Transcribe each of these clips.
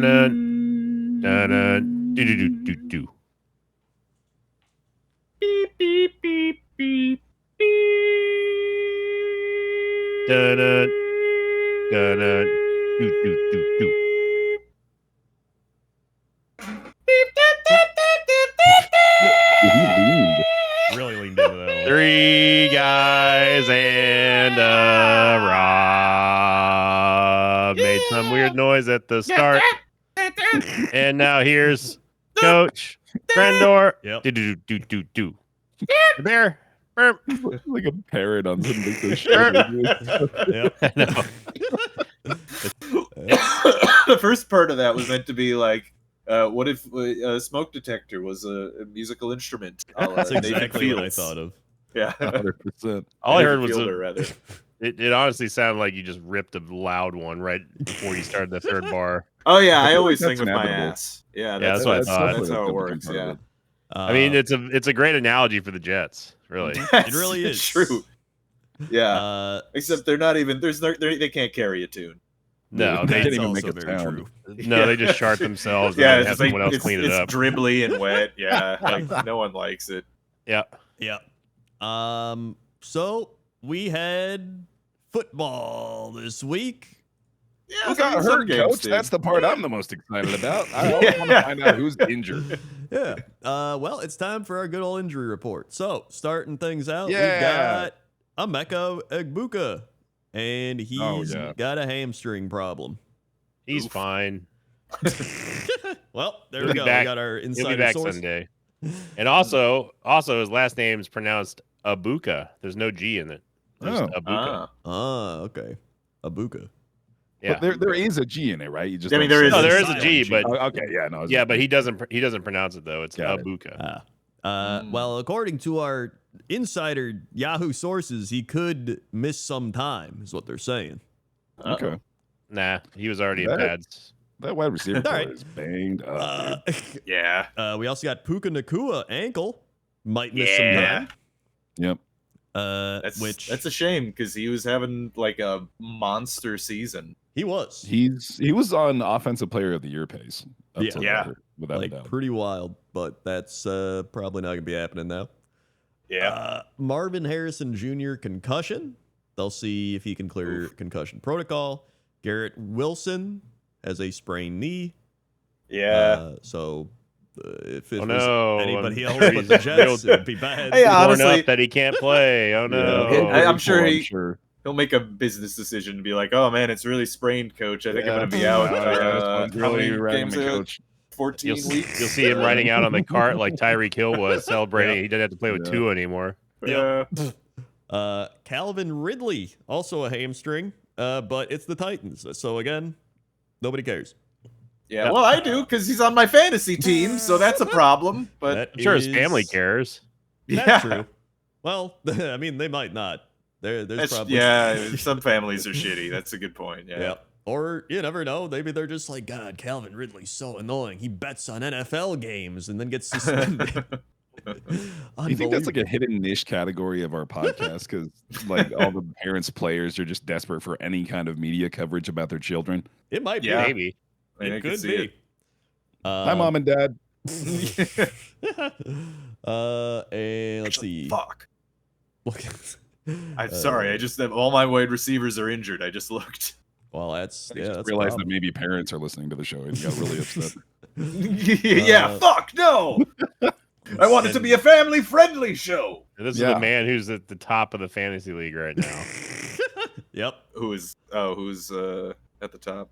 Dun dun dun dun do do do do do. Beep beep beep beep beep. Dun dun dun dun do do do do. Really leaned into that one. 3 guys and Rob made some weird noise at the start. And now here's Coach Grendor. Yep. Do do do do do. Bear. Burp. Like a parrot on some like the Yep. I know. The first part of that was meant to be like, what if a smoke detector was a musical instrument? That's Nathan exactly what I Fields. thought of. Yeah. 100%. All I heard Nathan was Fielder, rather. it honestly sounded like you just ripped a loud one right before you started the third bar. Oh yeah, I feel always like sing with that's my inevitable. ass. Yeah, that's what I thought. That's how it works. Yeah, I mean, it's a great analogy for the Jets, really. It really is true. Yeah, except they're not even. They can't carry a tune. No, they they didn't even also make a very sound. true. no, they just shart themselves and Yeah, then it's have just someone else clean it it's up. dribbly and wet. Yeah, like, no one likes it. Yeah. Yeah. So we had football this week. Yeah, Who got some hurt, games Coach? did. That's the part I'm the most excited about. I always want to find out who's injured. Yeah. Well, it's time for our good old injury report. So, starting things out, we've Yeah. got Emeka Egbuka, and he's got a hamstring problem. He's fine. Well, there He'll we be go. back. We got our He'll be insider back source. Sunday. And also his last name's pronounced Abuka. There's no G in it. Just Abuka. Okay. Abuka. Yeah. But there is a G in it, right? You just I mean, don't there say is No, it. there is a silent G, G. but Okay, yeah, no. yeah, but he doesn't pronounce it though. It's Got it. Abuka. Well, according to our insider Yahoo sources, he could miss some time, is what they're saying. Okay. Nah, he was already in That- pads. That wide receiver All right. is banged up. dude. Yeah. We also got Puka Nakua ankle. Might miss some Yeah. time. Yep. That's a shame because he was having like a monster season. He was. He was on offensive player of the year pace. up Yeah. till Yeah. later, without a Like doubt. pretty wild, but that's probably not gonna be happening now. Yeah. Marvin Harrison Jr. concussion. They'll see if he can clear concussion protocol. Garrett Wilson has a sprained knee. Yeah. So if it Oh, was no. anybody I'm else sure but the he's Jets, real- it'd be bad. Hey, Torn honestly- up that he can't play. Oh no. I'm sure I'm he- sure. He'll make a business decision to be like, "Oh man, it's really sprained, coach. I think I'm Yeah. going to be out. It's How many really ragging games? me, Coach. 14 You'll weeks. see him riding out on the cart like Tyreek Hill was celebrating. Yeah. He didn't have to play with Yeah. Tua anymore. Yeah. Calvin Ridley, also a hamstring, but it's the Titans. So again, nobody cares. Yeah. Well, I do because he's on my fantasy team, so that's a problem. But That I'm sure his is- family cares. That's yeah. true. Well, I mean, they might not. There's That's- probably yeah, some families are shitty. That's a good point. Yeah. Yeah. Or you never know. Maybe they're just like, God, Calvin Ridley's so annoying. He bets on NFL games and then gets suspended. You think that's like a hidden niche category of our podcast? Because like all the parents, players are just desperate for any kind of media coverage about their children. It might be. Yeah. Maybe. I mean, I It can could see be. Hi, mom and dad. And let's see. Fuck. I'm sorry. I just all my wide receivers are injured. I just looked. Well, that's I yeah. just That's realized a that problem. maybe parents are listening to the show and got really upset. Yeah. Fuck no. I want it to be a family-friendly show. And this is Yeah. the man who's at the top of the fantasy league right now. Yep. Who's at the top?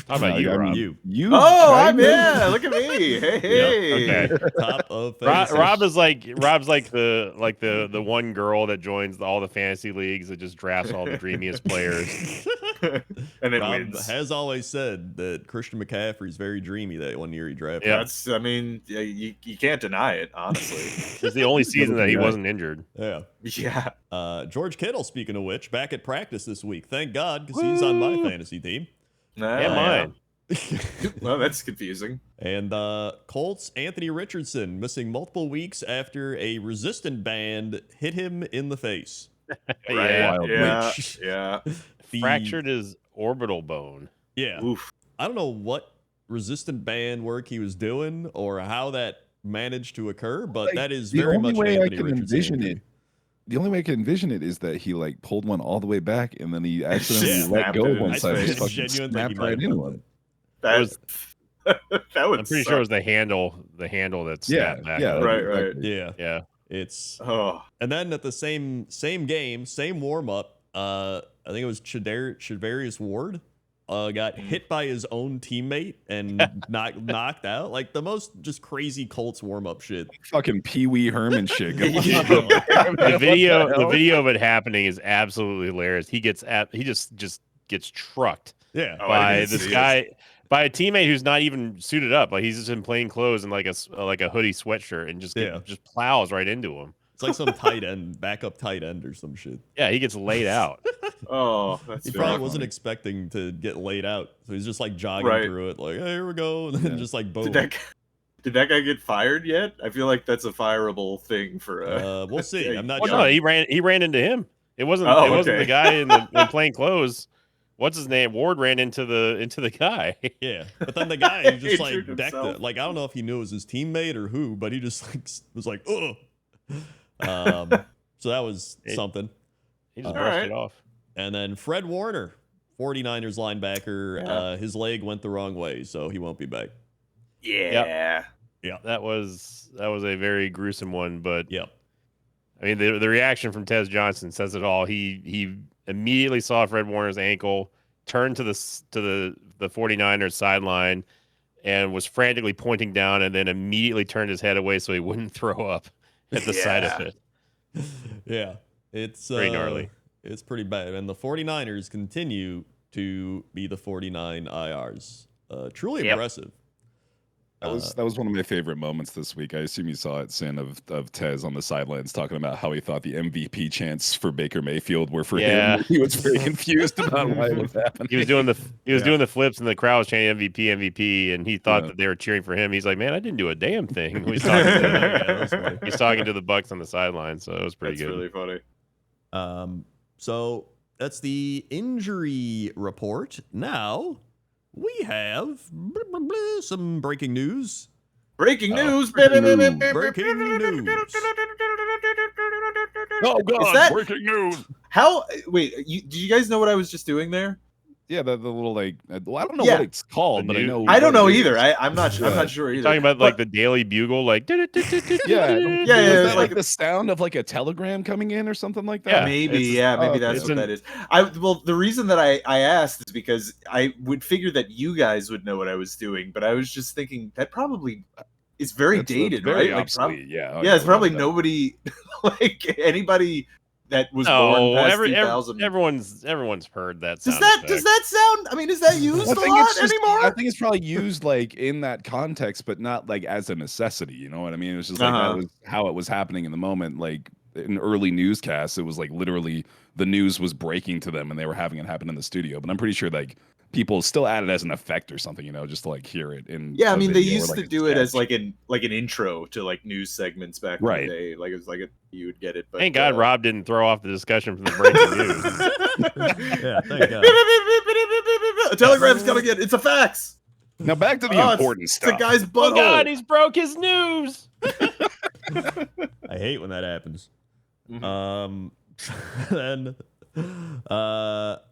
How about you, I mean, Rob? You. Oh, I'm kind of- yeah. Look at me. Hey, hey. Okay. Top of Rob's fantasy. like the one girl that joins all the fantasy leagues that just drafts all the dreamiest players. And then Rob wins. has always said that Christian McCaffrey's very dreamy that one year he drafted. Yeah. That's. I mean, yeah, you can't deny it. Honestly. It's the only season that he wasn't injured. Yeah. Yeah. George Kittle, speaking of which, back at practice this week. Thank God, because he's on my fantasy team. And mine. Well, that's confusing. And Colts Anthony Richardson missing multiple weeks after a resistant band hit him in the face. Yeah. Wild. Yeah. Yeah. The- Fractured his orbital bone. Yeah. Oof. I don't know what resistant band work he was doing or how that managed to occur, but Like, that is the very only much way I Anthony can Richardson envision injury. it- The only way I can envision it is that he like pulled one all the way back and then he accidentally Yeah. let go of Snapped it in one his side and face. just fucking Genuine think he snapped might right have into done him. That was- that would. I'm pretty suck. sure it was the handle that snapped back. yeah, up. Right, exactly. Yeah. Yeah. It's Oh, and then at the same game, same warm up, I think it was Chadarius Ward got hit by his own teammate and knocked out. Like the most just crazy Colts warm up shit. Fucking Pee Wee Herman shit. going on. The video What the hell? of it happening is absolutely hilarious. He just gets trucked Yeah. Oh, I by didn't this see guy, by a teammate who's not even suited up. Like he's just in plain clothes and like a hoodie sweatshirt and just plows right into him. It's like some tight end, backup tight end or some shit. Yeah, he gets laid out. oh, that's He very probably wasn't funny. expecting to get laid out, so he's just like jogging Right. through it, like, hey, here we go, and then just like boom. Did that guy get fired yet? I feel like that's a fireable thing for. We'll see. I'm not Well, sure. no, he ran into him. It wasn't okay. the guy in plain clothes. What's his name? Ward ran into the guy. Yeah, but then the guy he just like Injured decked himself. it. Like I don't know if he knew it was his teammate or who, but he just like was like, ugh. So that was something. He just All brushed right. it off. And then Fred Warner, 49ers linebacker, his leg went the wrong way, so he won't be back. Yeah. That was a very gruesome one, but Yep. I mean the reaction from Tez Johnson says it all. He immediately saw Fred Warner's ankle, turned to the 49ers sideline, and was frantically pointing down, and then immediately turned his head away so he wouldn't throw up at the sight of it. Yeah, it's Pretty gnarly. It's pretty bad, and the 49ers continue to be the 49 IRs. Truly impressive. That was one of my favorite moments this week. I assume you saw it, Sin, of Tez on the sidelines talking about how he thought the MVP chants for Baker Mayfield were for him. He was very confused about why it was happening. He was doing the flips, and the crowd was chanting MVP, and he thought that they were cheering for him. He's like, man, I didn't do a damn thing. He's talking to the Bucs on the sideline, so it was pretty That's good. really funny. So that's the injury report. Now we have some breaking news. Breaking news. Breaking news. Oh God! Is that- Breaking news. How? Wait, did you guys know what I was just doing there? Yeah, the little like well, I don't know Yeah. what it's called, The but I new- know. I don't what know it is. either. I'm not sure either. Talking about like But- the Daily Bugle, like Yeah, yeah, Was it's that like- like the sound of like a telegram coming in or something like that? Yeah. maybe it's- that's it's what that is. Well, the reason that I asked is because I would figure that you guys would know what I was doing, but I was just thinking that probably is very That's dated, very right? Like, obsolete. Yeah. yeah, it's probably no. nobody like anybody that was No, born past 2000. everyone's heard that. Does sound that effect. sound? I mean, is that used a lot anymore? I think it's probably used like in that context, but not like as a necessity. You know what I mean? It was just like that was how it was happening in the moment. Like in early newscasts, it was like literally the news was breaking to them, and they were having it happen in the studio. But I'm pretty sure like people still add it as an effect or something, you know, just to like hear it in. Yeah, I a mean, they video or, used like, to a do it as sketch. like an intro to like news segments back Right. in the day. Like it was like you would get it. But Thank God Rob didn't throw off the discussion from the breaking news. Yeah, thank God. A telegram's coming in. It's a fax. Now back to the Oh, important It's stuff. a guy's Oh butthole. God, he's broke his news. I hate when that happens. Mhm. Then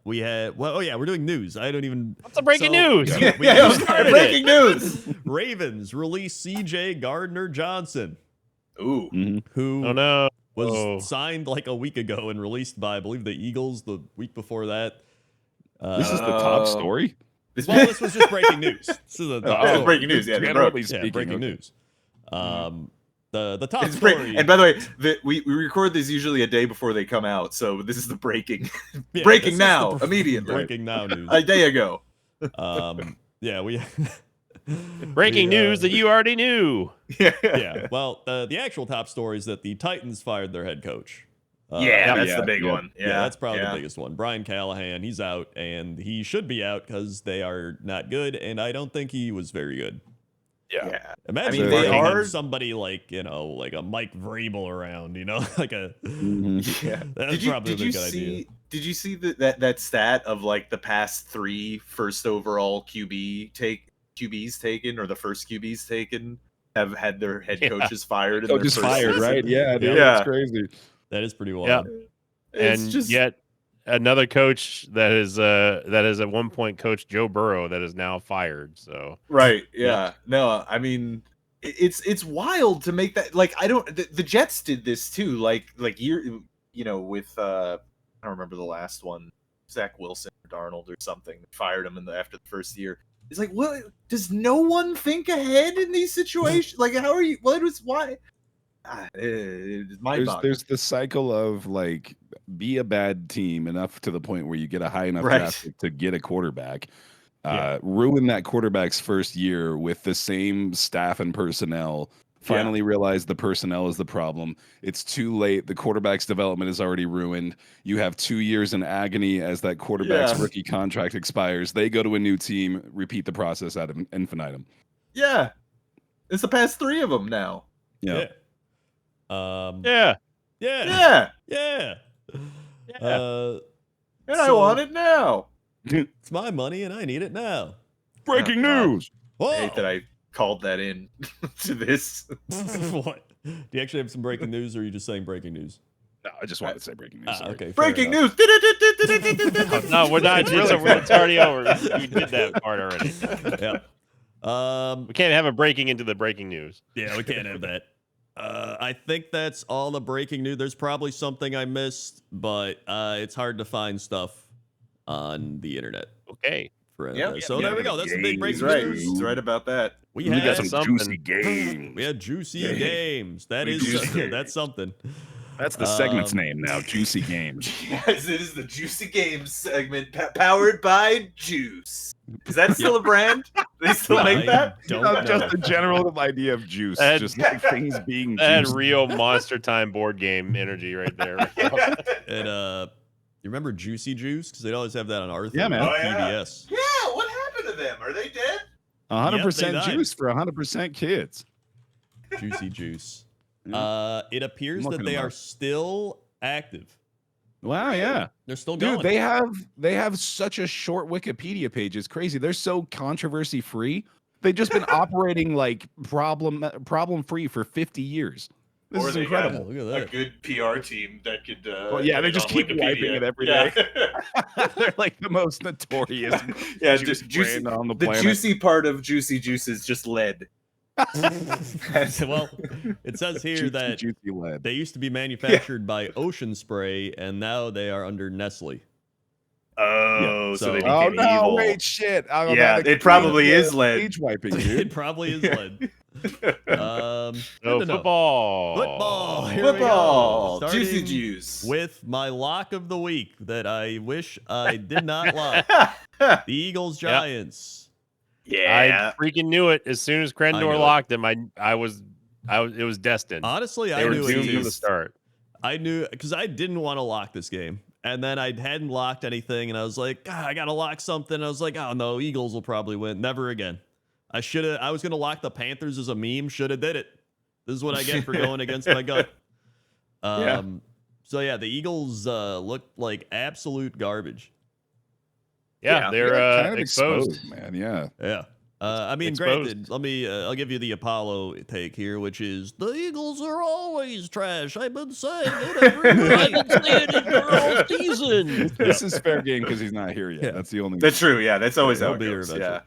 we had we're doing news. I don't even. What's the breaking So- news? Yeah, started breaking news. Ravens release C.J. Gardner Johnson, Ooh. Mhm. who Oh no. was Oh. signed like a week ago and released by I believe the Eagles the week before that. This is the top story. Well, this was just breaking news. This is it's breaking news. Yeah, Generally yeah, speaking, breaking okay. news. The top It's story. and by the way, we record these usually a day before they come out, so this is the breaking yeah, this breaking is now the immediately breaking now news. a day ago. Yeah, we Breaking we, news that you already knew. yeah. Well, the actual top story is that the Titans fired their head coach. Yeah, that's yeah, the big yeah. one. Yeah, that's probably yeah. the biggest one. Brian Callahan, he's out, and he should be out because they are not good, and I don't think he was very good. Yeah. Imagine I mean, if they they had are- somebody like like a Mike Vrabel around, like a. Mhm. Yeah. That's probably a good idea. Did you see that stat of like the past 3 first overall QB QBs taken or the first QBs taken have had their head Yeah. coaches fired. In Oh, their just first fired, season. right? Yeah, dude, Yeah. that's crazy. That is pretty Yeah. wild. It's And just yet another coach that is at one point coached Joe Burrow that is now fired. So right. Yeah. No, I mean, it's wild to make that. Like, I don't. The Jets did this too. Like with I don't remember the last one, Zach Wilson or Darnold or something. Fired him after the first year. It's like, what? Does no one think ahead in these situations? Like, how are you? Why? It's mind-boggling. There's the cycle of like be a bad team enough to the point where you get a high enough Right. draft pick to get a quarterback, Yeah. ruin that quarterback's first year with the same staff and personnel. Finally realize the personnel is the problem. It's too late. The quarterback's development is already ruined. You have 2 years in agony as that quarterback's rookie contract expires. They go to a new team, repeat the process ad infinitum. Yeah, it's the past 3 of them now. Yeah. yeah. Yeah, Yeah. and I So- want it now. It's my money and I need it now. Breaking Oh, God. news. Whoa. I hate that I called that in to this. What? Do you actually have some breaking news, or are you just saying breaking news? No, I just wanted to say breaking news. Sorry. Okay. fair Breaking enough. news. No, we're not. It's already over. We did that part already. Yeah. We can't have a breaking into the breaking news. Yeah, we can't have that. I think that's all the breaking news. There's probably something I missed, but it's hard to find stuff on the internet. Okay. For Yep. that. So there we go. That's the big He's breaking He's right. news. He's right about that. We We got had some something. juicy games. We had juicy Yeah. games. That We is juicy. that's something. That's the segment's name now. Juicy games. Yes, it is the Juicy Games segment powered by Juice. Is that still a brand? They still make that? Don't No, know. just the general idea of juice, That- just like things being That juiced. real Monster Time board game energy right there. And you remember Juicy Juice? Because they'd always have that on Arthur. Yeah, man. and Oh, yeah. PBS. Yeah, what happened to them? Are they dead? 100% Yep, they died. juice for 100% kids. Juicy Juice. Yeah. It appears I'm that looking they them are up. still active. Wow, yeah. They're still Dude, going. they have such a short Wikipedia page. It's crazy. They're so controversy free. They've just been operating like problem free for 50 years. This Or is they got incredible. Look at A that. good PR team that could. Well, yeah, they get just on keep Wikipedia. wiping it every Yeah. They're like the most notorious Yeah, juice juicy. brand on the The planet. juicy part of Juicy Juice is just lead. Well, it says here Juicy, that juicy lead. they used to be manufactured by Ocean Spray, and now they are under Nestle. Oh, so- so they Oh became no! evil. Wait, shit! Oh, Yeah, that it probably explains is the lead. Age wiping, It dude. probably is lead. Good So to know. football. Football. Here we go. Football. Starting Juicy Juice. With my lock of the week that I wish I did not lock. The Eagles Giants. Yeah. I freaking knew it as soon as I knew Crendor it. locked him. It was destined. Honestly, They I were knew it doomed from too. the start. I knew because I didn't want to lock this game. And then I hadn't locked anything, and I was like, I gotta lock something. I was like, oh no, Eagles will probably win. Never again. I was gonna lock the Panthers as a meme. Should have did it. This is what I get for going against my gut. Yeah. So yeah, the Eagles looked like absolute garbage. Yeah, they're kind of exposed. man. Yeah. Yeah. I mean, Exposed. granted, I'll give you the Apollo take here, which is the Eagles are always trash. I've been saying it every I've been saying it all season. This is fair game because he's not here yet. Yeah. That's the only. That's true. Yeah, that's always He'll how it be here goes. eventually. Yeah.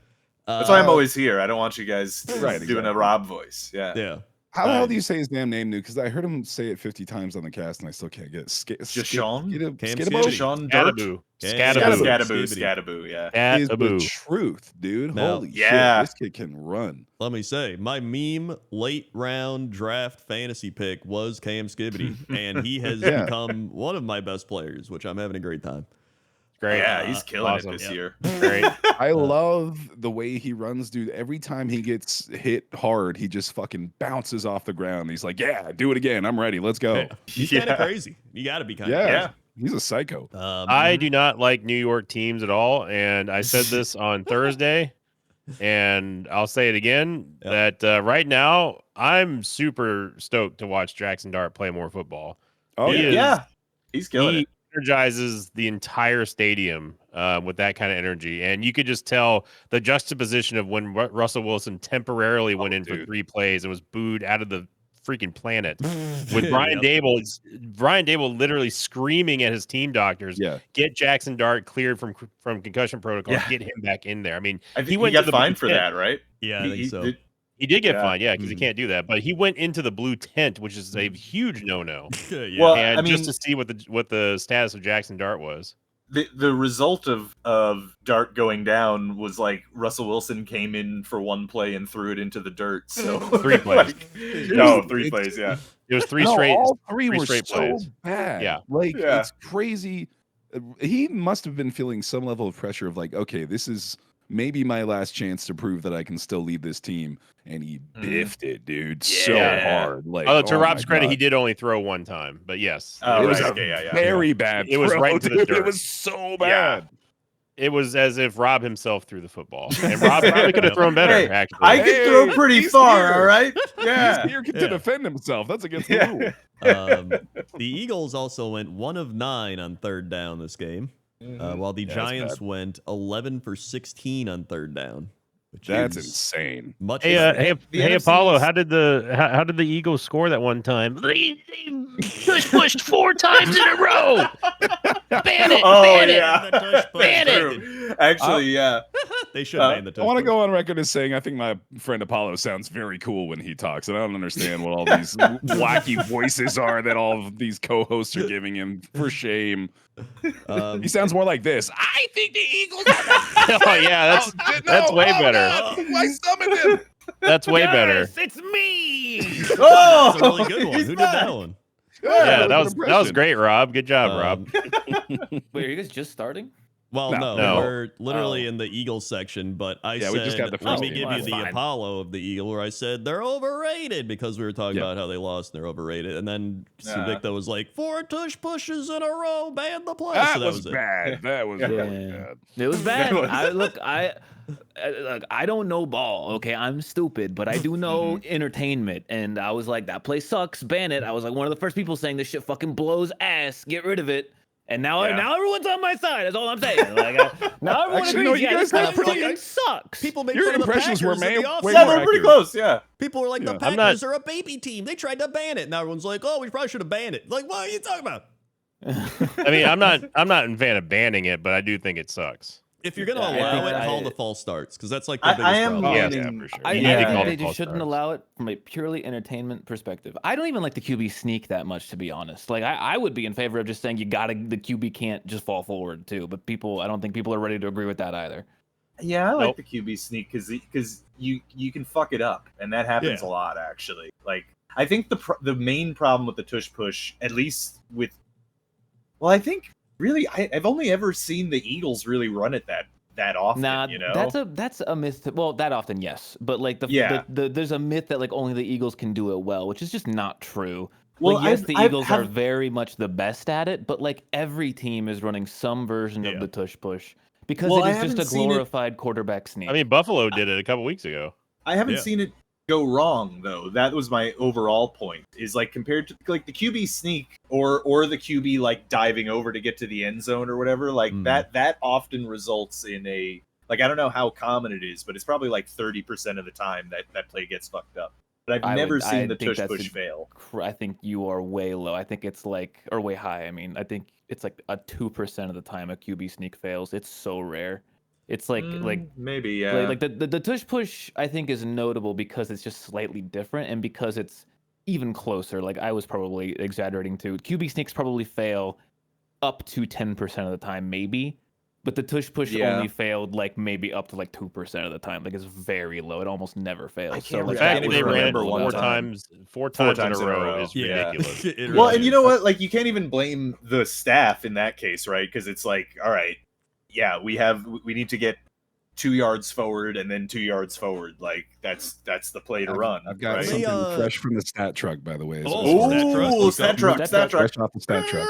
That's why I'm Uh, always here. I don't want you guys Right, doing exactly. a Rob voice. Yeah. Yeah. How the hell do you say his damn name, New? Because I heard him say it 50 times on the cast, and I still can't get it. Jashawn? Cam Skidabo Skibby. Sean Dirt. Scattaboo. Scattaboo. Scattaboo. Scattaboo. Yeah. is the Scattaboo. truth, dude. Now- Holy Yeah. shit, this kid can run. Let me say, my meme late round draft fantasy pick was Cam Skibby, and he has Yeah. become one of my best players, which I'm having a great time. Great. Yeah, he's killing awesome. it this Yeah. year. Great. I love the way he runs, dude. Every time he gets hit hard, he just fucking bounces off the ground. He's like, "Yeah, do it again. I'm ready. Let's go." Yeah. He's kind Yeah. of crazy. You got to be kind Yeah. of Yeah. He's a psycho. I do not like New York teams at all, and I said this on Thursday, and I'll say it again that right now I'm super stoked to watch Jackson Dart play more football. Oh He yeah. is- Yeah. He's killing He it. energizes the entire stadium with that kind of energy. And you could just tell the juxtaposition of when Russell Wilson temporarily went in for 3 plays and was booed out of the freaking planet with Brian Dable. Brian Dable literally screaming at his team doctors, get Jackson Dart cleared from concussion protocol, get him back in there. I mean, I think he got fined for that, right? Yeah, I think so. He did get fined, because he can't do that. But he went into the blue tent, which is a huge no-no. Well, and I mean, just to see what the status of Jackson Dart was. The result of Dart going down was like Russell Wilson came in for 1 play and threw it into the dirt. So 3 plays. 3 plays. Yeah, it was 3 straight. All 3 were straight so plays. bad. Yeah, it's crazy. He must have been feeling some level of pressure of like, okay, this is maybe my last chance to prove that I can still lead this team. And he biffed it, dude, so hard. Like, to Rob's credit, he did only throw 1 time, but yes, it was a very bad. It was right into the dirt. It was so bad. It was as if Rob himself threw the football, and Rob probably could have thrown better. Hey, actually, I could throw pretty far. All right, he's here to defend himself. That's against the rule. The Eagles also went 1 of 9 on 3rd down this game, while the Giants went 11 for 16 on 3rd down. That's insane. Hey, Apollo, how did the Eagles score that one time? They pushed 4 times in a row. Ban it! Ban it! Actually, they should ban the tush. I want to go on record as saying I think my friend Apollo sounds very cool when he talks, and I don't understand what all these wacky voices are that all of these co-hosts are giving him. For shame. He sounds more like this. I think the Eagles. Oh yeah, that's way better. I summoned him. That's way better. It's me. Oh, that's a really good one. Who did that one? Yeah, that was great, Rob. Good job, Rob. Wait, are you guys just starting? Well, no, we're literally in the Eagles section, but I said, we just got the let first me game. give you the Apollo of the Eagle, where I said they're overrated because we were talking about how they lost and they're overrated. And then Victor was like, 4 tush pushes in a row, ban the play. That so was bad. That was really bad. It was bad. I don't know ball. Okay, I'm stupid, but I do know entertainment. And I was like, that play sucks. Ban it. I was like one of the first people saying this shit fucking blows ass. Get rid of it. And now everyone's on my side. That's all I'm saying. Like, now everyone agrees. This fucking sucks. People make Your fun of the impressions were Packers in the way offseason. more they're pretty close. Yeah. People were like, the Packers are a baby team. They tried to ban it. Now everyone's like, oh, we probably should have banned it. Like, what are you talking about? I mean, I'm not a fan of banning it, but I do think it sucks. If you're gonna allow it, call the false starts, because that's like the biggest problem. For sure. I think they just shouldn't allow it from a purely entertainment perspective. I don't even like the QB sneak that much, to be honest. Like I would be in favor of just saying the QB can't just fall forward too. But I don't think people are ready to agree with that either. Yeah, I like the QB sneak because you can fuck it up, and that happens a lot actually. Like I think the main problem with the tush push, at least with, I think. Really, I've only ever seen the Eagles really run it that often. Nah, you know, that's a myth. Well, that often, yes, but like there's a myth that like only the Eagles can do it well, which is just not true. Well, like, yes, the Eagles are very much the best at it, but like every team is running some version of the tush push because it is just a glorified quarterback sneak. I mean, Buffalo did it a couple weeks ago. I haven't seen it go wrong though. That was my overall point, is like compared to like the QB sneak or the QB like diving over to get to the end zone or whatever, like that often results in a, like, I don't know how common it is, but it's probably like 30% of the time that play gets fucked up. But I've never seen the tush push fail. I think you are way low. I think it's like, or way high. I mean, I think it's like a 2% of the time a QB sneak fails. It's so rare. It's like maybe like the tush push I think is notable because it's just slightly different and because it's even closer. Like I was probably exaggerating too. QB sneaks probably fail up to 10% of the time, maybe, but the tush push only failed like maybe up to like 2% of the time. Like it's very low. It almost never fails. So like the fact that they ran it four times in a row is ridiculous. Well, and you know what? Like you can't even blame the staff in that case, right? Because it's like, all right. Yeah, we need to get 2 yards forward and then 2 yards forward. Like that's the play to run. I've got something fresh from the stat truck, by the way. Stat truck. Fresh off the stat truck.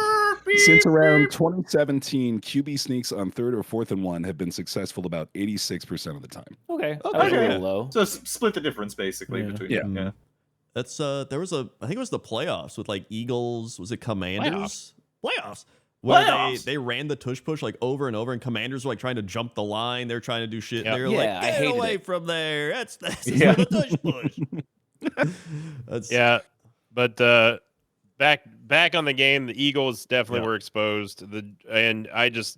Since around 2017, QB sneaks on 3rd or 4th and 1 have been successful about 86% of the time. Okay. A little low. So split the difference basically between them. That's there was I think it was the playoffs with like Eagles. Was it Commanders? Playoffs. where Playoffs? they ran the tush push like over and over, and Commanders were like trying to jump the line. They're trying to do shit. Yep. They're Yeah, like, I get hated away it. from there. That's Yeah. for the tush push. That's Yeah, but back on the game, the Eagles definitely were exposed. This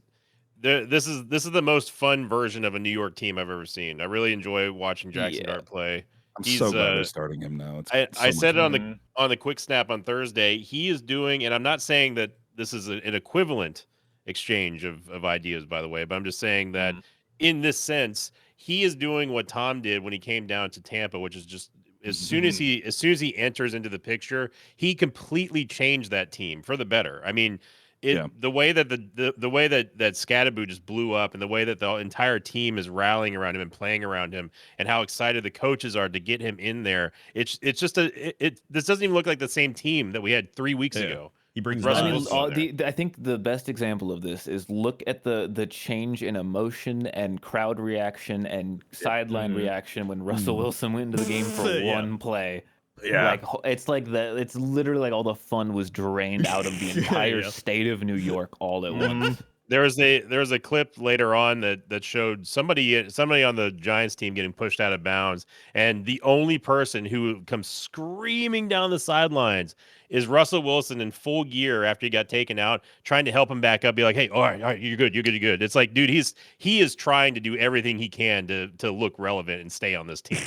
is the most fun version of a New York team I've ever seen. I really enjoy watching Jackson Yeah. Dart play. I'm He's, so glad they're starting him now. It's I so said it much on the quick snap on Thursday. He is doing, and I'm not saying that this is an equivalent exchange of ideas, by the way, but I'm just saying that in this sense, he is doing what Tom did when he came down to Tampa, which is just as soon as he enters into the picture, he completely changed that team for the better. I mean, the way that the way that Scatterboo just blew up, and the way that the entire team is rallying around him and playing around him, and how excited the coaches are to get him in there. It's just this doesn't even look like the same team that we had 3 weeks ago. He brings Russell I Wilson mean, in there. I think the best example of this is look at the change in emotion and crowd reaction and sideline reaction when Russell Wilson went into the game for Yeah. one play. Yeah. Like it's literally like all the fun was drained out of the entire Yeah. state of New York all at once. There was a clip later on that showed somebody on the Giants team getting pushed out of bounds, and the only person who comes screaming down the sidelines is Russell Wilson in full gear after he got taken out, trying to help him back up, be like, hey, all right, you're good. It's like, dude, he is trying to do everything he can to look relevant and stay on this team.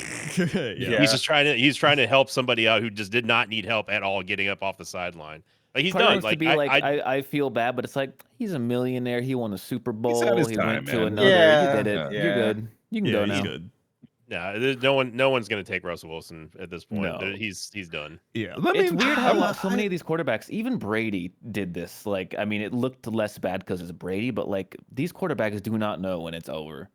Yeah. He's trying to help somebody out who just did not need help at all getting up off the sideline. Like he's Part of done. it wants to be I feel bad, but it's like he's a millionaire. He won a Super Bowl. had his He time, went to man. another. Yeah, He did it. yeah. You're good. You can Yeah, go he's now. good. no one's going to take Russell Wilson at this point. No. He's done. Yeah. It's weird how so many of these quarterbacks, even Brady, did this. Like, I mean, it looked less bad because it's Brady, but like these quarterbacks do not know when it's over.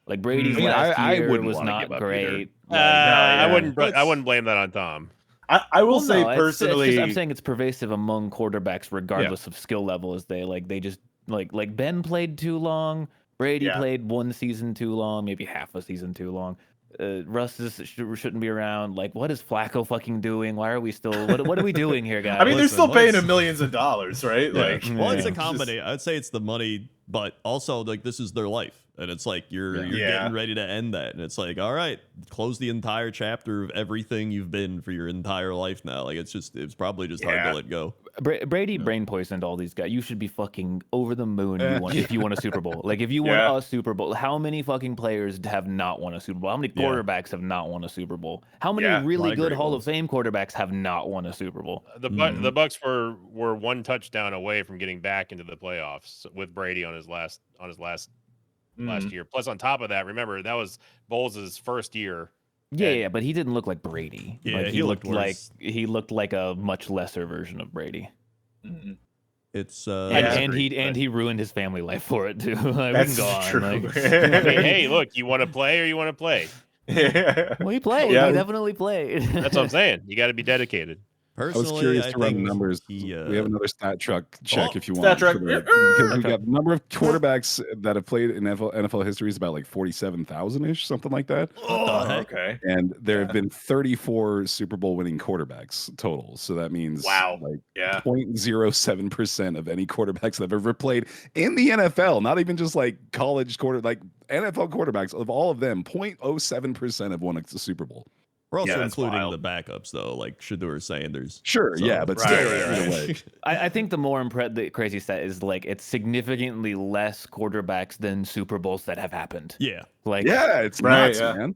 Like Brady's I mean, last I year wouldn't was wanna not give up great. I yeah. wouldn't blame that on Tom. I will Well, say no, personally, I'm saying it's pervasive among quarterbacks, regardless of skill level. As they just like Ben played too long. Brady Yeah. played one season too long, maybe half a season too long. Russ shouldn't be around. Like, what is Flacco fucking doing? Why are we still? What are we doing here, guys? I mean, they're Listen, still paying let's- him millions of dollars, right? Yeah. Like, Well, it's a Yeah. combination. I'd say it's the money, but also like this is their life, and it's like you're Yeah. getting ready to end that, and it's like, all right, close the entire chapter of everything you've been for your entire life now. Like it's probably just hard Yeah. to let go. Brady brain poisoned all these guys. You should be fucking over the moon if you won a Super Bowl. Like if you Yeah. won a Super Bowl, how many fucking players have not won a Super Bowl? How many quarterbacks have not won a Super Bowl? How many Yeah, a really lot of good great Hall ones. of Fame quarterbacks have not won a Super Bowl? The Bucs were one touchdown away from getting back into the playoffs with Brady on his last year. Plus, on top of that, remember that was Bowles' first year. Yeah, but he didn't look like Brady. Yeah, like, he looked worse. he looked like a much lesser version of Brady. It's And he ruined his family life for it too. Like, That's we can go on, true. like- I mean, hey, look, you want to play or you want to play? well, he played. Yeah. He definitely played. That's what I'm saying. You got to be dedicated. I personally, was curious to run the think numbers. he, We have another stat truck check Oh, if you stat want. truck. for the- Because we got the number of quarterbacks that have played in NFL history is about like 47,000 ish, something like that. What the heck? Okay. And there have been 34 Super Bowl winning quarterbacks total. So that means Wow. like Yeah. 0.07% of any quarterbacks that have ever played in the NFL, not even just like college like NFL quarterbacks, of all of them, 0.07% have won a Super Bowl. We're also Yeah, that's including wild. the backups though, like Shador Sanders. Sure, So- yeah, but Right, still, right, either right. way. I think the more the crazy stat is like it's significantly less quarterbacks than Super Bowls that have happened. Yeah. Like Yeah, it's Right, nuts, yeah. man.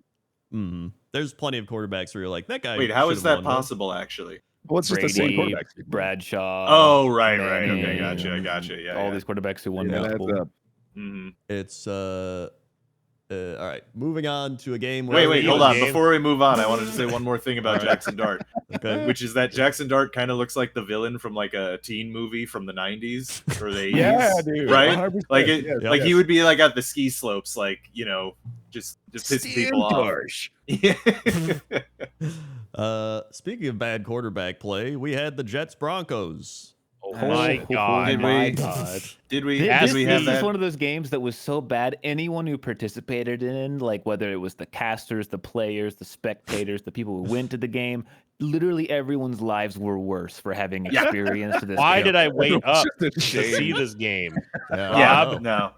hmm There's plenty of quarterbacks where you're like, that guy. Wait, how is should've that won one. possible, actually? Well, it's just the same Brady, quarterback. Bradshaw. Oh, right. Okay, Manning, gotcha. Yeah. all yeah. these quarterbacks who won Yeah, the that's Bowl. up. Mhm. It's all right. Moving on to a game. Where Wait, hold Eagles on. game. Before we move on, I wanted to say one more thing about Jackson Dart, Okay. which is that Jackson Dart kind of looks like the villain from like a teen movie from the 90s or the 80s. Yeah, dude. Right? 100%, Like it, yes, like he yes. would be like at the ski slopes, like, you know, just pissing people off. Yeah. Speaking of bad quarterback play, we had the Jets Broncos. Oh my God. Did my we? God. Did we? This Did we have is that? one of those games that was so bad. Anyone who participated in, like whether it was the casters, the players, the spectators, the people who went to the game, literally everyone's lives were worse for having experienced this. Why game. did I wait up Just a to shame. see this game? Yeah, Rob? no,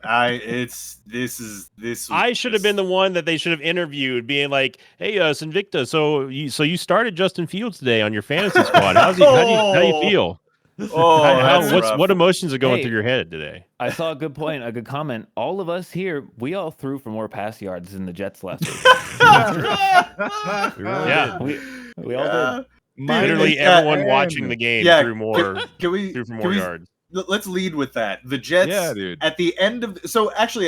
this was I should have been the one that they should have interviewed, being like, "Hey, Sinvicta, so you started Justin Fields today on your fantasy squad. How do you feel? Oh, that's rough. What emotions are going Hey. through your head today?" I saw a good point, a good comment. All of us here, we all threw for more pass yards than the Jets last week. We really Yeah. did. We all did. Literally everyone watching the game Yeah, threw more Can for more yards. Let's lead with that. The Jets, Yeah, dude. at the end of at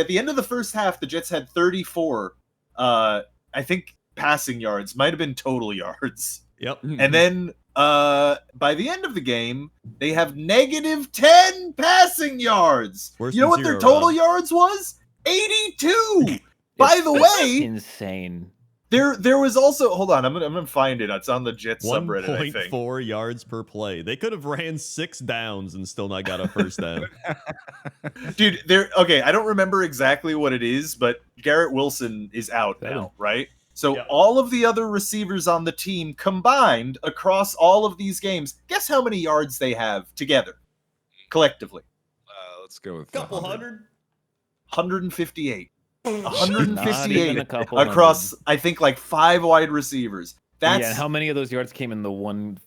the end of the first half, the Jets had 34. I think passing yards, might have been total yards, Yep. and then by the end of the game, they have -10 passing yards. Worse You know than what their zero, total Rob. yards was? 82. By the way, Insane. there was also, hold on, I'm gonna find it. It's on the Jets subreddit, I think. 1.4 yards per play. They could have ran 6 downs and still not got a first down. Dude, I don't remember exactly what it is, but Garrett Wilson is out now, right? So Yep. all of the other receivers on the team combined across all of these games, guess how many yards they have together, collectively? Let's go with Couple 100. hundred. 158. Not even 158 a couple across, hundred. I think, like 5 wide receivers. That's Yeah, how many of those yards came in the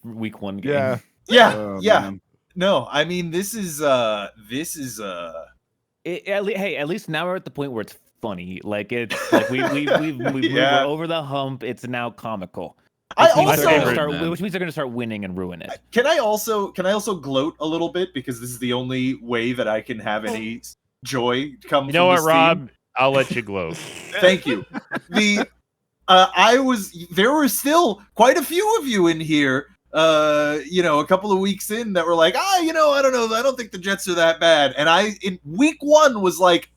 week one game? Yeah. yeah, Oh, yeah. man. No, I mean this is Hey, at least now we're at the point where it's funny. Like it's like we Yeah. we're over the hump. It's now comical. I Which means also they're gonna start, man. which means they're going to start winning and ruin it. Can I also gloat a little bit, because this is the only way that I can have any joy come You from know what, this team? Rob? I'll let you gloat. Thank you. There were still quite a few of you in here, a couple of weeks in, that were like, I don't know, I don't think the Jets are that bad. And I, in week 1, was like,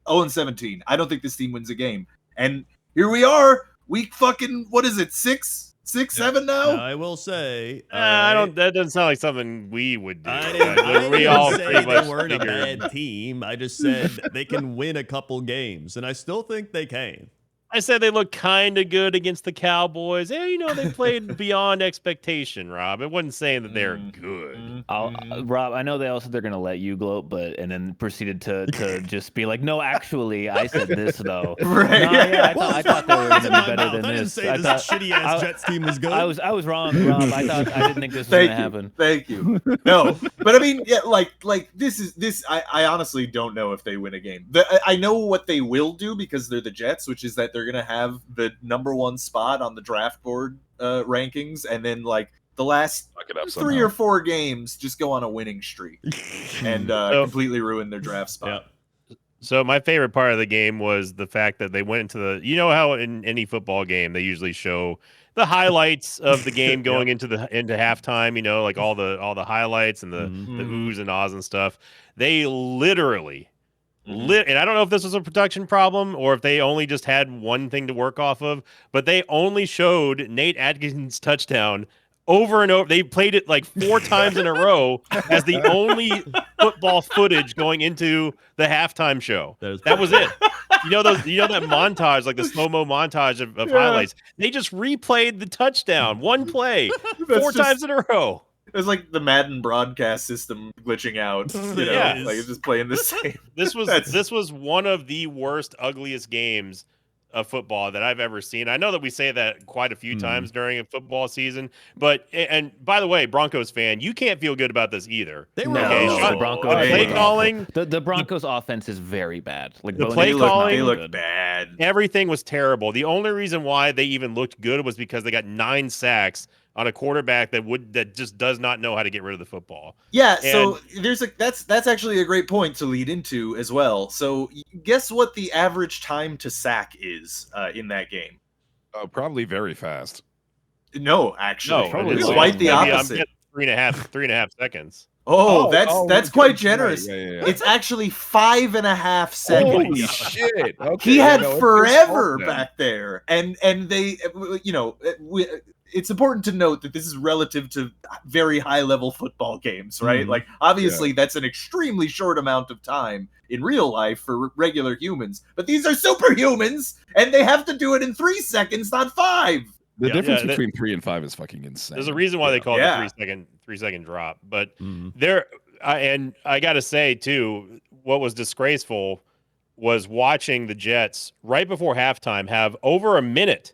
0-17. I don't think this team wins a game. And here we are, week fucking, what is it, 6, 7 now? Now, I will say, I don't. That doesn't sound like something we would do. I didn't, but I we didn't all say pretty much they weren't a figured. bad team. I just said they can win a couple games, and I still think they can. I said they look kind of good against the Cowboys. They played beyond expectation, Rob. It wasn't saying that they're good. Rob, I know they're going to let you gloat, and then proceeded to just be like, no, actually, I said this though. Right. No, yeah, I thought they were going to be my better mouth. than I didn't this. say I this thought, shitty ass Jets team was good. I was wrong, Rob. I didn't think this was going to happen. Thank you. No, but I mean, yeah, like this. I honestly don't know if they win a game. I know what they will do, because they're the Jets, which is that they're gonna have the number 1 spot on the draft board rankings, and then like the last Fuck it up 3 somehow. or 4 games just go on a winning streak and completely ruin their draft spot. Yep. So my favorite part of the game was the fact that they went into the. How in any football game they usually show the highlights of the game going into halftime. Like all the highlights and the oohs and ahs and stuff. They literally. And I don't know if this was a production problem or if they only just had one thing to work off of, but they only showed Nate Atkins' touchdown over and over. They played it like 4 times in a row as the only football footage going into the halftime show. That was it. That montage, like the slow-mo montage of highlights. They just replayed the touchdown, one play, 4 times in a row. It's like the Madden broadcast system glitching out. Yeah. Like it's just playing the same. This was one of the worst, ugliest games of football that I've ever seen. I know that we say that quite a few times during a football season, and by the way, Broncos fan, you can't feel good about this either. They were the Broncos. Play calling. The Broncos offense is very bad. Like The Bo play Nix is not calling- They good. look bad. Everything was terrible. The only reason why they even looked good was because they got 9 sacks on a quarterback that just does not know how to get rid of the football. Yeah, so that's actually a great point to lead into as well. So guess what the average time to sack is in that game? Probably very fast. No, actually, probably it's long. quite the Maybe I'm opposite. getting 3.5 seconds. Oh, that's quite okay. generous. Yeah. It's actually 5.5 seconds. Holy shit! Okay, He had it's forever small then. back there, and they, it's important to note that this is relative to very high level football games, right? Mhm. Like, obviously, that's an extremely short amount of time in real life for regular humans, but these are superhumans, and they have to do it in 3 seconds, not 5. The difference that- between 3 and 5 is fucking insane. There's a reason why they call it Yeah. the 3-second drop. But Mhm. and I got to say too, what was disgraceful was watching the Jets right before halftime have over a minute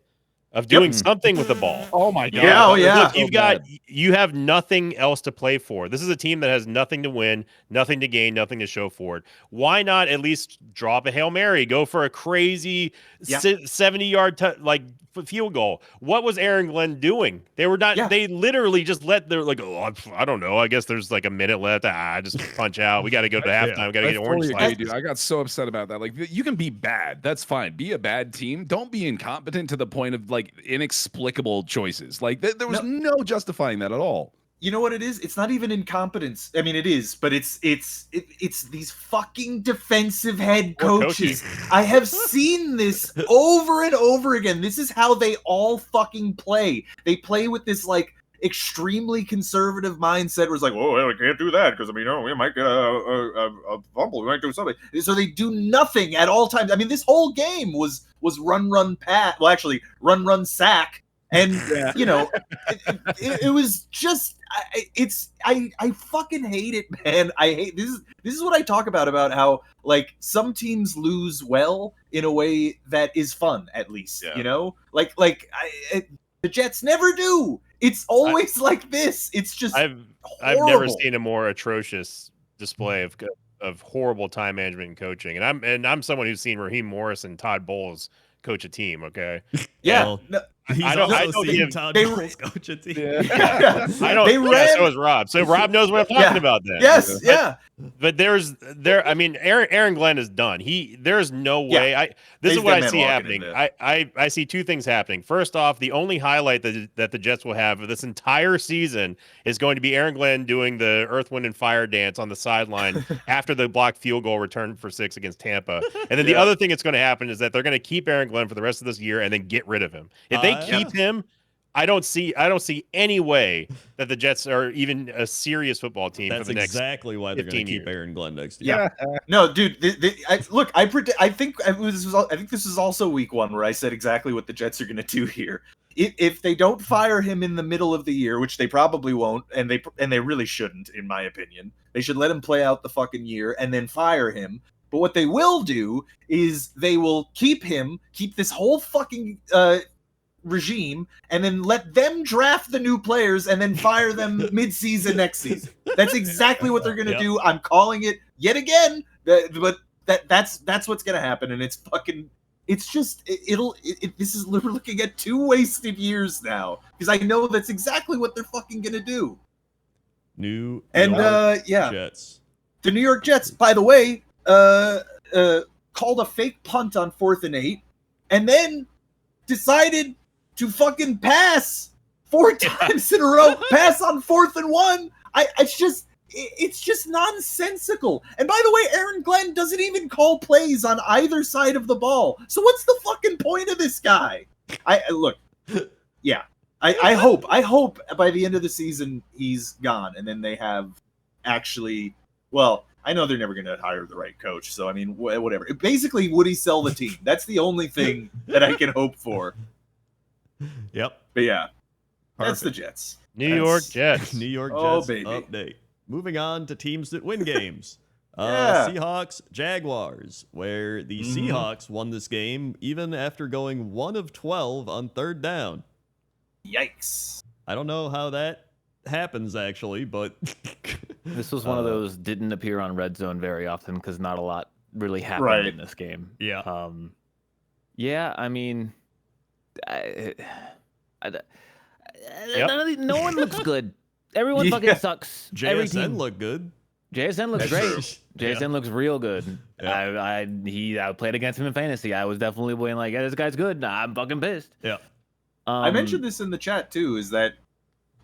of doing something with the ball. Oh my You god! Yeah, oh, Look, yeah. you have nothing else to play for. This is a team that has nothing to win, nothing to gain, nothing to show for it. Why not at least drop a Hail Mary, go for a crazy 70-yard field goal? What was Aaron Glenn doing? They were not. Yeah. They literally just let their I don't know. I guess there's like a minute left. Just punch out. We got to go to halftime. We got to I get orange fully agree, slices. dude. I got so upset about that. Like, you can be bad. That's fine. Be a bad team. Don't be incompetent to the point of like inexplicable choices. Like, there was no justifying that at all. You know what it is? It's not even incompetence. I mean, it is, but it's these fucking defensive head Poor coaches. I have seen this over and over again. This is how they all fucking play. They play with this like extremely conservative mindset where it's like, oh, well, I can't do that because I mean, we might get a fumble, we might do something. So they do nothing at all times. I mean, this whole game was run pass. Well, actually, run sack. And you know, it was just I fucking hate it, man. I hate this is what I talk about how like some teams lose well in a way that is fun, at least. You know, like the Jets never do. It's always like this. It's just I've horrible. never seen a more atrocious display of horrible time management and coaching. And I'm someone who's seen Raheem Morris and Todd Bowles coach a team. Okay. Yeah. Well, No, He's I don't- I also don't seen give- Todd they- Bowles coach a team. I don't. They Yeah, ran- so is Rob. So Rob knows what I'm talking about. Then yes, yeah. But I mean, Aaron Glenn is done. There's no way. This is He's what I got see men happening. walking in I see two things happening. First off, the only highlight that the Jets will have of this entire season is going to be Aaron Glenn doing the Earth, Wind, and Fire dance on the sideline after the blocked field goal return for 6 against Tampa. And then the other thing that's going to happen is that they're going to keep Aaron Glenn for the rest of this year and then get rid of him. If they keep him, I don't see any way that the Jets are even a serious football team That's for the next. exactly why they're going to 15 keep years. Aaron Glenn next year. Yeah. No, dude. I think this is also week 1 where I said exactly what the Jets are going to do here. If they don't fire him in the middle of the year, which they probably won't, and they really shouldn't, in my opinion, they should let him play out the fucking year and then fire him. But what they will do is they will keep this whole fucking regime, and then let them draft the new players and then fire them mid-season next season. That's exactly what they're going to do. I'm calling it yet again. But that's what's going to happen, and it's fucking. It's just this is we're looking at 2 wasted years now because I know that's exactly what they're fucking going to do. New Jets. The New York Jets, by the way, called a fake punt on 4th and 8, and then decided to fucking pass 4 times in a row, pass on 4th and 1. It's just nonsensical. And by the way, Aaron Glenn doesn't even call plays on either side of the ball. So what's the fucking point of this guy? I hope by the end of the season he's gone, and then they have actually. Well, I know they're never going to hire the right coach, so I mean, whatever. Basically, would he sell the team? That's the only thing that I can hope for. Yep. But yeah, that's Perfect. the Jets. New York Jets. New York Oh, Jets baby. update. Moving on to teams that win games. Yeah. Seahawks, Jaguars, where the Seahawks won this game even after going 1 of 12 on 3rd down. Yikes. I don't know how that happens actually, but This was one of those didn't appear on Red Zone very often because not a lot really happened in this game. yeah. Yeah, I mean, no one looks good. Everyone fucking sucks. Every JSN team. looked good. JSN looks That's great. true. JSN looks real good. Yeah. I played against him in fantasy. I was definitely being like, yeah, this guy's good. Nah, I'm fucking pissed. Yeah. I mentioned this in the chat too, is that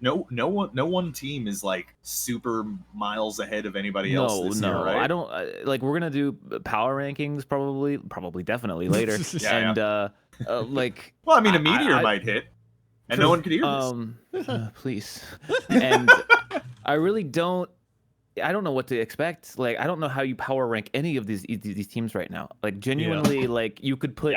no one team is like super miles ahead of anybody else this year, right? I don't like. We're gonna do power rankings probably definitely later. Yeah. And like, Well, I mean, a meteor might hit, and no one could hear this. Please. And I really don't. I don't know what to expect. Like, I don't know how you power rank any of these teams right now. Like, genuinely, like you could put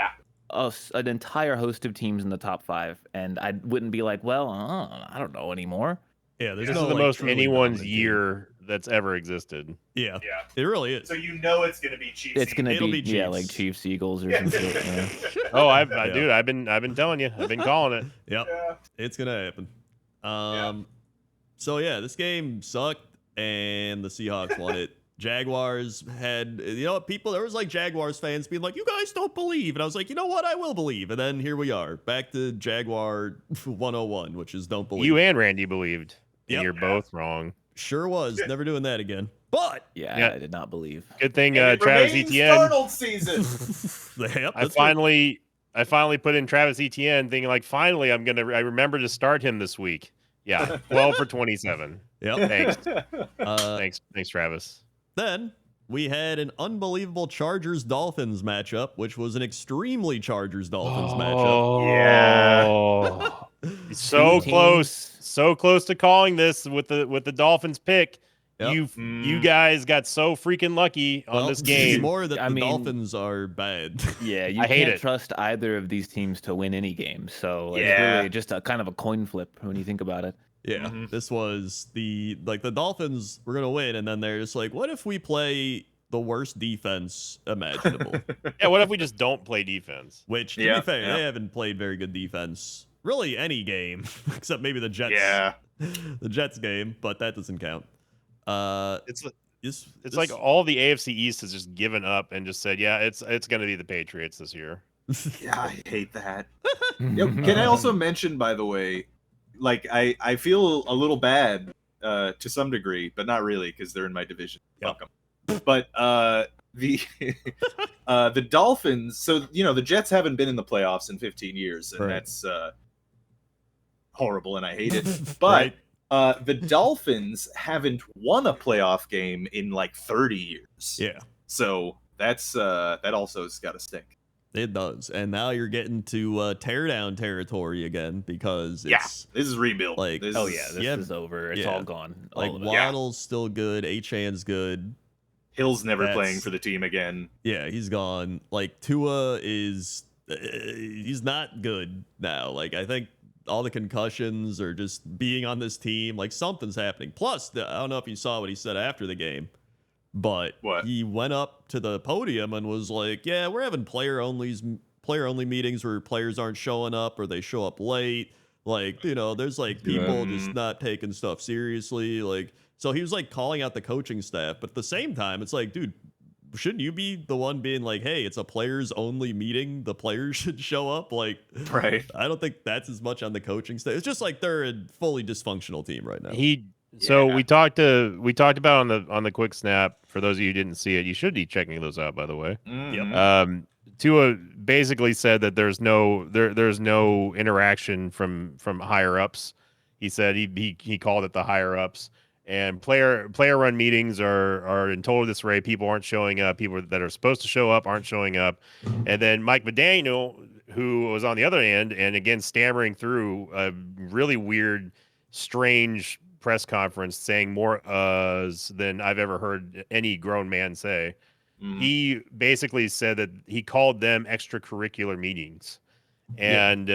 an entire host of teams in the top 5, and I wouldn't be like, well, I don't know anymore. Yeah, there's This no is the like, most truly anyone's dominant year that's ever existed. Yeah, Yeah. it really is. So it's gonna be Chiefs. It's gonna It'll be, be yeah, Chiefs. like Chiefs, Eagles, or some shit. Yeah. Oh, Yeah. dude, I've been telling you, I've been calling it. Yep, Yeah. it's gonna happen. So yeah, this game sucked, and the Seahawks won it. Jaguars had, people, there was like Jaguars fans being like, you guys don't believe. And I was like, you know what? I will believe. And then here we are, back to Jaguar 101, which is don't believe. You and Randy believed. And Yep. you're both wrong. Sure was. Never doing that again. But Yeah, I did not believe. Good thing And it Travis remains Etienne. Darnold season. yep, I that's true. finally put in Travis Etienne, thinking like, finally, I remember to start him this week. Yeah, 12 for 27. Yep. Thanks. Thanks, Travis. Then we had an unbelievable Chargers-Dolphins matchup, which was an extremely Chargers-Dolphins matchup. Yeah. So Two close. So close to calling this with the Dolphins pick. Yep. You guys got so freaking lucky on this It's game. more that I the mean- Dolphins are bad. Yeah, you I hate can't it. trust either of these teams to win any game. So it's Yeah. really just a kind of a coin flip when you think about it. Yeah, this was the Dolphins were gonna win, and then they're just like, what if we play the worst defense imaginable? Yeah, what if we just don't play defense? Which, to Yeah, be fair, yeah. they haven't played very good defense, really any game except maybe the Jets. Yeah. The Jets game, but that doesn't count. It's This, like all the AFC East has just given up and just said, yeah, it's going to be the Patriots this year. Yeah, I hate that. Can I also mention, by the way, like I feel a little bad to some degree, but not really because they're in my division. Yep. Fuck 'em. But the Dolphins. So the Jets haven't been in the playoffs in 15 years, and Right. that's horrible, and I hate it. But Right. the Dolphins haven't won a playoff game in like 30 years. Yeah, So that's that also has got to stink. it does. And now you're getting to tear down territory again because Yeah, it's this is rebuild. like- This Oh is- yeah, this Yeah. is over. It's Yeah. all gone. like All of it. Waddle's still good, Achan's good. Hill's never That's- playing for the team again. Yeah, he's gone. Like Tua is, he's not good now. Like I think all the concussions or just being on this team, like something's happening. Plus, I don't know if you saw what he said after the game, but What? he went up to the podium and was like, "Yeah, we're having player only meetings where players aren't showing up or they show up late. Like, there's like people just not taking stuff seriously. Like, so he was like calling out the coaching staff, but at the same time, it's like, dude, shouldn't you be the one being like, hey, it's a players only meeting, the players should show up? Like, Right. I don't think that's as much on the coaching staff. It's just like they're a fully dysfunctional team right now. So Yeah. we talked about on the quick snap. For those of you who didn't see it, you should be checking those out, by the way. Mhm. Tua basically said that there's no interaction from higher ups. He said he called it the higher ups, and player run meetings are in total disarray. People aren't showing up. People that are supposed to show up aren't showing up. And then Mike McDaniel, who was on the other end and again stammering through a really weird, strange press conference, saying more than I've ever heard any grown man say. Mhm. He basically said that he called them extracurricular meetings and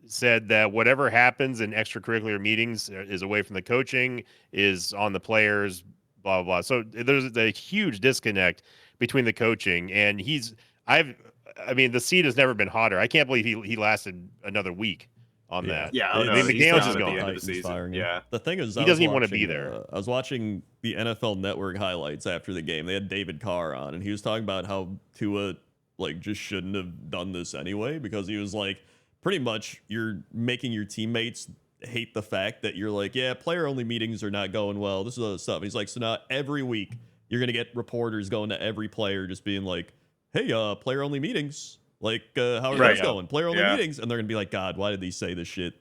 said that whatever happens in extracurricular meetings is away from the coaching, is on the players, blah, blah, blah. So there's a huge disconnect between the coaching and the seat has never been hotter. I can't believe he lasted another week on that. Yeah, I oh, no, mean, he's McDaniels down is at gone. the end of the Titans season. firing him. Yeah. The thing is, He doesn't even wanna be there. I was watching the NFL Network highlights after the game. They had David Carr on, and he was talking about how Tua like just shouldn't have done this anyway because he was like, pretty much you're making your teammates hate the fact that you're like, yeah, player only meetings are not going well. This is other stuff. He's like, so now every week you're gonna get reporters going to every player just being like, hey, player only meetings. Like, how are Right. those going? Player only Yeah. meetings, and they're gonna be like, God, why did he say this shit?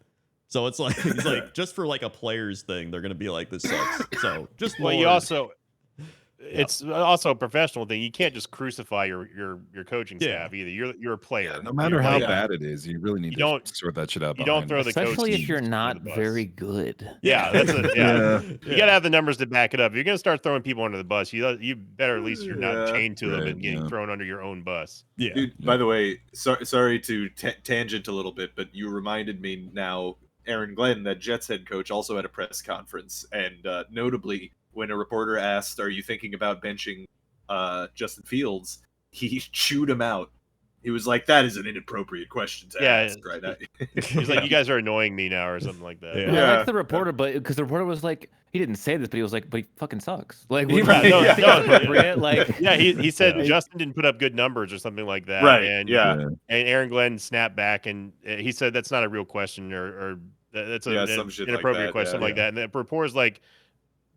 So it's like, he's like, just for like a players thing, they're gonna be like, this sucks. So just Well, more. you also it's also a professional thing. You can't just crucify your coaching Yeah. staff either. You're a player. Yeah, no matter how Yeah. bad it is, you really need You to don't- sort that shit out. you don't behind throw it. the coach Especially if team you're under not the bus. very good. Yeah, that's a, yeah. Yeah. You gotta have the numbers to back it up. If you're gonna start throwing people under the bus, you better at least you're not Yeah. chained to them Right, and getting yeah. thrown under your own bus. Yeah. Dude, by the way, sorry to tangent a little bit, but you reminded me now, Aaron Glenn, that Jets head coach, also had a press conference, and notably, when a reporter asked, "Are you thinking about benching Justin Fields?" he chewed him out. He was like, "That is an inappropriate question to ask right now." He's like, "You guys are annoying me now," or something like that. Yeah. Well, I Yeah. like the reporter, but because the reporter was like, he didn't say this, but he was like, but he fucking sucks. Like, He- what- no, I think no, it's appropriate. Like, Yeah, he said Yeah. Justin didn't put up good numbers or something like that. Right, And, yeah. and Aaron Glenn snapped back and he said that's not a real question or that's Yeah, an some shit like inappropriate that, question, yeah. something like that. And the reporter's like,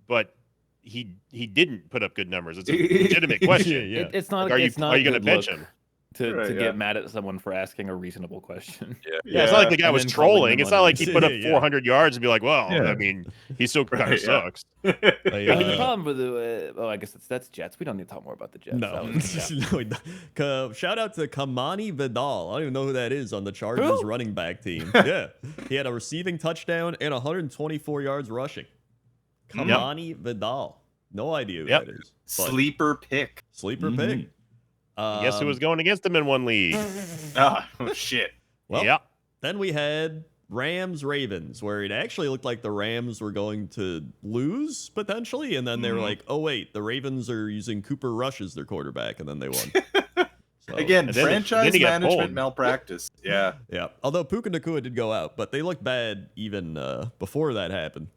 but he didn't put up good numbers. It's a legitimate question. Yeah. it's not. Like, are you it's not going to good bench look him? to Right, yeah. get mad at someone for asking a reasonable question. Yeah, it's not like the guy And was then calling trolling. them It's not on like it. he put up Yeah. 400 yards and be like, well, Yeah. I mean, he still kind of Right, yeah. sucks. I, I mean, the uh, problem with the I guess that's Jets. We don't need to talk more about the Jets. No. That was- No, we don't. Shout out to Kamani Vidal. I don't even know who that is on the Chargers Who? running back team. Yeah. He had a receiving touchdown and 124 yards rushing. Kamani Vidal. No idea who Yep. that is. But Sleeper pick. sleeper Mhm. pick. Guess who was going against him in one league? Oh shit. Well, yeah. then we had Rams Ravens, where it actually looked like the Rams were going to lose potentially, and then they were like, "Oh wait, the Ravens are using Cooper Rush as their quarterback," and then they won. So, Again, And then franchise he got management pulled. malpractice. Yeah. yeah. Although Puka Nacua did go out, but they looked bad even before that happened.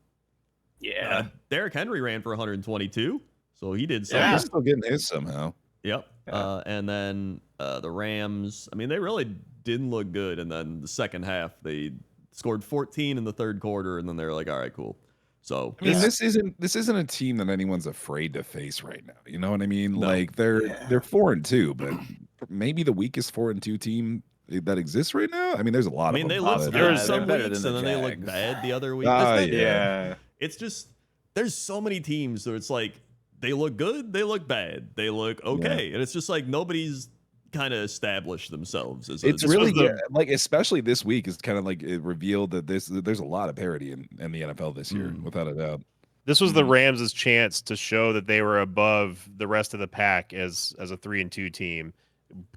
Yeah. Derrick Henry ran for 122, so he did So something. he's still getting his somehow. Yep. Yeah. And then the Rams, I mean, they really didn't look good. And then the second half, they scored 14 in the third quarter, and then they're like, all right, cool. So I mean, Yeah. this isn't a team that anyone's afraid to face right now. You know what I mean? No. Like they're Yeah. 4-2, but maybe the weakest 4-2 team that exists right now. I mean, there's a lot I mean, of they them. look but- good They're some better weeks, than and the then they look Jags. bad the other week. Ah, It's not- Yeah. It's just, there's so many teams where it's like, they look good, they look bad, they look okay. And it's just like nobody's kind of established themselves as a It's This really was the- good. Like, especially this week is kind of like it revealed that there's a lot of parity in the NFL this year, without a doubt. This was the Mhm. Rams' chance to show that they were above the rest of the pack as a 3-2 team.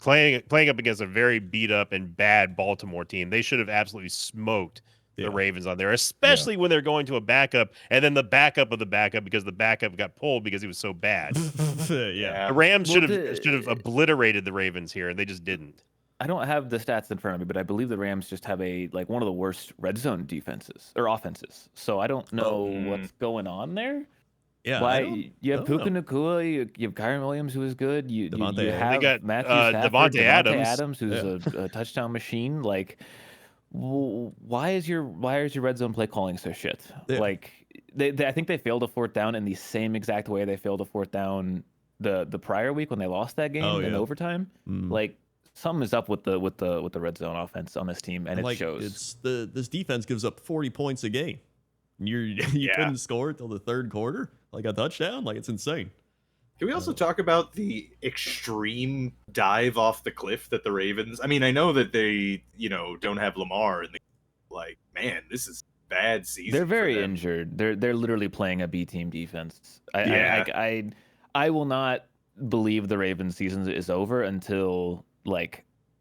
Playing up against a very beat up and bad Baltimore team, they should have absolutely smoked Yeah. the Ravens on there, especially when they're going to a backup and then the backup of the backup because the backup got pulled because he was so bad. yeah. The Rams Well, should have obliterated the Ravens here, and they just didn't. I don't have the stats in front of me, but I believe the Rams just have one of the worst red zone defenses or offenses. So I don't know what's going on there. Yeah. I Why don't- you have I don't Puka know. Nakua, you have Kyron Williams, who is good. You Devontae you Adams. have They got, Matthew Devontae Stafford, Adams. Adams, who's a touchdown machine. Like, why is your red zone play calling so shit? Yeah. Like, I think they failed a fourth down in the same exact way they failed a fourth down the prior week when they lost that game Oh, in yeah. overtime. Mm. Like, something is up with the red zone offense on this team, and it like, shows. It's this defense gives up 40 points a game. You Yeah. couldn't score till the third quarter, like a touchdown, like it's insane. Can we also talk about the extreme dive off the cliff that the Ravens? I mean, I know that they, don't have Lamar, and man, this is a bad season. They're for very them. injured. They're literally playing a B team defense. Yeah. I will not believe the Ravens season is over until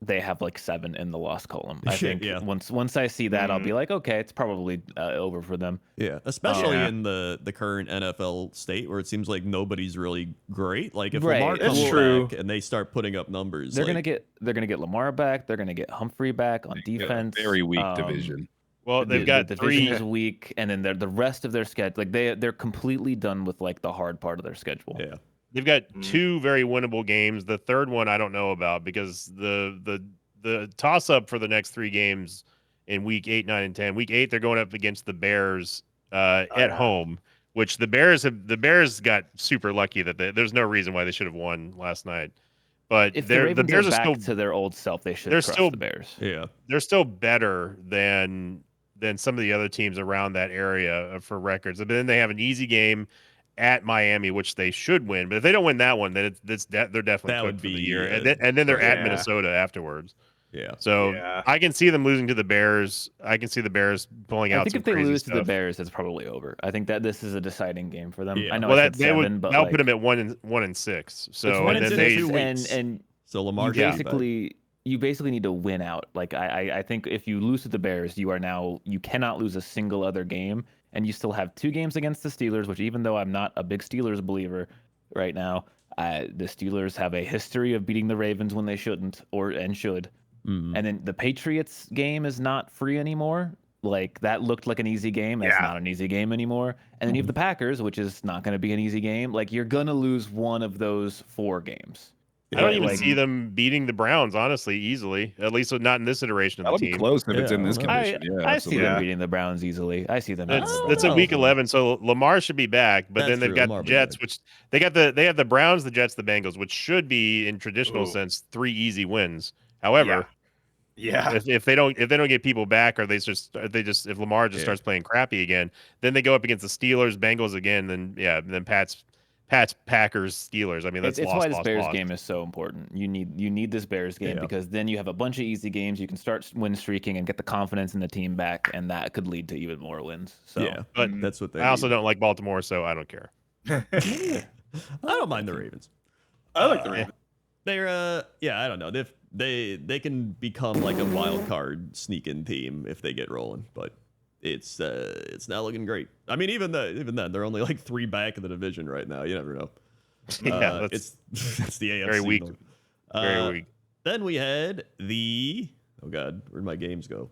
they have 7 in the loss column. I think Yeah. once I see that, I'll be like, okay, it's probably over for them. Yeah, especially Yeah. in the current NFL state where it seems like nobody's really great. Like if Right. Lamar That's comes true. back and they start putting up numbers, They're like, gonna get Lamar back. They're gonna get Humphrey back on Yeah, defense. very weak division. Well, they've got the division three. is weak, and then the rest of their schedule, they're completely done with the hard part of their schedule. Yeah, They've got Mm. two very winnable games. The third one I don't know about because the toss up for the next 3 games in week 8, 9, and 10. Week 8 they're going up against the Bears at yeah. home, which the Bears got super lucky that there's no reason why they should have won last night. But If the the Ravens Bears are are back still to their old self, they should they're crush still- the Bears. yeah. they're still better than some of the other teams around that area for records. But then they have an easy game at Miami, which they should win. But if they don't win that one, then they're definitely That would cooked for the be, year. And then they're at Yeah. Minnesota afterwards. Yeah. So Yeah. I can see them losing to the Bears. I can see the Bears pulling I out think some if they crazy lose to the stuff. Bears, it's probably over. I think that this is a deciding game for them. Yeah. I know Well, I that said they would seven, but that'll like, put them at 1-6. So It's one and and then six, they- 2 weeks. and So Lamar you should be back. basically need to win out. Like I think if you lose to the Bears, you cannot lose a single other game, and you still have 2 games against the Steelers. Which even though I'm not a big Steelers believer right now, the Steelers have a history of beating the Ravens when they shouldn't and should. Mhm. And then the Patriots game is not free anymore. Like that looked like an easy game. That's Yeah. not an easy game anymore. And then you have the Packers, which is not going to be an easy game. Like you're gonna lose one of those 4 games. I don't even Like- see them beating the Browns, honestly, easily. At least not in this iteration of That'll the be team. close if it's Yeah, in this I don't know. condition. Yeah, I see absolutely. them Yeah. beating the Browns easily. I see them. That's beating that's the a Browns. week 11, so Lamar should be back. But That's then they've true, got Lamar the will be Jets, back. which they have the Browns, the Jets, the Bengals, which should be in traditional Ooh. sense 3 easy wins. However, Yeah. if they don't get people back, or if Lamar just Yeah. starts playing crappy again, then they go up against the Steelers, Bengals again. Then Pats, Packers, Steelers. I mean, that's It's lost, why this lost, Bears lost. game is so important. You need this Bears game Yeah. because then you have a bunch of easy games. You can start win streaking and get the confidence in the team back, and that could lead to even more wins. So Yeah, But that's what they. I also need. don't like Baltimore, so I don't care. I don't mind the Ravens. I like the Ravens. They're yeah, I don't know. They can become like a wild card sneak in team if they get rolling, but it's not looking great. I mean, even then, they're only like 3 back in the division right now. You never know. Yeah, it's that's the AFC. very weak. though. Very weak. Then we had the where'd my games go?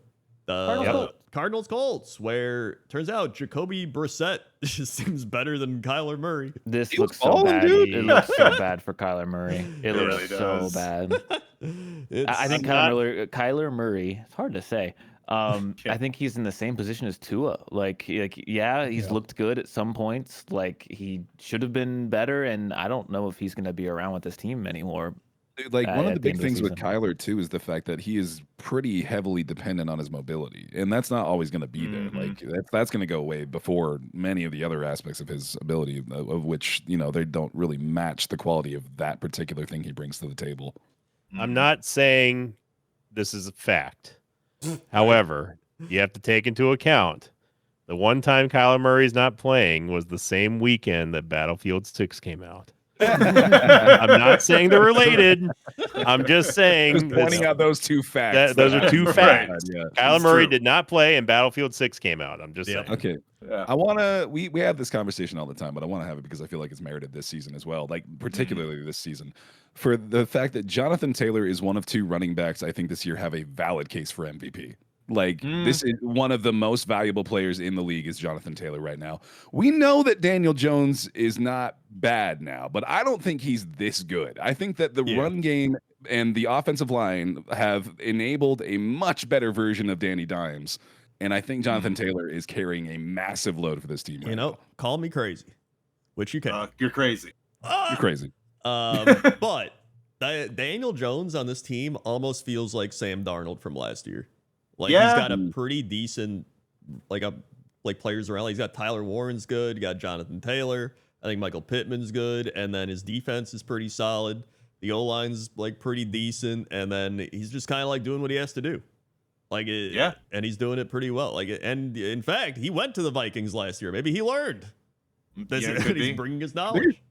Cardinals, Colts. Cardinals Colts, where turns out Jacoby Brissett just seems better than Kyler Murray. this He was looks so balling, bad. dude. It looks so bad for Kyler Murray. It looks really so does. bad. It's, I think Kyler Murray. It's hard to say. I Yeah. think he's in the same position as Tua. He's looked good at some points. Like he should have been better, and I don't know if he's going to be around with this team anymore. Like one of at the the end big of the things with season. Kyler too is the fact that he is pretty heavily dependent on his mobility, and that's not always going to be there. Mhm. Like that's going to go away before many of the other aspects of his ability, of which they don't really match the quality of that particular thing he brings to the table. I'm not saying this is a fact. However, you have to take into account the one time Kyler Murray's not playing was the same weekend that Battlefield 6 came out. I'm not saying they're related. I'm just saying Just pointing out those 2 facts. those are 2 Right. facts. Yeah. Kyler It's Murray true. did not play and Battlefield 6 came out. I'm just Yep. saying. Okay. Yeah. I want to. We have this conversation all the time, but I want to have it because I feel like it's merited this season as well. Like particularly this season, for the fact that Jonathan Taylor is one of 2 running backs I think this year have a valid case for MVP. Like this is one of the most valuable players in the league is Jonathan Taylor right now. We know that Daniel Jones is not bad now, but I don't think he's this good. I think that the run game and the offensive line have enabled a much better version of Danny Dimes. And I think Jonathan Taylor is carrying a massive load for this team. Right now. call me crazy, which you can. You're crazy. You're crazy. But Daniel Jones on this team almost feels like Sam Darnold from last year. Like Yeah. he's got a pretty decent like players around. He's got Tyler Warren's good. You got Jonathan Taylor. I think Michael Pittman's good, and then his defense is pretty solid. The O line's like pretty decent, and then he's just kind of like doing what he has to do. And he's doing it pretty well. And in fact, he went to the Vikings last year. Maybe he learned. Yeah, could He's be. bringing his knowledge.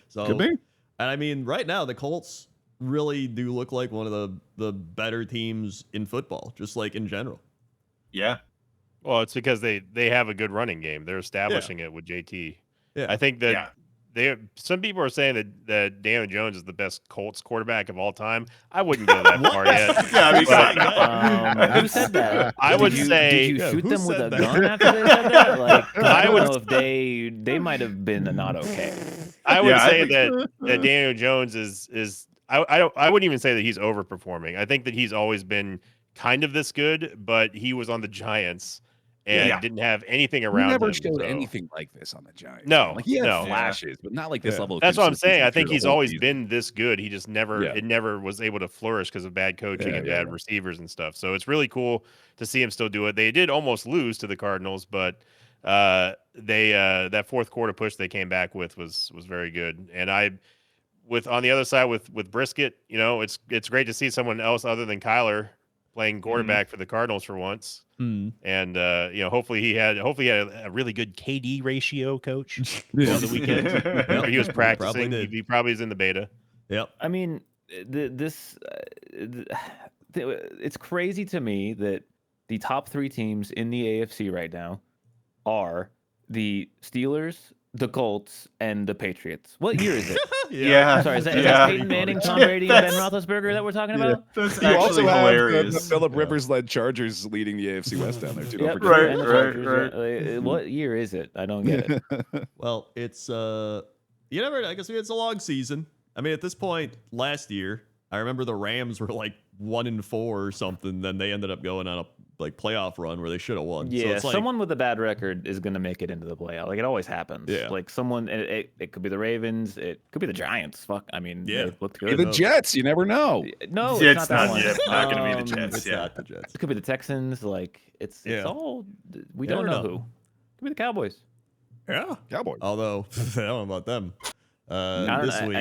So, Could be. and I mean, right now the Colts really do look like one of the better teams in football, just like in general. Yeah. Well, it's because they have a good running game. They're establishing it with JT. Yeah. I think that some people are saying that Daniel Jones is the best Colts quarterback of all time. I wouldn't go that far yet. Yeah, I mean, But Who said that? I would Did say- you Yeah, shoot who them with a said that? gun after they said that? Like, 'cause I I don't would- know if they might have been not okay. I would Yeah, I say think- that Daniel Jones is I wouldn't even say that he's overperforming. I think that he's always been kind of this good, but he was on the Giants and Yeah. didn't have anything He around never him. showed so- anything like this on the Giants. No, like he had no. flashes, but not like this Yeah. level. Of That's what I'm consistency saying. I through think the he's whole always season. been this good. He just never Yeah. it never was able to flourish because of bad coaching Yeah, and yeah, bad receivers and stuff. So it's really cool to see him still do it. They did almost lose to the Cardinals, but that fourth quarter push they came back with was very good. And on the other side with Brisket, it's great to see someone else other than Kyler playing quarterback for the Cardinals for once. And hopefully he had a really good KD ratio, coach, over the weekend. Yep. He was practicing. He probably is in the beta. Yep. I mean, it's crazy to me that the top 3 teams in the AFC right now are the Steelers, the Colts, and the Patriots. What year is it? Yeah. Sorry, is that Peyton Manning, Tom Brady, and Ben Roethlisberger that we're talking about? That's You also actually have hilarious. the Philip Rivers-led Chargers leading the AFC West down there too. Don't Yep, forget. Right, and the right, Chargers, what year is it? I don't get it. Well, it's I guess it's a long season. I mean, at this point, last year, I remember the Rams were like 1-4 or something. Then they ended up going on a playoff run where they should have won. Yeah, so it's someone with a bad record is going to make it into the playoff. Like, it always happens. Yeah. Like, someone, it could be the Ravens. It could be the Giants. Fuck. I mean, Yeah. they looked Hey, good. the Jets, you never know. No, Yeah, it's it's not that not- one. yeah, it's not gonna be the Jets. It's not the Jets. It could be the Texans. Like, it's Yeah. all, we You don't never know know. who. It could be the Cowboys. Yeah. Cowboys. Although I don't know about them. I don't This know. week,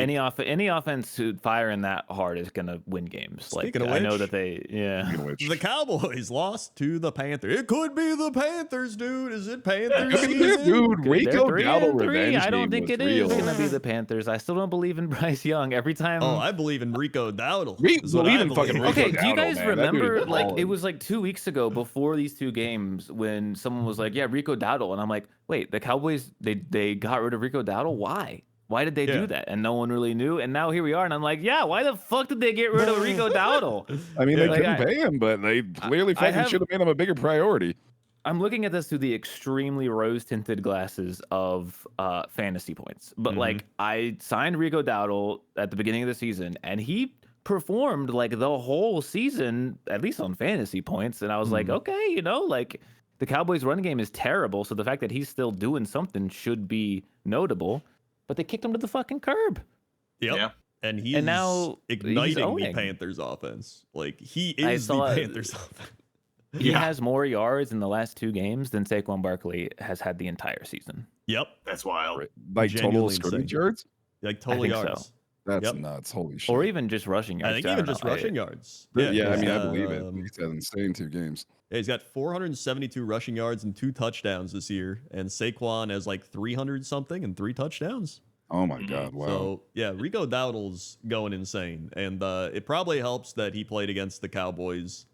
Any offense who firing that hard is going to win games. Speaking of I know which- that they, Speaking of which, the Cowboys lost to the Panthers. It could be the Panthers, dude. Is it Panthers Could be it, season? dude. They're Rico 3-3. Dowdle revenge I don't game think was it is real. going to be the Panthers. I still don't believe in Bryce Young. Every time. Oh, I believe in Rico Dowdle. Believe in fucking Rico Okay, do you Dowdle, guys man. That dude remember, is like, it balling. was like 2 weeks ago before these 2 games when someone was like, yeah, Rico Dowdle. And I'm like, wait, the Cowboys, they got rid of Rico Dowdle? Why? Why did they Yeah. do that? And no one really knew. And now here we are. And I'm like, yeah, why the fuck did they get rid of Rico Dowdle? I mean, Yeah. they Like, couldn't pay him, but they clearly fucking have- should have made him a bigger priority. I'm looking at this through the extremely rose-tinted glasses of fantasy points. But, like, I signed Rico Dowdle at the beginning of the season, and he performed, like, the whole season, at least on fantasy points. And I was like, okay, like, the Cowboys' run game is terrible, so the fact that he's still doing something should be notable. But they kicked him to the fucking curb. Yep. Yeah. And he And is now he's igniting the owning. Panthers offense. Like, he I is the saw- Panthers offense. He Yeah. has more yards in the last 2 games than Saquon Barkley has had the entire season. Yep. That's wild. Like total Genuinely scrimmage insane. yards? Like, total think so. yards. That's Yep. nuts. Holy shit. Or even just rushing yards. I think too. even don't just know. rushing yards. Yeah, I mean, I he's, believe it. He's had insane 2 games. Yeah, he's got 472 rushing yards and 2 touchdowns this year. And Saquon has like 300 something and 3 touchdowns. Oh my god! Wow. So, yeah, Rico Dowdle's going insane. And it probably helps that he played against the Cowboys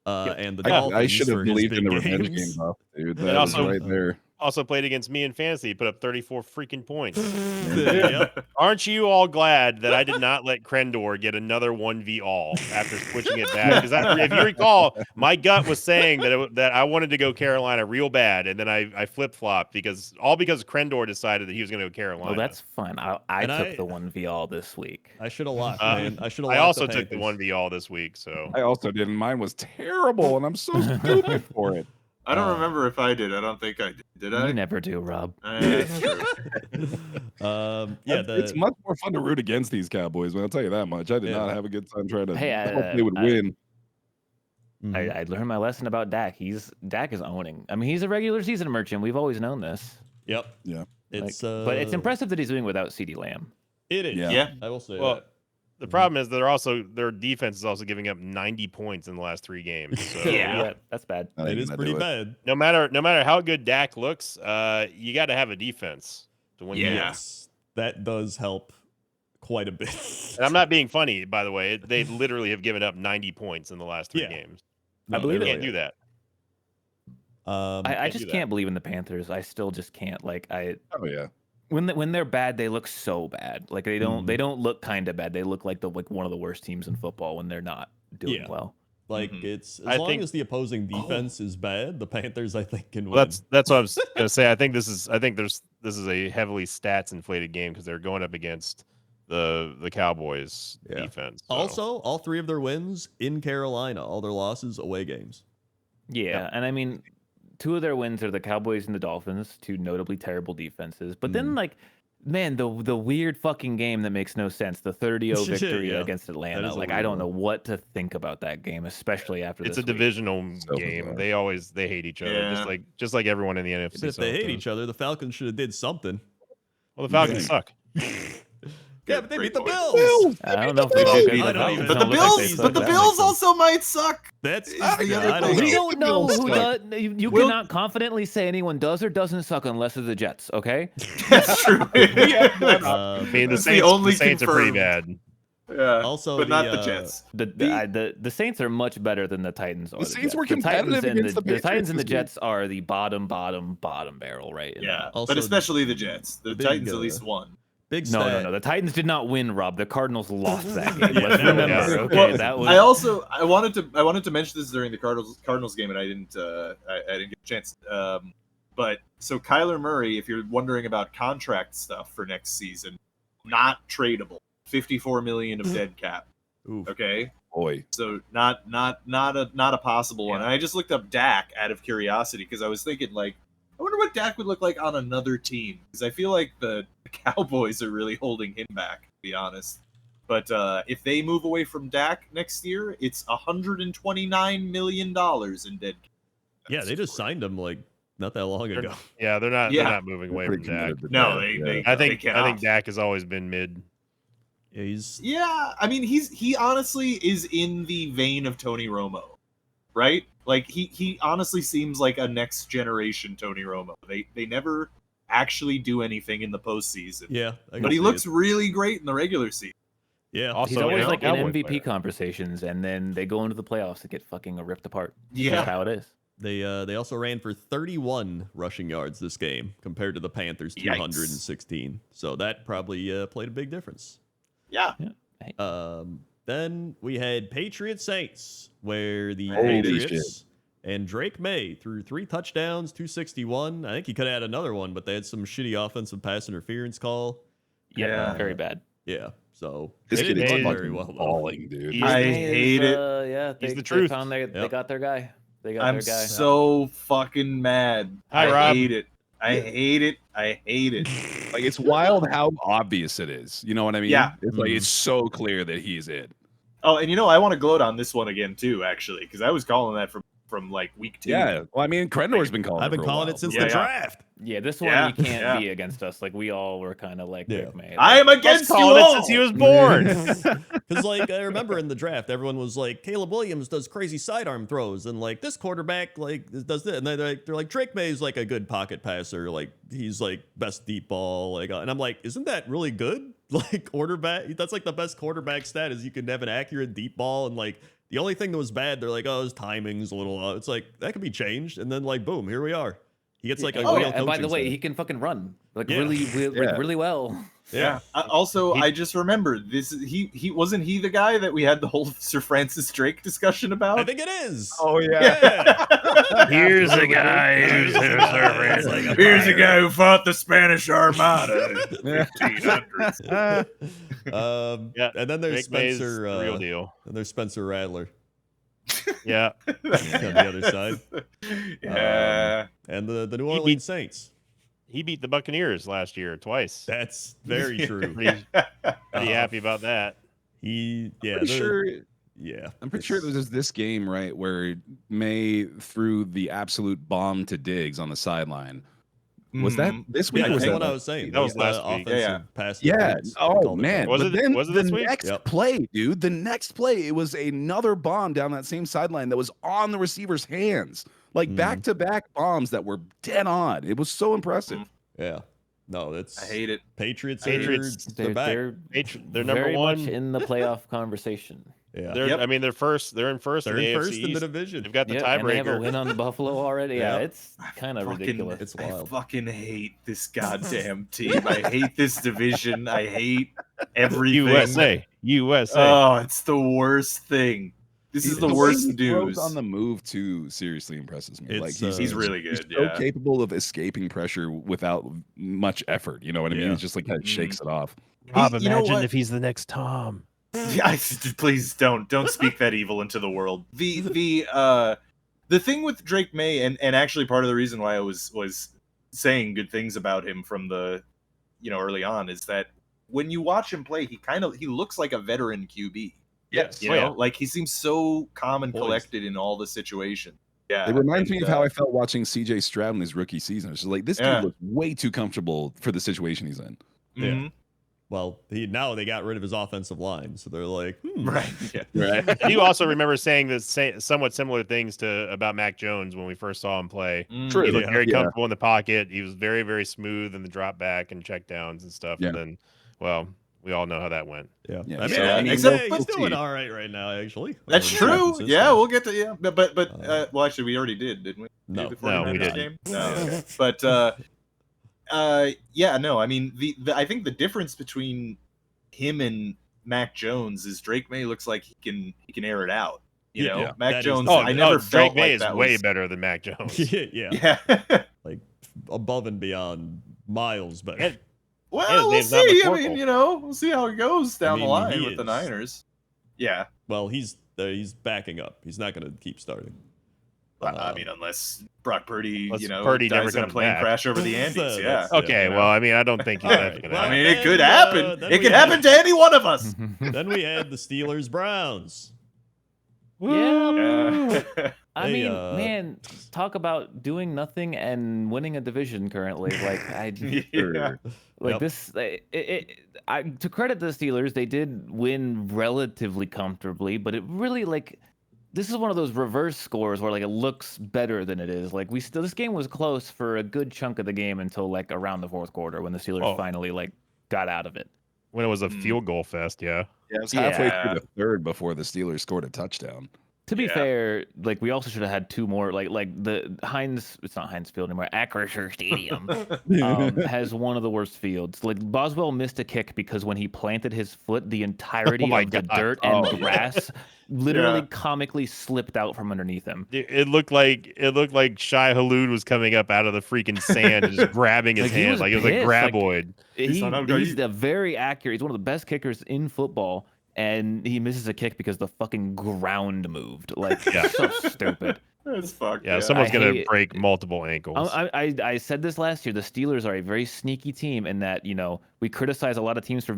and the Dolphins. I should have for his believed in the big revenge games. game, though, dude. That And was also- right there. Also played against me in fantasy. He put up 34 freaking points. Yep. Aren't you all glad that I did not let Krendor get another 1v all after switching it back? Because if you recall, my gut was saying that I wanted to go Carolina real bad, and then I flip-flopped because Krendor decided that he was going to go Carolina. Well, that's fine. I And took I- the 1v all this week. I should have locked, man. I should have I locked also the took the Panthers. 1v all this week, so I also did, and mine was terrible, and I'm so stupid for it. I don't remember if I did. I don't think I did. Did I? You never do, Rob. That's true. Yeah, It's much more fun to root against these Cowboys, man. I'll tell you that much. I did Yeah. not have a good time trying to Hey, hope they would win. Mhm. I learned my lesson about Dak. Dak is owning. I mean, he's a regular season merchant. We've always known this. Yep. Yeah. It's But it's impressive that he's doing without CeeDee Lamb. It is. Yeah. Yeah. I will say Well, that. the problem is their defense is also giving up 90 points in the last 3 games. So Yeah, that's bad. I think It is that'd pretty do it. bad. no matter how good Dak looks, you got to have a defense to win Yeah. games. Yes, that does help quite a bit. And I'm not being funny, by the way. They literally have given up 90 points in the last 3 Yeah. games. I believe You it. can't do that. Um, I can't just do that. can't believe in the Panthers. I still just can't. Like Oh yeah. when they're bad, they look so bad. Like they don't look kind of bad. They look like one of the worst teams in football when they're not doing Yeah. well. like Mhm. it's as I long think- as the opposing defense is bad, the Panthers I think can win. Well, that's what I was gonna say. I think this is a heavily stats inflated game because they're going up against the Cowboys Yeah. defense. So. Also, all 3 of their wins in Carolina, all their losses away games. Yeah, and I mean, 2 of their wins are the Cowboys and the Dolphins, 2 notably terrible defenses. But then, like, Man, the weird fucking game that makes no sense. The 30-0 victory Yeah, against that Atlanta. is a Like, weird I don't one. know what to think about that game, especially after It's this a week. divisional So game. bizarre. They hate each other, Yeah. just like everyone in the NFC. Even if they South hate does. each other, the Falcons should have did something. Well, the Falcons suck. Yeah, but they Great beat the point. Bills. I don't know if They they did did beat beat the the Falcons. Falcons. But the Don't look like they Bills, suck. but the That Bills makes sense. also might suck. That's Is the yeah, other I don't thing. We know. don't know Bills who suck. does. You Will- cannot confidently say anyone does or doesn't suck unless it's the Jets. Okay. That's true. Uh, I mean, That's the only the Saints are pretty confirmed. bad. Yeah, Also, but not the the, Jets. The Saints are much better than the Titans are. The Saints were Jets. competitive Titans and against the the Titans Patriots and the this week. Jets are the bottom barrel, right? in Yeah, that. Also, but especially the Jets. The big, Titans at least won. big No, stat. no. The Titans did not win, Rob. The Cardinals lost that game. Yeah, Let's no, remember. yeah. Okay, Well, that was. I wanted to mention this during the Cardinals game, and I didn't get a chance. But so Kyler Murray, if you're wondering about contract stuff for next season, not tradable. 54 million of dead cap. Oof. Okay, Boy, so not a possible one. And I just looked up Dak out of curiosity because I was thinking like, I wonder what Dak would look like on another team, because I feel like the Cowboys are really holding him back, to be honest. But if they move away from Dak next year, it's $129 million in dead cap. Yeah, they just signed him like not that long ago. Yeah, they're not. Yeah. They're not moving away from Dak. No, Yeah. they I think cannot. Dak has always been mid. Yeah, he's Yeah, I mean he honestly is in the vein of Tony Romo, right? Like he honestly seems like a next generation Tony Romo. They never actually do anything in the postseason, yeah, I can but he see looks it. really great in the regular season. Yeah, Also, He's always you know, like in Cowboys MVP player. conversations, and then they go into the playoffs and get fucking ripped apart. That's Yeah, how it is. they also ran for 31 rushing yards this game compared to the Panthers' Yikes. 216. So that probably played a big difference. yeah. Then we had Patriots Saints, where the Holy Patriots and Drake May threw 3 touchdowns, 261. I think he could have had another one, but they had some shitty offensive pass interference call. Yeah. Very bad. Yeah, so this they kid didn't is run very fucking well, though. balling, dude. He's I the- hate it. Yeah, He's they, the truth. They Yep. got their guy. They got I'm their guy. so fucking mad. Hi, I Rob. hate it. I hate it. I hate it. Like, it's wild how obvious it is. You know what I mean? Yeah. It's like it's so clear that he's it. Oh, and I want to gloat on this one again too, actually, because I was calling that from like week 2. Yeah. Well, I mean, Krenor's been calling. I've been for a calling while. it since Yeah, the yeah. draft. Yeah, this one Yeah, you can't yeah. be against us. Like we all were kind of like, Yeah. Rick May. I am He's against you calling it all. since he was born. Because, like, I remember in the draft, everyone was like, Caleb Williams does crazy sidearm throws, and like this quarterback like does this, and they're like Drake May's like a good pocket passer, like he's like best deep ball, like, and I'm like, isn't that really good? Like quarterback, that's like the best quarterback stat is you can have an accurate deep ball, and like the only thing that was bad, they're like, oh, his timing's a little. It's like that could be changed, and then like boom, here we are. He gets like a Oh, real yeah. And by coaching the way, staff. he can fucking run like Yeah. really well. Yeah. Also, He- I just remembered this. He wasn't he the guy that we had the whole Sir Francis Drake discussion about? I think it is. Oh Yeah. Here's a guy who's It's like a Here's a pirate. guy who fought the Spanish Armada in the 1500s. Yeah, And then there's Drake May's Spencer. the real deal. And there's Spencer Rattler Yeah, on the other side, Yeah. and the New He Orleans beat- Saints. he beat the Buccaneers last year twice. That's very true. Pretty happy about that. Yeah, Pretty sure. yeah. I'm pretty sure it was just this game, right, where May threw the absolute bomb to Diggs on the sideline. Was that Mhm. this week? Yeah, or was that's that what I was saying. That was the last week. offensive Yeah, pass Yeah. interference. They Oh called it man. that. Was But it- then was it the this week? next Yep. play, dude. The next play, it was another bomb down that same sideline that was on the receiver's hands, like Mhm. back-to-back bombs that were dead on. It was so impressive. Yeah. No, that's I hate it. Patriots. Patriots, They're back. They're number very one. much in the playoff conversation. Yeah. They're, Yep. I mean, they're first. They're in first. They're in the in AFC first in the East. division. They've got the Yep, and they have a tiebreaker. win on Buffalo already. Yeah, Yeah. it's kind of Fucking- ridiculous. It's I wild. fucking hate this goddamn team. I hate this division. I hate everything. USA. Oh, it's the worst thing. This is the way worst he throws news. on the move too. Seriously impresses me. Like It's, He's really He's good. so Yeah. capable of escaping pressure without much effort. You know what I mean? Yeah. He just like kind of shakes it off. Rob, You know imagine what? if he's the next Tom. Yeah, please don't speak that evil into the world. The thing with Drake May, and actually part of the reason why I was saying good things about him from the early on, is that when you watch him play, he looks like a veteran QB. Yes. You know, like he seems so calm and Poised. collected in all the situations. Yeah, It reminds me of how I felt watching CJ Stroud in his rookie season. It's just like this dude looks way too comfortable for the situation he's in. Mhm. Well, now they got rid of his offensive line, so they're like, Right. Yeah. Right. You also remember saying somewhat similar things about Mac Jones when we first saw him play. True. He looked Yeah. very comfortable in the pocket. He was very, very smooth in the drop back and check downs and stuff. Yeah. And then, well, we all know how that went. Yeah. Yeah, I mean, so, I mean, he's doing all right now, actually. That's He's true. consistent. Yeah, we'll get to but well, actually, we already did, didn't we? No. The No, we 49ers didn't. game? No. Okay. But yeah, no. I mean, I think the difference between him and Mac Jones is Drake May looks like he can air it out. You know, Yeah, Mac that is Jones. the- I never Drake felt May like is that way was better than Mac Jones. yeah. Yeah. Like above and beyond miles better. And- Well, his we'll name's not see. I McCorkle. mean, we'll see how it goes down mean, the line he with the is. Niners. Yeah. Well, he's backing up. He's not going to keep starting. I mean, unless Brock Purdy, Unless Purdy never dies in a comes plane back. crash over the Andes. So Yeah. that's- Okay, you know? well, I mean, I don't think All that's right, going to well, I happen. mean, it could And, happen. then It we could had- happen to any one of us. Then we had the Steelers Browns. Yeah. Yeah. I They, mean, man, talk about doing nothing and winning a division currently. Like Yeah. Yep. this, to credit the Steelers, they did win relatively comfortably, but it really this is one of those reverse scores where it looks better than it is. Like this game was close for a good chunk of the game until around the fourth quarter when the Steelers finally got out of it. When it was a field goal fest, yeah. Yeah, it was halfway Yeah. through the third before the Steelers scored a touchdown. To be Yeah. fair, we also should have had two more. Like the Heinz, it's not Heinz Field anymore. Acrisure Stadium has one of the worst fields. Like Boswell missed a kick because when he planted his foot, the entirety Oh my of the God. dirt and Oh, yeah. grass literally Yeah. comically slipped out from underneath him. It looked like Shai Hulud was coming up out of the freaking sand and just grabbing his He hand was like it was a pissed, graboid. He's not- a very accurate. He's one of the best kickers in football, and he misses a kick because the fucking ground moved. Like, Yeah. so stupid. That's fucked. Yeah, someone's I gonna hate- break multiple ankles. I said this last year. The Steelers are a very sneaky team in that we criticize a lot of teams for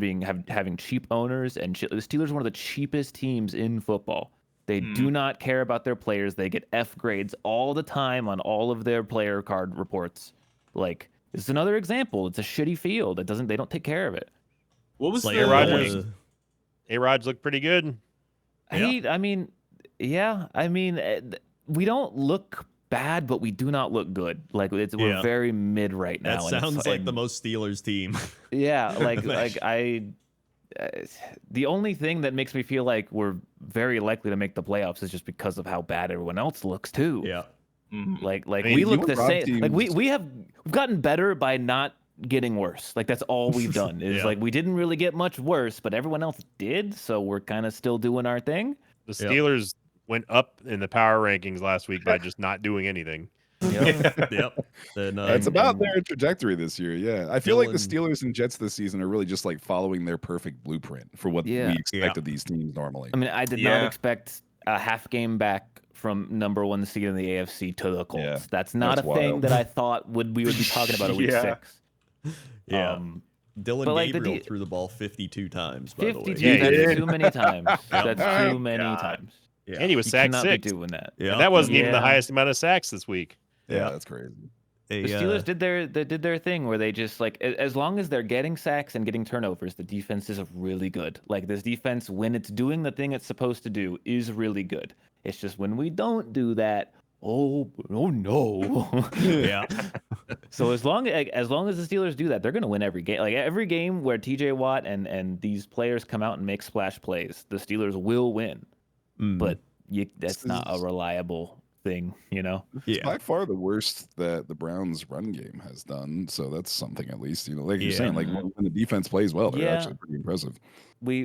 having cheap owners, and the Steelers are one of the cheapest teams in football. They do not care about their players. They get F grades all the time on all of their player card reports. Like, it's another example. It's a shitty field. They don't take care of it. What was Like, the Rodgers. A-Rod's looked pretty good. Yeah. I mean, we don't look bad, but we do not look good. Like we're Yeah. very mid right now. That and sounds like and- the most Steelers team. Yeah, the only thing that makes me feel like we're very likely to make the playoffs is just because of how bad everyone else looks too. Yeah. Like I mean, we you look and the Rob same. Like teams- we've gotten better by not getting worse. Like that's all we've done. Is Yeah. like we didn't really get much worse, but everyone else did. So we're kind of still doing our thing. The Yep. Steelers went up in the power rankings last week by just not doing anything. Yep. Yep. Then, It's and- about and- their trajectory this year. Yeah, I feel like the Dylan- Steelers and Jets this season are really just like following their perfect blueprint for what Yeah. we expect of these teams normally. I mean, I did not expect a half game back from number one seed in the AFC to the Colts. Yeah, That's not that's a thing wild. that I thought we would be talking about at week Yeah. 6. Yeah. Um, Dylan but, like, the Gabriel D- threw the ball 52 times, by the way. 52. Yeah, That's did. too many times. That's too many God. times. Yeah. And he was You sacked cannot be 6. doing that. Yeah. And that wasn't even the Yeah. highest amount of sacks this week. Yeah, that's crazy. They, The Steelers did their thing where they just as long as they're getting sacks and getting turnovers, the defense is really good. Like this defense, when it's doing the thing it's supposed to do, is really good. It's just when we don't do that, oh no. yeah. So as long as the Steelers do that, they're going to win every game. Like every game where TJ Watt and these players come out and make splash plays, the Steelers will win. Mm. But that's This not a is- reliable thing, It's yeah. by far the worst that the Browns' run game has done. So that's something at least. Like you're Yeah. saying, like when the defense plays well, they're Yeah. actually pretty impressive. We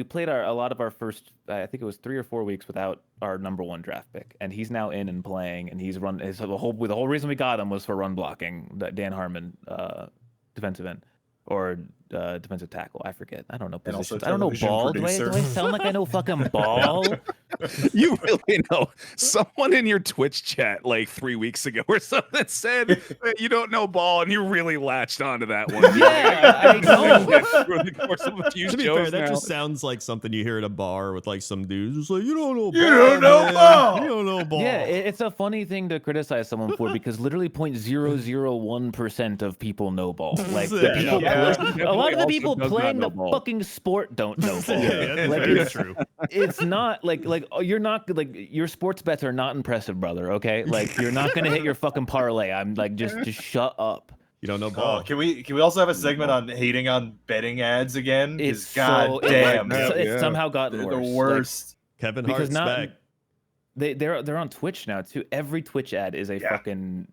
played a lot of our first, I think it was 3 or 4 weeks without our number 1 draft pick, and he's now in and playing, and he's run. The whole reason we got him was for run blocking. That Dan Harmon, defensive end or defensive tackle, I forget. I don't know And also positions. I don't know television ball. Do I producer. sound like I know fucking ball? You really know. Someone in your Twitch chat like 3 weeks ago or something said that you don't know ball, and you really latched onto that one. Yeah, I know. Through the course of a few To be shows fair, that now. just sounds like something you hear at a bar with like some dudes. It's like, you don't know ball. You don't know man. ball." You don't know ball. Yeah, it's a funny thing to criticize someone for because literally 0.001% of people know ball. Like the Yeah. people Yeah. a lot of the Also people does not playing know the ball. fucking sport don't know ball. Yeah, that's Like, very it's- true. It's not like you're not like your sports bets are not impressive, brother. Okay, like you're not gonna hit your fucking parlay. I'm like just shut up. You don't know Oh, ball. can we also have a segment on hating on betting ads again? It's Because god so damn, it's Yeah. somehow gotten they're worse. the Like, worst. Kevin because Hart's not- back. they're on Twitch now too. Every Twitch ad is a Yeah. fucking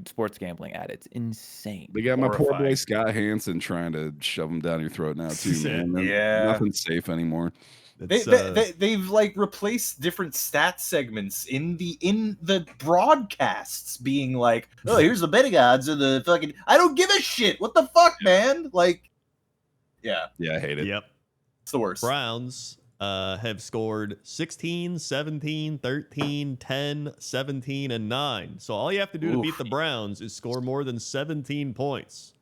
sports gambling ad. It's insane. They got my poor boy Horrifying. Scott Hansen trying to shove him down your throat now too, man. Yeah. Nothing's safe anymore. It's, They've like replaced different stat segments in the broadcasts, being like, "Oh, here's the betting odds of the fucking." I don't give a shit. What the fuck, man? Like, yeah, Yeah, I hate it. yep. it's the worst. Browns have scored 16, 17, 13, 10, 17, and 9. So all you have to do to beat the Browns is score more than 17 points.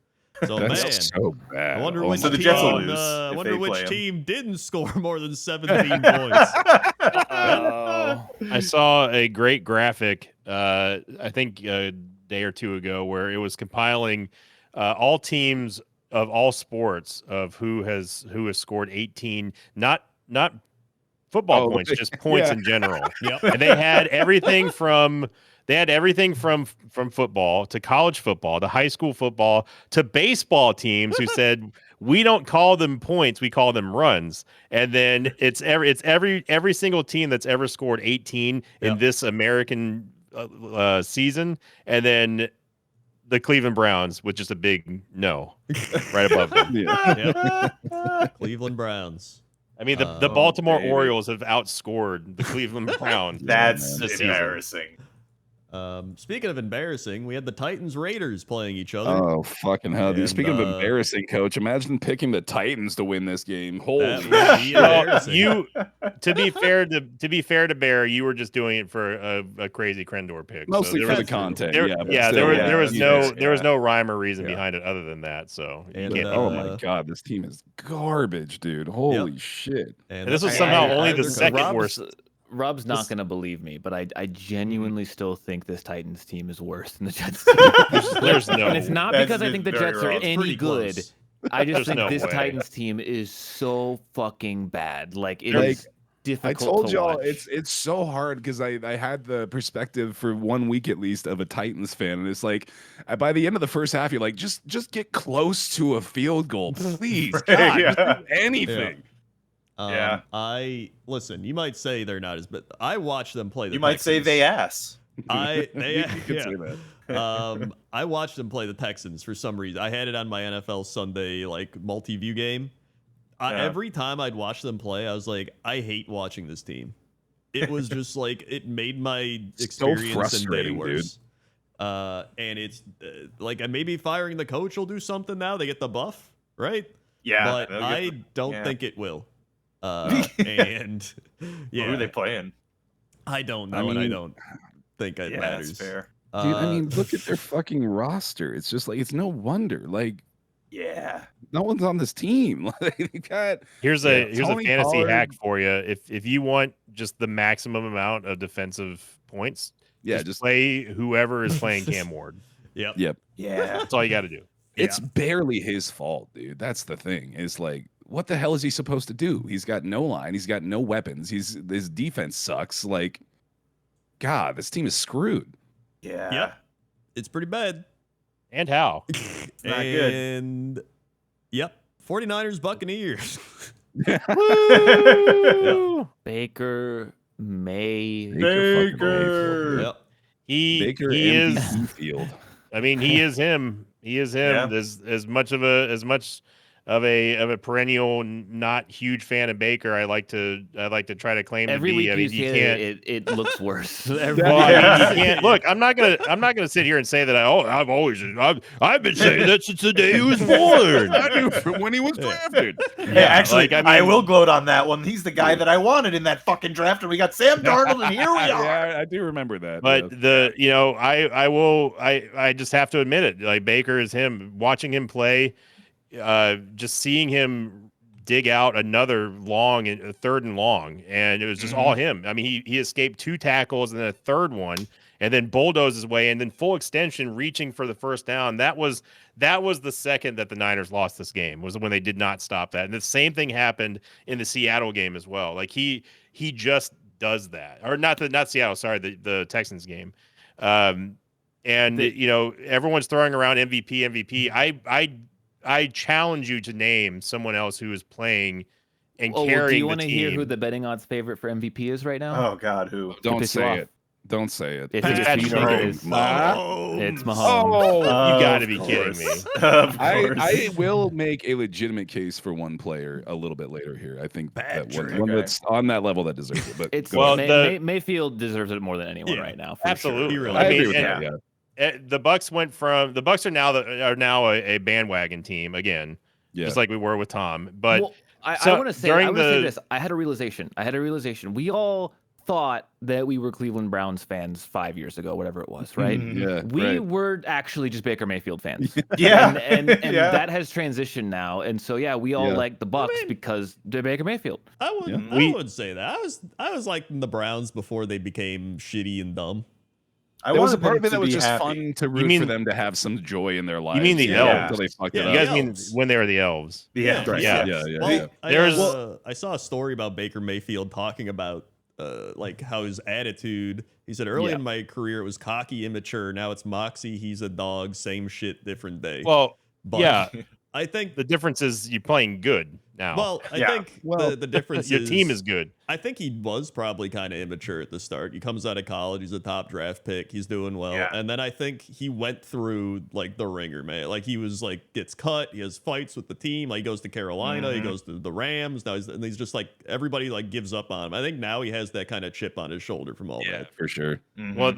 So, That's man, so bad. I wonder Oh which So the team, Jets will lose I if wonder they which play 'em. team didn't score more than 17 points. Oh. I saw a great graphic, I think a day or two ago, where it was compiling all teams of all sports of who has scored 18, not football Oh, points, just points yeah. in general. Yep. And they had everything from football to college football to high school football to baseball teams who said we don't call them points, we call them runs. And then it's every single team that's ever scored 18 in Yep. this American season, and then the Cleveland Browns with just a big no right above them. Yeah. Yep. Cleveland Browns. I mean, the Oh, Baltimore baby. Orioles have outscored the Cleveland Browns. That's this season. embarrassing. Speaking of embarrassing, we had the Titans Raiders playing each other. Oh fucking hell, dude! And, Speaking of embarrassing, coach, imagine picking the Titans to win this game. That Holy would be Well, embarrassing. you, to be fair to Bear, you were just doing it for a crazy Crendor pick. mostly so for there the content. there, yeah, but yeah, still, there was yeah. no rhyme or reason Yeah. behind it other than that. So you And, can't. Oh my god, this team is garbage, dude. Holy shit! And this was that's somehow why only the they're second covered. worst. Rob's not This- gonna believe me, but I genuinely still think this Titans team is worse than the Jets team. There's no. And it's not That's because I think the very Jets are wrong. It's any pretty good. close. I just There's think no this way. Titans team is so fucking bad. Like it Like, is difficult. I told to y'all watch. it's so hard because I had the perspective for 1 week at least of a Titans fan, and it's like by the end of the first half, you're like, just get close to a field goal, please, God, Yeah. just do anything. Yeah. I listen. You might say they're not as, but I watched them play. The You might say Texans. they ass. They You could yeah. say that. I watched them play the Texans for some reason. I had it on my NFL Sunday like multi-view game. Yeah. Every time I'd watch them play, I was like, I hate watching this team. It was just like it made my So experience and day frustrating, worse. And it's like maybe firing the coach will do something now. They get the buff, right? Yeah, but they'll get I the- don't yeah. think it will. And yeah, Who are they playing? I don't know, I and I mean- don't think it Yeah, matters. that's fair. Dude, I mean, look at their fucking roster. It's just like it's no wonder. Like Yeah. no one's on this team. Like they got Here's Yeah, a Tony fantasy Pollard. hack for you. If you want just the maximum amount of defensive points, yeah, just play whoever is playing Cam Ward. Yep. Yep. Yeah. That's all you got to do. It's barely his fault, dude. That's the thing. It's like, what the hell is he supposed to do? He's got no line. He's got no weapons. His defense sucks. Like, God, this team is screwed. Yeah. Yep. It's pretty bad. And how? not good. And yep, 49ers Buccaneers. Baker May. Baker. Yep. He Baker he is. MVP field. I mean, he is him. He is him. Yeah. As much of a perennial not huge fan of Baker, I like to try to claim Every to week be. I mean, you you say can't. it looks worse. Well, I mean, you can't look. I'm not gonna sit here and say that. I've been saying that since the day he was born. I knew from when he was drafted. Yeah, actually, like, I will gloat on that one. He's the guy that I wanted in that fucking draft, and we got Sam Darnold, and here we are. Yeah, I do remember that. But I just have to admit it. Like Baker is him. Watching him play, just seeing him dig out another long and a third and long, and it was just all him. I mean, he escaped 2 tackles and then a third one, and then bulldozed his way, and then full extension, reaching for the first down. That was the second that the Niners lost this game, was when they did not stop that. And the same thing happened in the Seattle game as well. Like he just does that, or not Seattle. Sorry, the Texans game. Everyone's throwing around MVP. I challenge you to name someone else who is playing and carrying. Do you want to the hear team. who the betting odds favorite for MVP is right now? Oh God, who? Don't piss you say off. it. Don't say it. It's just who you think it is. It's Mahomes. Oh, You got to Of be kidding me. course. Of course. I will make a legitimate case for one player a little bit later here. I think that one Okay. that's on that level that deserves it. But It's Well, Mayfield deserves it more than anyone right now. For Absolutely. Sure. I I mean, agree with and- that. Yeah. The Bucs are now a bandwagon team again, Yeah. just like we were with Tom. But Well, I so want to say during this. I had a realization. We all thought that we were Cleveland Browns fans 5 years ago, whatever it was, right? Yeah. We right. were actually just Baker Mayfield fans. Yeah. And Yeah. that has transitioned now. And so we all Yeah. like the Bucs because they're Baker Mayfield. I would say that. I was liking the Browns before they became shitty and dumb. I There was a wanted part them of it to that was be just happy. fun to root mean- for them to have some joy in their lives. mean the elves. Until they fucked Yeah, it you up. guys the mean elves. when they were the elves? Yeah, right. Yeah. Yeah. Well, There's- I saw a story about Baker Mayfield talking about like how his attitude. He said early in my career it was cocky, immature. Now it's moxie. He's a dog. Same shit, different day. Well, But yeah. I think The difference is you're playing good now. Well, I Yeah. think the difference your is team is good. I think he was probably kind of immature at the start. He comes out of college, he's a top draft pick, he's doing well, Yeah. and then I think he went through like the ringer, man. Like he was like gets cut, he has fights with the team. Like he goes to Carolina, he goes to the Rams. Now he's just like everybody like gives up on him. I think now he has that kind of chip on his shoulder from all Yeah, that. for sure. Well,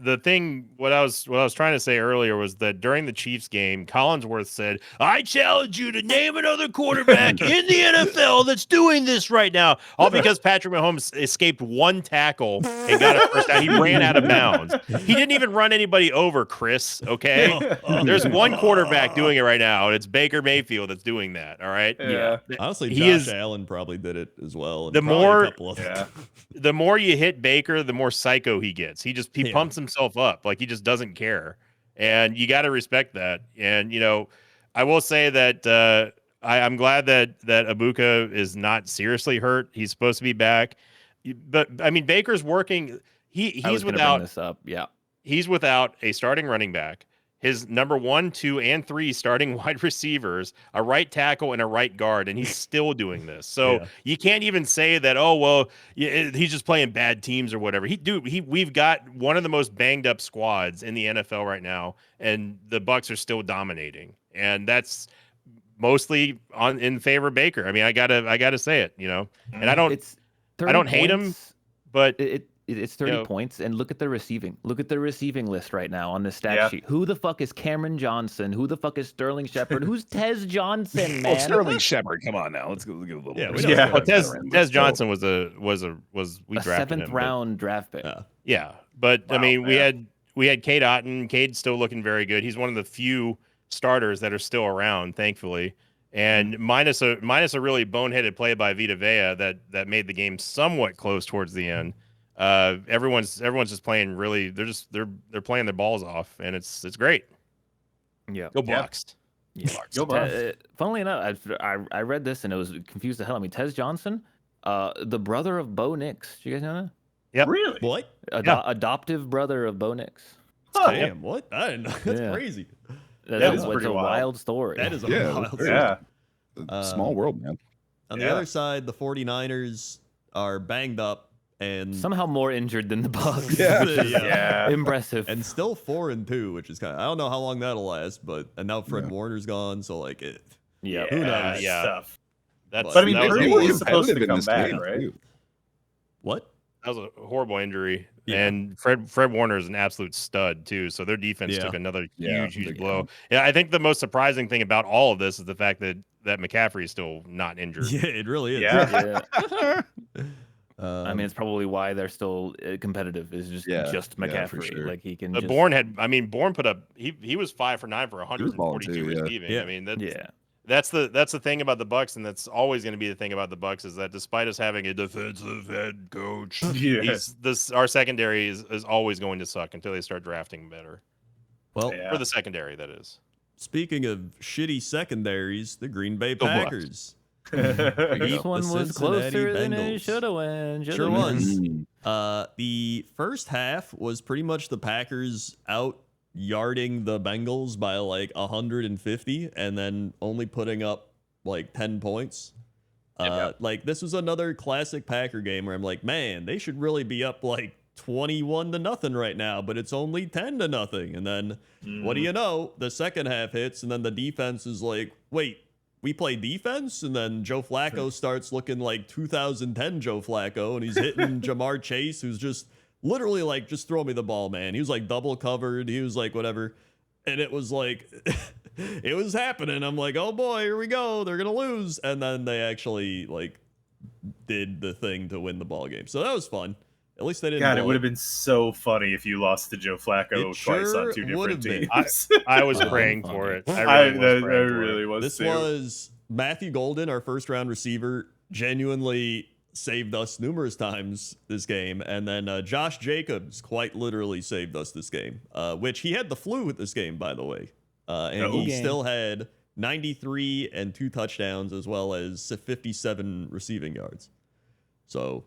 the thing what I was trying to say earlier was that during the Chiefs game, Collinsworth said, "I challenge you to name another quarterback in the NFL that's doing this right now." All because Patrick Mahomes escaped 1 tackle and got a first down. He ran out of bounds. He didn't even run anybody over, Chris. Okay, there's one quarterback doing it right now, and it's Baker Mayfield that's doing that. All right. Yeah. Honestly, He Josh is- Allen probably did it as well. And The probably more- a couple of Yeah. The more you hit Baker, the more psycho he gets. He Yeah. pumps himself up, like he just doesn't care, and you got to respect that. And I will say that I'm glad that Ibuka is not seriously hurt. He's supposed to be back, but I mean Baker's working. I was He's gonna bring without this up. Yeah. he's without a starting running back. His number 1, 2, and 3 starting wide receivers, a right tackle, and a right guard, and he's still doing this. So Yeah. you can't even say that. Oh well, he's just playing bad teams or whatever. We've got one of the most banged up squads in the NFL right now, and the Bucs are still dominating, and that's mostly in favor of Baker. I mean, I gotta say it, and I don't It's 30 don't hate him, points. but It's 30 know- points, and look at the receiving. Look at the receiving list right now on the stat Yeah. sheet. Who the fuck is Cameron Johnson? Who the fuck is Sterling Shepard? Who's Tez Johnson, Oh, man? Sterling Shepard, come on now. Let's go give a little. Yeah, we respect. know Yeah. well, Sterling Tez Let's go. Johnson was we a drafted 7th him, but- round draft pick. Yeah. Yeah, but I Wow, mean, man. we had Cade Otton. Cade's still looking very good. He's one of the few starters that are still around, thankfully. And minus a really boneheaded play by Vita Vea that made the game somewhat close towards the end. Everyone's just playing really. They're playing their balls off, and it's great. Yeah. Go Yeah. Bucs. Go Bucs. Funnily enough, I read this and it was confused the hell out of me. Tez Johnson, the brother of Bo Nix. Do you guys know that? Yep. Really? What? Adoptive brother of Bo Nix. Huh. Damn, what? I didn't know. That's Yeah. crazy. That is is pretty a wild. wild story. That is a Yeah, wild that's story. Yeah. Small world, man. On the Yeah. other side, the 49ers are banged up and somehow more injured than the Bucs. Yeah. Yeah. Impressive. and still 4-2, which is kind of I don't know how long that'll last, but and now Fred Yeah. Warner's gone, so like it Yeah. Who knows? Yeah. Stuff. That's But I mean, that was, Purdy They were is supposed to competitive in come this back, game, right? too. What? that was a horrible injury. Yeah. And Fred Warner is an absolute stud too. So their defense Yeah. took another Yeah, huge big blow. time. Yeah, I think the most surprising thing about all of this is the fact that McCaffrey is still not injured. Yeah, it really is. Yeah. Yeah. I Um, mean, it's probably why they're still competitive. Is just Yeah, just yeah, for McCaffrey. sure. Like he can. But Just, Bourne put up he was 5 for 9 for He was balling 142 too, yeah. receiving. Yeah. I mean yeah. that's the thing about the Bucs, and that's always going to be the thing about the Bucs is that despite us having a defensive head coach, Yeah. our secondary is always going to suck until they start drafting better. well, Yeah. For the secondary, that is. speaking of shitty secondaries, the Green Bay Go Bucs. Packers. This the one was Cincinnati closer than it Bengals. should have went. Sure was. Mm. The first half was pretty much the Packers out yarding the Bengals by like 150 and then only putting up like 10 points. Like this was another classic Packer game where I'm like, man, they should really be up like 21-0 right now, but it's only 10-0. And then what do you know? The second half hits, and then the defense is like, wait, we play defense? And then Joe Flacco starts looking like 2010 Joe Flacco, and he's hitting Jamar Chase, who's just literally like, just throw me the ball, man. He was like double covered. He was like, whatever. And it was like, it was happening. I'm like, oh boy, here we go. They're going to lose. And then they actually like did the thing to win the ball game. So that was fun. At least they didn't. God, it blow would have been so funny if you lost to Joe Flacco It twice sure on 2 different would've been. teams. I was praying funny. for it. I I really was praying for it. really was This too. was Matthew Golden, our first round receiver, genuinely saved us numerous times this game. And then Josh Jacobs quite literally saved us this game, which he had the flu with this game, by the way. And he still had 93 and 2 touchdowns as well as 57 receiving yards. So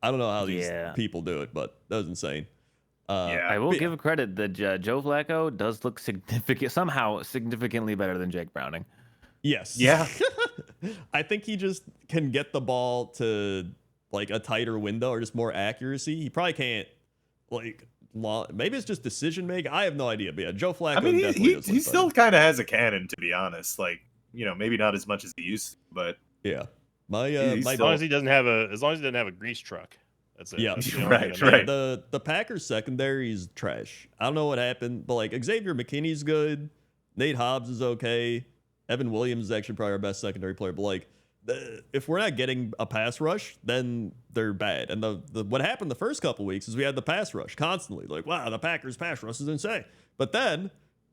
I don't know how these people do it, but that was insane. I will give credit that Joe Flacco does look somehow significantly better than Jake Browning. Yes. Yeah. I think he just can get the ball to like a tighter window or just more accuracy. He probably can't like maybe it's just decision making. I have no idea. But yeah, Joe Flacco. I mean, definitely does he look still better. kind of has a cannon, to be honest. Like, you know, maybe not as much as he used to, but Yeah. My He's my As long as he doesn't have a grease truck. That's it. Yeah. That's the only Right, thing that right. matters. The Packers secondary is trash. I don't know what happened, but like Xavier McKinney's good. Nate Hobbs is okay. Evan Williams is actually probably our best secondary player. But like, if we're not getting a pass rush, then they're bad. And the what happened the first couple weeks is we had the pass rush constantly. Like, wow, the Packers pass rush is insane. But then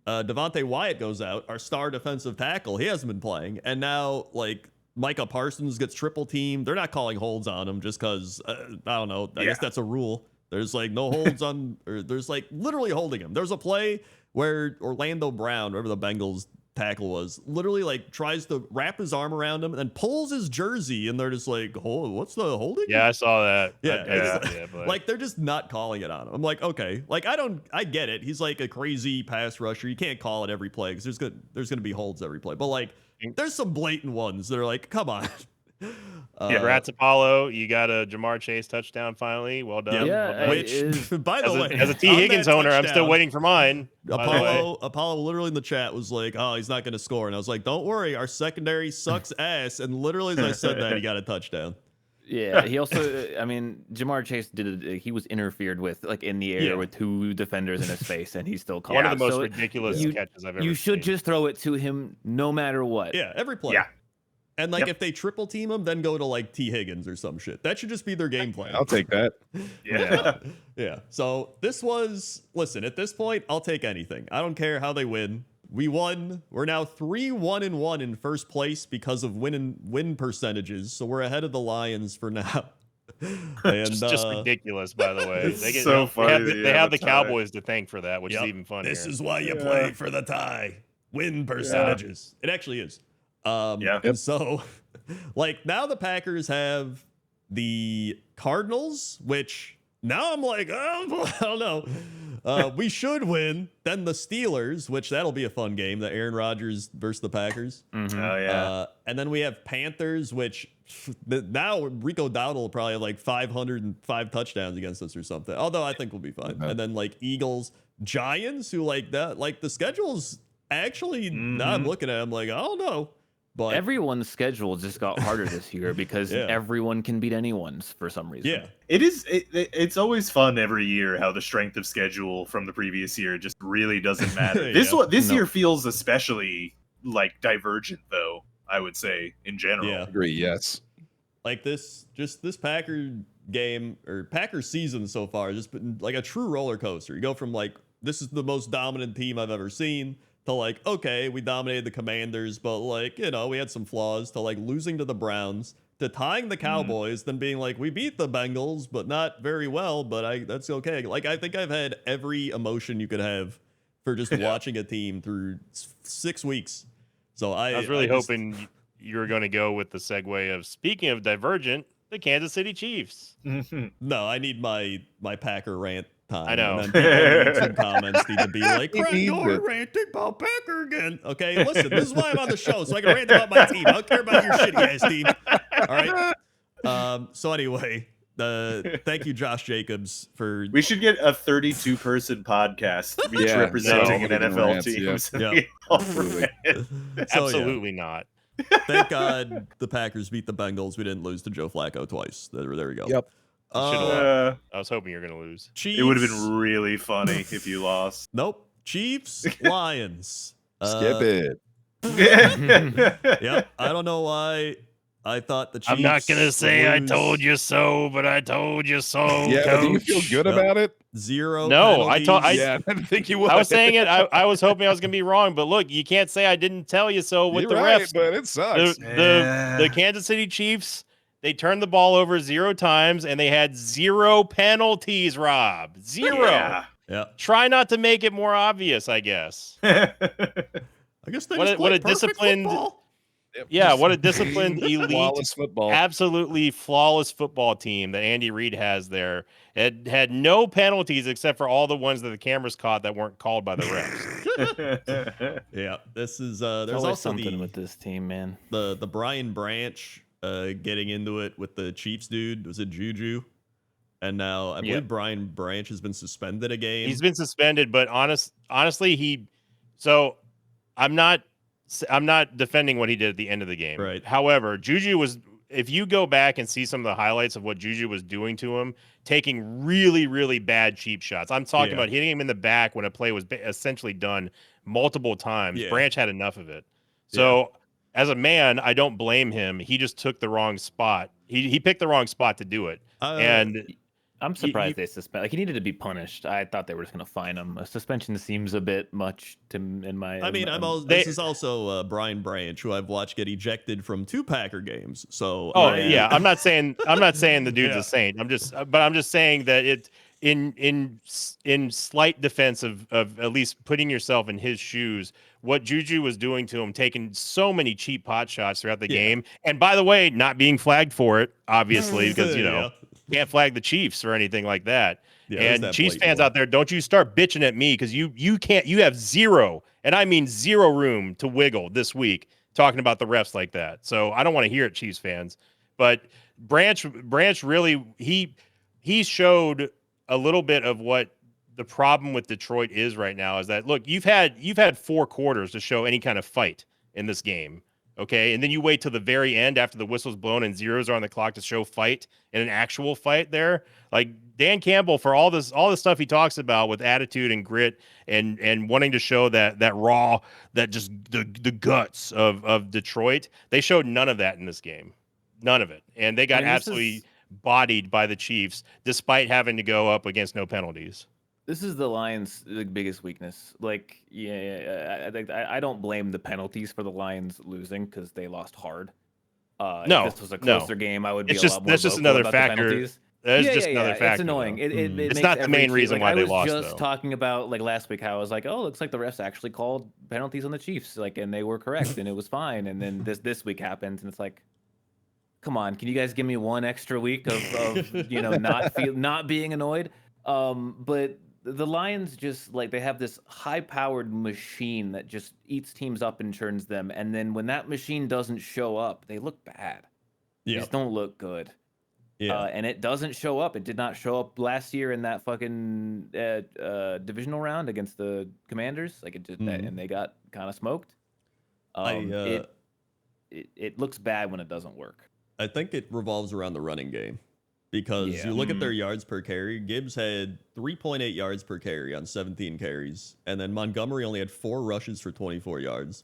Devontae Wyatt goes out, our star defensive tackle. He hasn't been playing, and now like Micah Parsons gets triple teamed. They're not calling holds on him just because I don't know. I guess that's a rule. There's like no holds on, or there's like literally holding him. There's a play where Orlando Brown, whoever the Bengals tackle was, literally like tries to wrap his arm around him and then pulls his jersey, and they're just like, "Oh, what's the holding?" Yeah, I saw that. Yeah, but like they're just not calling it on him. I'm like, okay, like I get it. He's like a crazy pass rusher. You can't call it every play because there's gonna be holds every play. But like, there's some blatant ones that are like, come on. Congrats, Apollo. You got a Jamar Chase touchdown finally. Well done. Yeah, Well done. Which, by the way, as a T on Higgins that owner, I'm still touchdown, waiting for mine. by the way. Apollo literally in the chat was like, "Oh, he's not going to score," and I was like, "Don't worry, our secondary sucks ass." And literally as I said that, he got a touchdown. Yeah, he also, I mean, Jamar Chase he was interfered with like in the air with 2 defenders in his face, and he still called One it. of the most So ridiculous catches I've ever seen. You should just throw it to him no matter what. Yeah, every play. Yeah. And like if they triple team him, then go to like T Higgins or some shit. That should just be their game plan. I'll take that. yeah. Yeah. So this was, listen, at this point, I'll take anything. I don't care how they win. We won. We're now 3-1-1 in first place because of win percentages. So we're ahead of the Lions for now. And just ridiculous, by the way. It's so funny They have the tie. Cowboys to thank for that, which is even funnier. This is why you play for the tie. Win percentages. It actually is. And so, like, now the Packers have the Cardinals, which now I'm like, oh, I don't know. We should win. Then the Steelers, which that'll be a fun game, the Aaron Rodgers versus the Packers. Mm-hmm. Oh yeah. And then we have Panthers, which now Rico Dowdle will probably have like 505 touchdowns against us or something. Although I think we'll be fine. And then like Eagles, Giants, who like that, like the schedule's actually, now I'm looking at it, I'm like, I don't know. But Everyone's schedule just got harder this year because Yeah. everyone can beat anyone's for some reason. yeah, It's always fun every year how the strength of schedule from the previous year just really doesn't matter. Yeah. This No. year feels especially like divergent, though. I would say in general. Yeah. Agree. Yes. like this Packer game or Packer season so far has just been like a true roller coaster. You go from like, this is the most dominant team I've ever seen, to like, okay, we dominated the Commanders, but like, you know, we had some flaws, to like losing to the Browns, to tying the Cowboys, then being like, we beat the Bengals, but not very well, but that's okay. Like, I think I've had every emotion you could have for just watching a team through 6 weeks. So I was really just- hoping you were going to go with the segue of, speaking of divergent, the Kansas City Chiefs. No, I need my Packer rant time. I know. And then people in comments need to be like, He Craig, needs you're it. ranting about Packer again. Okay, listen, this is why I'm on the show, so I can rant about my team. I don't care about your shitty ass team. All right. So anyway, thank you, Josh Jacobs, for We should get a 32-person podcast each Yeah, representing no. an NFL Rants, team. yeah. So Yeah. we all Absolutely. rant. So, yeah. Absolutely not. Thank God the Packers beat the Bengals. We didn't lose to Joe Flacco twice. There we go. Yep. Uh, I was hoping you were going to lose. Chiefs. it would have been really funny if you lost. Nope. Chiefs, Lions. Skip it. Yep. I don't know why I thought the Chiefs. I'm not going to say I would told lose. you so, but I told you so. Yeah. Do you coach. feel good Yep. about it? Zero. No, I told- penalties. Yeah, I didn't think you would. I was saying it. I was hoping I was going to be wrong, but look, you can't say I didn't tell you so with You're the right, refs. but it sucks. The Kansas City Chiefs, they turned the ball over 0 times and they had 0 penalties, Rob. 0. Yeah. Yeah. Try not to make it more obvious, I guess. I guess they What just a- what play a perfect disciplined- football. Yeah, Just what a disciplined, elite, flawless football. absolutely flawless football team that Andy Reid has there. It had no penalties except for all the ones that the cameras caught that weren't called by the refs. Yeah. This is There's there's always also something with this team, man. the Brian Branch getting into it with the Chiefs dude. Was it Juju? And now I believe Yep. Brian Branch has been suspended a game. He's been suspended, but honestly, I'm not defending what he did at the end of the game. Right. However, Juju was, if you go back and see some of the highlights of what Juju was doing to him, taking really, really bad cheap shots. I'm talking Yeah. about hitting him in the back when a play was essentially done multiple times. Yeah. Branch had enough of it. So as a man, I don't blame him. He just took the wrong spot. He picked the wrong spot to do it. And I'm surprised they suspend. Like, he needed to be punished. I thought they were just going to fine him. A suspension seems a bit much to in my. I mean, this is also Brian Branch, who I've watched get ejected from 2 Packer games. So yeah, I'm not saying the dude's Yeah. a saint. I'm just saying that it in slight defense of at least putting yourself in his shoes, what Juju was doing to him, taking so many cheap pot shots throughout the Yeah. game, and by the way, not being flagged for it, obviously, because Yeah. can't flag the Chiefs or anything like that. Yeah, there's and that Chiefs blatant fans one. out there, don't you start bitching at me, because you can't. You have zero, and I mean zero room to wiggle this week talking about the refs like that. So I don't want to hear it, Chiefs fans. But Branch really he showed a little bit of what the problem with Detroit is right now. Is that, look, you've had 4 quarters to show any kind of fight in this game. Okay, and then you wait till the very end after the whistle's blown and zeros are on the clock to show fight and an actual fight there. Like Dan Campbell, for all this stuff he talks about with attitude and grit and wanting to show that raw, that just the guts of Detroit, they showed none of that in this game, none of it, and they got absolutely bodied by the Chiefs despite having to go up against no penalties. This is the Lions' biggest weakness. Like, I think I don't blame the penalties for the Lions losing, because they lost hard. No, if this was a closer game, I would be It's a just- lot more that's just vocal another about the factor. penalties. That's just another factor. It's annoying. though. It It's makes not the every main team- reason like, why I they was lost, just though. talking about, like, last week, how I was like, oh, looks like the refs actually called penalties on the Chiefs, like, and they were correct, and it was fine. And then this week happens, and it's like, come on, can you guys give me one extra week of not being annoyed? But the Lions just, like, they have this high-powered machine that just eats teams up and turns them, and then when that machine doesn't show up, they look bad. They Yeah. just don't look good. Yeah. And it doesn't show up. It did not show up last year in that fucking divisional round against the Commanders. Like, it did that, and they got kind of smoked. it looks bad when it doesn't work. I think it revolves around the running game because you look at their yards per carry. Gibbs had 3.8 yards per carry on 17 carries, and then Montgomery only had 4 rushes for 24 yards.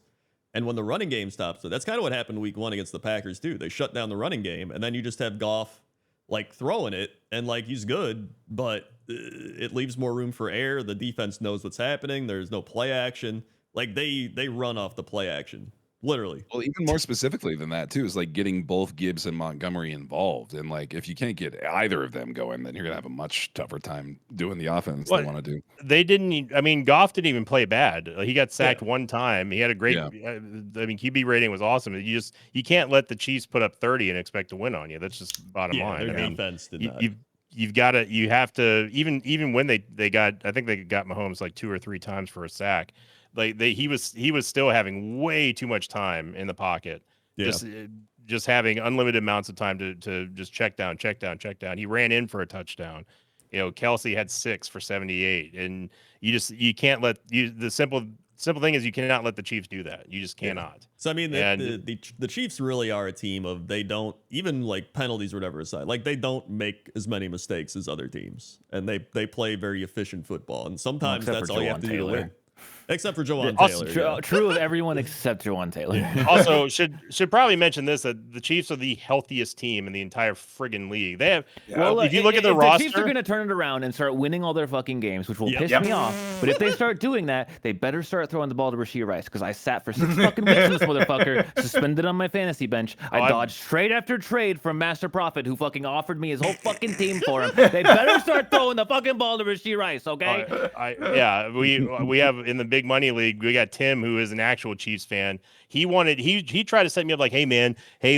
And when the running game stops, so that's kind of what happened week 1 against the Packers too. They shut down the running game, and then you just have Goff like throwing it, and like he's good, but it leaves more room for error. The defense knows what's happening. There's no play action. Like they run off the play action. Literally. Well, even more specifically than that, too, is like getting both Gibbs and Montgomery involved. And like, if you can't get either of them going, then you're gonna have a much tougher time doing the offense they want to do. They didn't. I mean, Goff didn't even play bad. He got sacked one time. He had a great. I mean, QB rating was awesome. You can't let the Chiefs put up 30 and expect to win on you. That's just bottom line. Their I mean, defense did not. You've got to. You have to. Even when they got. I think they got Mahomes like 2 or 3 times for a sack. Like he was still having way too much time in the pocket. Just having unlimited amounts of time to just check down. He ran in for a touchdown. Kelsey had 6 for 78, and you can't let the simple thing is you cannot let the Chiefs do that. You just cannot. So I mean, the Chiefs really are a team of they don't even like penalties or whatever aside. Like they don't make as many mistakes as other teams, and they play very efficient football. And sometimes that's all you have to do to win. Except for Jawan Taylor. True of everyone except Jawan Taylor. Also, should probably mention this, that the Chiefs are the healthiest team in the entire friggin' league. They have. Well, if you look at the roster, the Chiefs are going to turn it around and start winning all their fucking games, which will piss me off. But if they start doing that, they better start throwing the ball to Rashee Rice, because I sat for 6 fucking weeks in this motherfucker, suspended on my fantasy bench. I dodged trade after trade from Master Prophet, who fucking offered me his whole fucking team for him. They better start throwing the fucking ball to Rashee Rice, okay? We have in the big money league, we got Tim, who is an actual Chiefs fan. He tried to set me up like, hey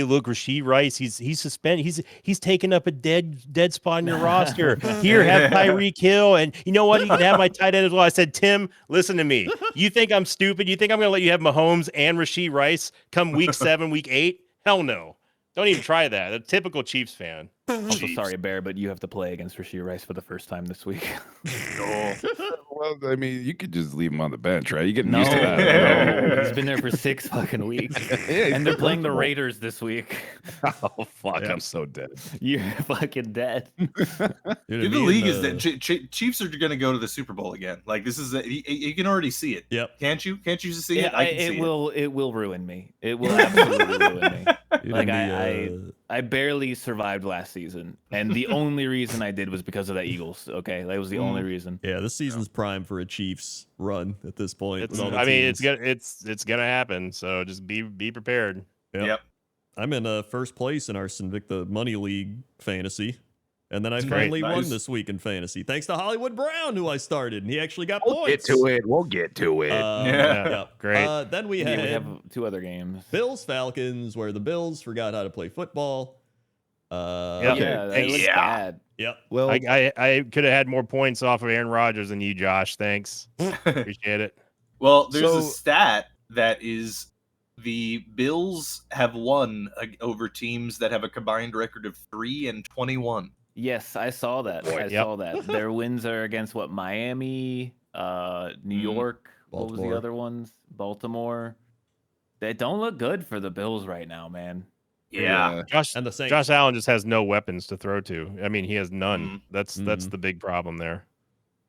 look, Rashee Rice, he's suspended, he's taking up a dead spot in your roster. Here, have Tyreek Hill, and you know what, you can have my tight end as well. I said, Tim, listen to me. You think I'm stupid? You think I'm gonna let you have Mahomes and Rashee Rice come week 7, week 8? Hell no. Don't even try that. A typical Chiefs fan. I'm so sorry, Bear, but you have to play against Rashee Rice for the first time this week. Well, I mean, you could just leave him on the bench, right? You getting used to that. No, he's been there for 6 fucking weeks. And they're playing the Raiders this week. Oh, fuck. I'm so dead. You're fucking dead. The league is that Chiefs are going to go to the Super Bowl again. Like, this is you can already see it. Yep. Can't you see it? I can see it. It will ruin me. It will absolutely ruin me. Like I barely survived last season, and the only reason I did was because of the Eagles. Okay, that was the only reason. Yeah, this season's prime for a Chiefs run at this point. It's gonna happen. So just be prepared. Yep. I'm in first place in our Sinvicta Money League fantasy. And then I finally won this week in fantasy, thanks to Hollywood Brown, who I started, and he actually got points. We'll get to it. Yeah, great. Then we we have 2 other games. Bills Falcons, where the Bills forgot how to play football. That was bad. Yep. Well, I could have had more points off of Aaron Rodgers than you, Josh. Thanks. Appreciate it. Well, there's a stat that is the Bills have won over teams that have a combined record of 3-21. Yes, I saw that. I saw that. Their wins are against Miami, New York. What was the other ones? Baltimore. They don't look good for the Bills right now, man. Yeah. And the Saints. Josh Allen just has no weapons to throw to. I mean, he has none. That's the big problem there.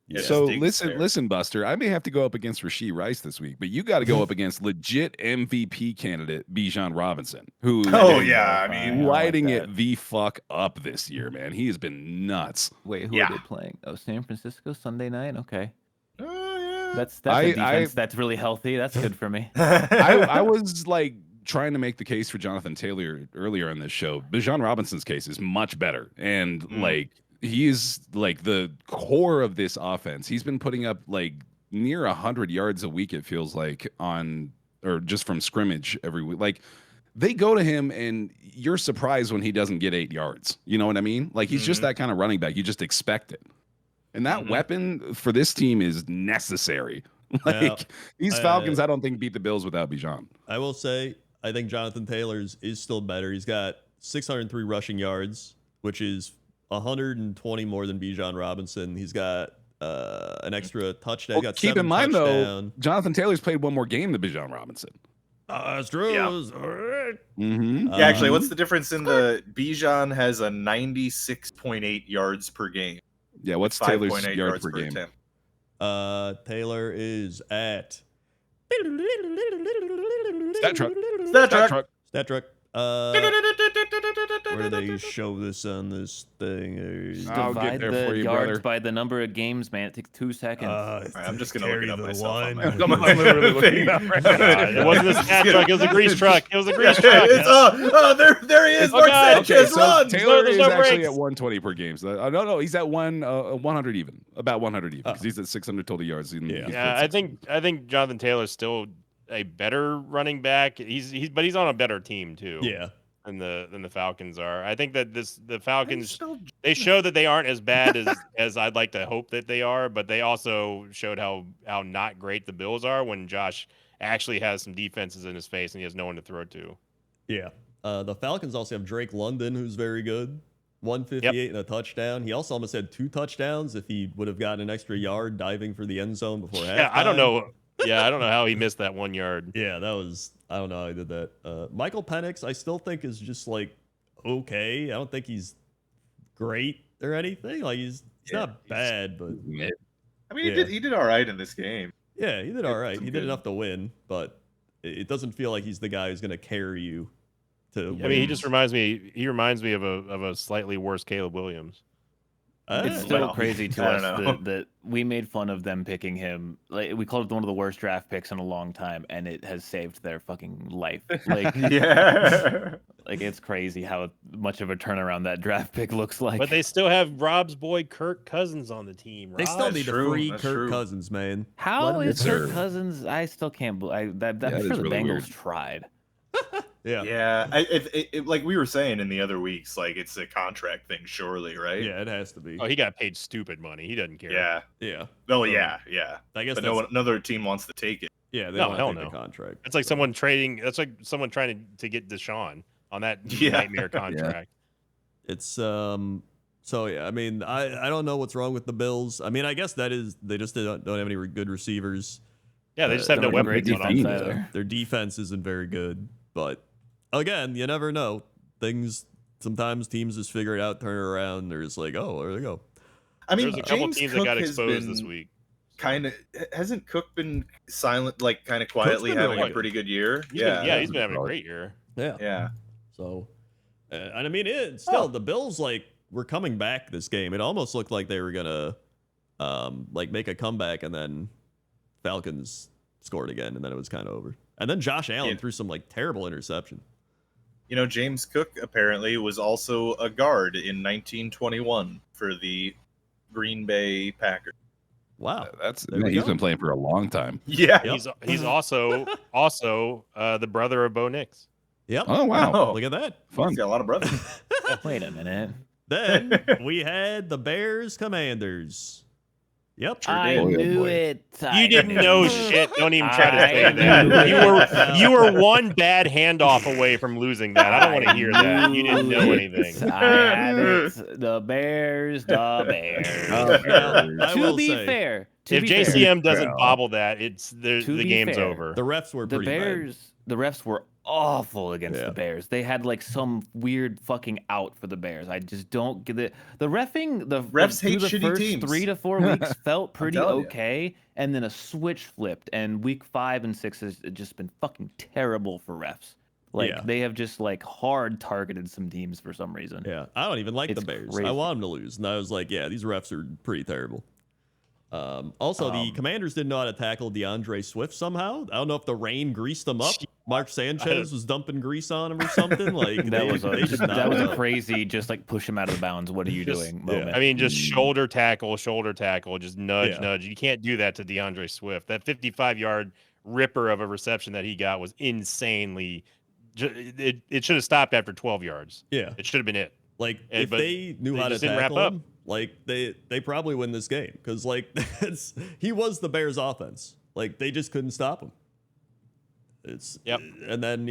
Yeah, so listen, Buster. I may have to go up against Rashee Rice this week, but you got to go up against legit MVP candidate Bijan Robinson, who lighting it the fuck up this year, man. He has been nuts. Wait, who are they playing? Oh, San Francisco Sunday night. Okay. That's a defense that's really healthy. That's good for me. I was like trying to make the case for Jonathan Taylor earlier on this show. Bijan Robinson's case is much better, and like. He is like the core of this offense. He's been putting up like near 100 yards a week, it feels like, or just from scrimmage every week. Like they go to him and you're surprised when he doesn't get 8 yards. You know what I mean? Like he's just that kind of running back. You just expect it. And that weapon for this team is necessary. Like these Falcons, I don't think beat the Bills without Bijan. I will say, I think Jonathan Taylor's is still better. He's got 603 rushing yards, which is 120 more than Bijan Robinson. He's got an extra touchdown. Well, keep in mind, though, Jonathan Taylor's played one more game than Bijan Robinson. That's true. Yeah. Mm-hmm. Yeah, actually, what's the difference in the Bijan has a 96.8 yards per game. Yeah, what's Taylor's 5.8 yards per game? attempt. Taylor is at Stat truck. Stat truck. Stat truck. Where do they show this on this thing? I'll get Divide there the for you, yards brother. by the number of games, man. It takes 2 seconds. Alright, I'm just gonna look it up Carry the myself. one. I'm literally looking it up right now. It wasn't a stat truck. It was a grease truck. It was a grease Yeah, truck. it's, there he is. Oh, Mark God. Sanchez, so run. Taylor There's is no actually breaks. at 120 per game. So, no, he's at 100 even, about 100 even, because he's at 600 total yards. He's Yeah, I think Jonathan Taylor's still a better running back. But he's on a better team too. Yeah. Than the Falcons are. I think that the Falcons, they show that they aren't as bad as I'd like to hope that they are, but they also showed how not great the Bills are when Josh actually has some defenses in his face and he has no one to throw to. Yeah. The Falcons also have Drake London, who's very good. 158 and a touchdown. He also almost had 2 touchdowns if he would have gotten an extra yard diving for the end zone before halftime. Yeah, I don't know. Yeah, I don't know how he missed that 1 yard. Yeah, that was, I don't know how he did that. Michael Penix, I still think is just like okay. I don't think he's great or anything. Like he's not bad, but I mean, he did all right in this game. yeah, he did all right. some He did good- enough to win, but it doesn't feel like he's the guy who's going to carry you to win. I mean, he just reminds me. He reminds me of a slightly worse Caleb Williams. It's still well, crazy to I us don't know. that we made fun of them picking him. Like we called it one of the worst draft picks in a long time, and it has saved their fucking life. Like, Yeah. like it's crazy how much of a turnaround that draft pick looks like. But they still have Rob's boy Kirk Cousins on the team. They Rob. still need to true, free that's Kirk true. Cousins, man. How Let him is get Kirk served. Cousins? I still can't believe that. Yeah, I'm it sure is the really Bengals weird. tried. Yeah. Yeah, it, like we were saying in the other weeks, like it's a contract thing, surely, right? Yeah, it has to be. Oh, he got paid stupid money. He doesn't care. Yeah. Yeah. Oh, yeah, yeah. I guess But that's, another team wants to take it. yeah, they No, don't hell want to take no. the contract. It's like someone trading. That's like someone trying to get Deshaun on that Yeah. nightmare contract. It's so yeah, I mean, I don't know what's wrong with the Bills. I mean, I guess that is they just don't have any good receivers. Yeah, they just have no Don't have a weapons great on defense offense. either. Their defense isn't very good, but again, you never know. Sometimes teams just figure it out, turn it around. They're just like, oh, there they go. I mean, There's a couple James teams Cook that got has exposed been this week. kind of hasn't Cook been silent, like kind of quietly been having really a pretty good year? He's Yeah, been having a great year. Yeah. yeah. So, and I mean, it still the Bills were coming back this game. It almost looked like they were gonna make a comeback, and then Falcons scored again, and then it was kind of over. And then Josh Allen threw some terrible interception. You know, James Cook apparently was also a guard in 1921 for the Green Bay Packers. Wow. He's we go. been playing for a long time. Yeah. Yep. He's also the brother of Bo Nix. Yep. Oh wow, Oh. Look at that. fun. He's got a lot of brothers. Wait a minute. Then we had the Bears Commanders. Yep. I did. knew Boy. it. You didn't know shit. Don't even try to I say knew that. it. You were one bad handoff away from losing that. I don't want to hear that. You didn't know anything. I had it. The Bears, the Bears. Now, I To will be say, fair, If be fair, JCM doesn't Well, bobble that, the be game's fair, over. the refs were the pretty bad. Bears, the refs were awful against Yeah. the Bears. They had some weird fucking out for the Bears. I just don't get it. The refing, the Refs through hate the shitty first teams. 3 to 4 weeks felt pretty telling you. okay, and then a switch flipped, and week 5 and 6 has just been fucking terrible for refs. Yeah. They have just hard targeted some teams for some reason. Yeah, I don't even like the It's Bears. crazy. I want them to lose, and I was like, yeah, these refs are pretty terrible. Also, the Commanders didn't know how to tackle DeAndre Swift somehow. I don't know if the rain greased them up. Mark Sanchez was dumping grease on him or something. That was they did not that was a know. crazy, just push him out of bounds. What are you doing? Moment. I mean, just shoulder tackle, just nudge, Yeah. nudge. You can't do that to DeAndre Swift. That 55-yard ripper of a reception that he got was insanely. It should have stopped after 12 yards. Yeah, It should have been it. if but they knew they how to just didn't wrap tackle up. him, they probably win this game because he was the Bears' offense. They just couldn't stop him. Yep. And then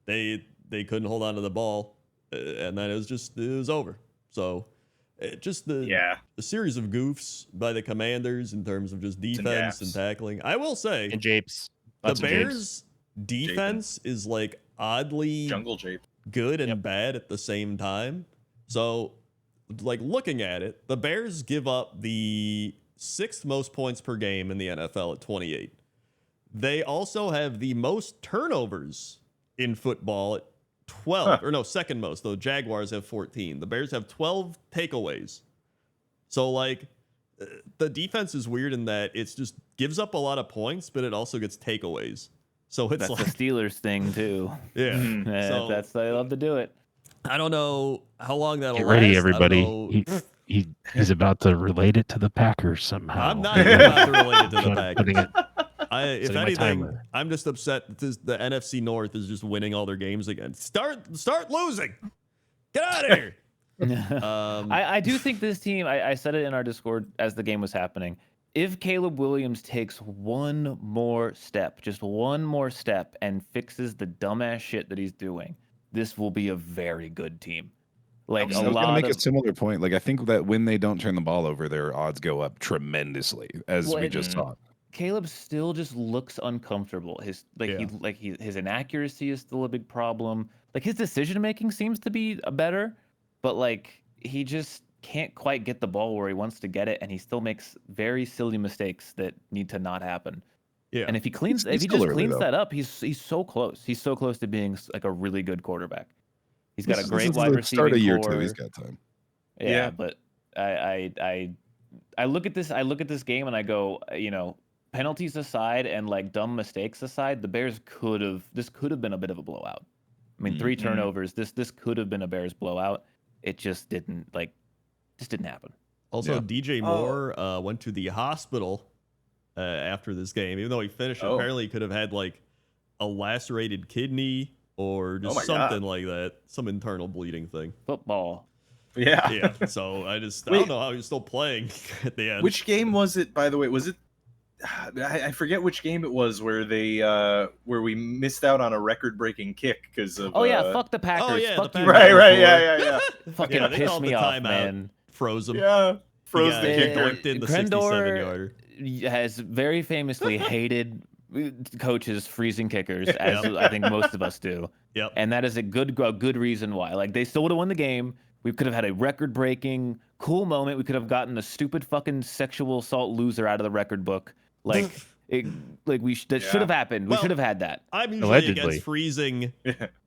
they couldn't hold on to the ball, and then it was over. So just the series of goofs by the Commanders in terms of just defense and tackling. I will say And Japes. the Lots of Japes. Bears' defense is oddly Jungle Jape. good and bad at the same time. So, like, looking at it, the Bears give up the 6th most points per game in the NFL at 28. They also have the most turnovers in football at 12, or no, second most, though. Jaguars have 14. The Bears have 12 takeaways. So, like, the defense is weird in that it's just gives up a lot of points, but it also gets takeaways. So it's That's like the Steelers thing too. Yeah. So That's they love to do it. I don't know how long that'll Get ready, last. everybody. He's about to relate it to the Packers somehow. I'm not about to relate it to the Putting Packers. it- If setting my anything, timer. I'm just upset that the NFC North is just winning all their games again. Start losing. Get out of here. I do think this team, I said it in our Discord as the game was happening. If Caleb Williams takes one more step, just one more step, and fixes the dumbass shit that he's doing, this will be a very good team. Like I a was going to lot make of a similar point. Like, I think that when they don't turn the ball over, their odds go up tremendously, as Well, we just saw. Caleb still just looks uncomfortable. His his inaccuracy is still a big problem. Like his decision making seems to be better, but like he just can't quite get the ball where he wants to get it, and he still makes very silly mistakes that need to not happen. Yeah. And if he cleans, He's if he still just early, cleans though. that up, he's so close. He's so close to being like a really good quarterback. He's got a great This is wide the receiving start of year core. 2. He's got time. Yeah, but I look at this game and I go, penalties aside and like dumb mistakes aside, the Bears this could have been a bit of a blowout. I mean, 3 turnovers. This could have been a Bears blowout. It just didn't happen. Also, Yeah. DJ Moore went to the hospital after this game, even though he finished. Oh. Apparently, he could have had like a lacerated kidney or just my something God. like that, some internal bleeding thing. Football. Yeah. Yeah. So I don't Wait. know how he's still playing at the end. Which game was it, by the way? Was it? I forget which game it was where they where we missed out on a record-breaking kick because of. Oh yeah, fuck the Packers. yeah, Fuck the you, Packers. Right. Baltimore. Yeah. Fucking Yeah, they piss called me the off, timeout. man. Froze him. Yeah. Froze Yeah, the he kicker. doinked in the Grendor 67-yarder. has very famously hated coaches freezing kickers, as I think most of us do. Yep. And that is a good reason why. Like they still would have won the game. We could have had a record-breaking, cool moment. We could have gotten the stupid fucking sexual assault loser out of the record book. Like, that should have happened. We Well, should have had that. I'm usually Allegedly. against freezing.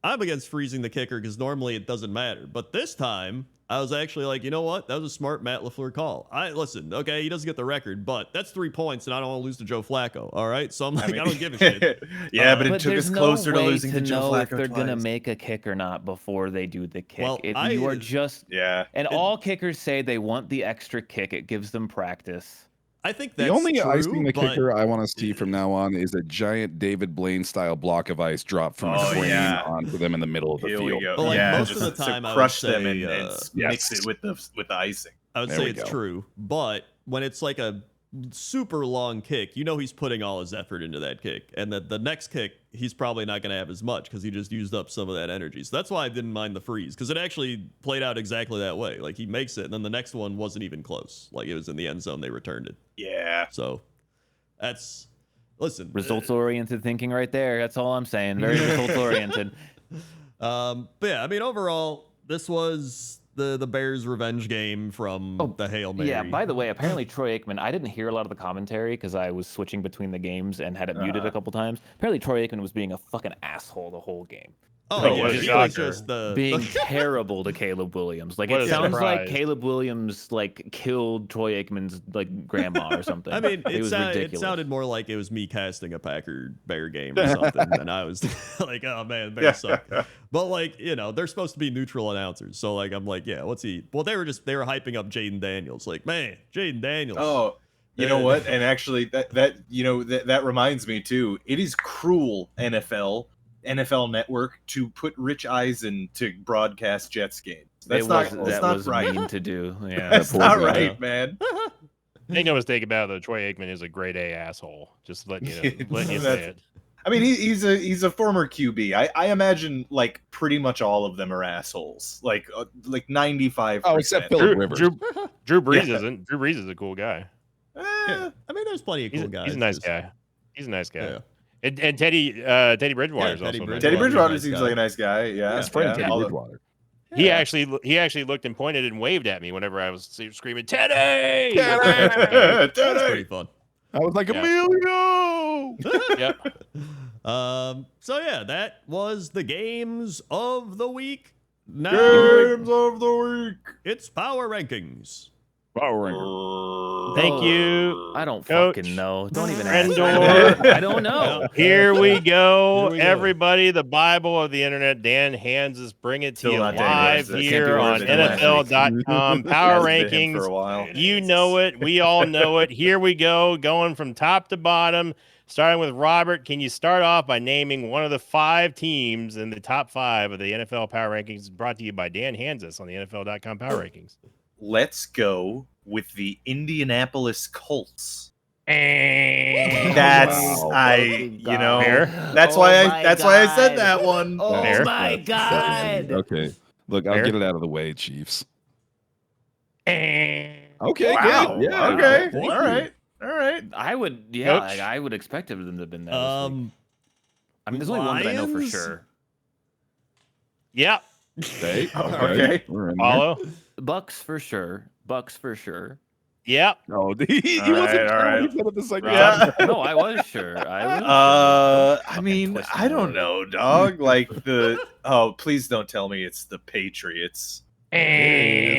I'm against freezing the kicker because normally it doesn't matter. But this time, I was actually like, you know what? That was a smart Matt LaFleur call. Listen, okay, he doesn't get the record, but that's 3 points, and I don't want to lose to Joe Flacco. All right, so I'm like, I don't give a shit. Yeah, but it But took us there's closer no to way losing to Joe know Flacco if they're gonna twice. make a kick or not before they do the kick. Well, You are just Yeah. and all kickers say they want the extra kick. It gives them practice. I think that's The only true, icing the but kicker I want to see from now on is a giant David Blaine style block of ice dropped from a Oh, crane yeah. onto them in the middle of the Here field. we go. But, like, yeah, most of just the time, to I would crush them say, and yes. mix it with the icing. I would There say we it's go. true. But when it's like a super long kick, he's putting all his effort into that kick. And the next kick, he's probably not going to have as much because he just used up some of that energy. So that's why I didn't mind the freeze, because it actually played out exactly that way. Like, he makes it, and then the next one wasn't even close. Like, it was in the end zone. They returned it. Yeah. So that's, listen. Results oriented thinking right there. That's all I'm saying. Very results oriented. But yeah, I mean, overall, this was the Bears' revenge game from the Hail Mary. Yeah, by the way, apparently Troy Aikman, I didn't hear a lot of the commentary because I was switching between the games and had it muted a couple times. Apparently Troy Aikman was being a fucking asshole the whole game. Oh, Oh, yeah, what a he was shocker. just the Being terrible to Caleb Williams. Like What it a sounds like surprise. Caleb Williams like killed Troy Aikman's like grandma or something. I mean, it was it ridiculous. sounded more like it was me casting a Bear game or something, and I was like, "Oh man, Bears suck." But like, they're supposed to be neutral announcers, so like, I'm like, "Yeah, what's he?" Well, they were hyping up Jaden Daniels, like, "Man, Jaden Daniels." Oh, you know what? And actually, that reminds me too. It is cruel, NFL Network, to put Rich Eisen to broadcast Jets games. That's that not was right. mean to do. Yeah. That's poor not guy. right, man. Make no mistake about it, though. Troy Aikman is a grade A asshole. Just letting you say it. I mean, he's a former QB. I imagine like pretty much all of them are assholes. Like 95%. Oh, except Philip Rivers. Drew Brees isn't. Drew Brees is a cool guy. Yeah. I mean, there's plenty of cool guys. He's a nice just- guy. He's a nice guy. Yeah. And Teddy Bridgewater is Teddy also Bridgewater. Teddy Bridgewater's Bridgewater nice seems guy. like a nice guy. Yeah, His friend Teddy Although- Bridgewater. He actually looked and pointed and waved at me whenever I was screaming Teddy. That's pretty fun. I was like, Yeah. Emilio! Yep. So yeah, that was the games of the week. Now Games of the week. it's power rankings. Power Ranger. Thank you. I don't Coach. fucking know. Don't even ask. Rendor. I don't know. Here we go. Here we go. Everybody, the Bible of the internet, Dan Hands is bringing it to Still you not Dan live Hands. I can't here do on worse than last NFL.com. Power Hasn't been him for a rankings. while. You know it. We all know it. Here we go. Going from top to bottom. Starting with Robert, can you start off by naming one of the 5 teams in the top 5 of the NFL Power Rankings brought to you by Dan Hansis on the NFL.com Power Rankings? Let's go with the Indianapolis Colts. That's That's Wow. you know Fair. that's Oh why my I said God. that one. Oh Fair. my God. Okay. Look, I'll Fair. get it out of the way, Chiefs. fair. Okay, Wow. good. Yeah. Okay. Thank All you. right. All right. I would, yeah, Coach? like, I would expect them to have been there. This week. I mean, there's only one that I know for Lions? sure. Yep. Okay. Okay. We're in there. Follow. Bucks for sure. Bucks for sure. Yep. No, he All wasn't right, sure all when right. he said it the second Yeah. time. No, I was sure. I was. I fucking mean, twist I my don't word. know, dog. Like please don't tell me it's the Patriots. Thank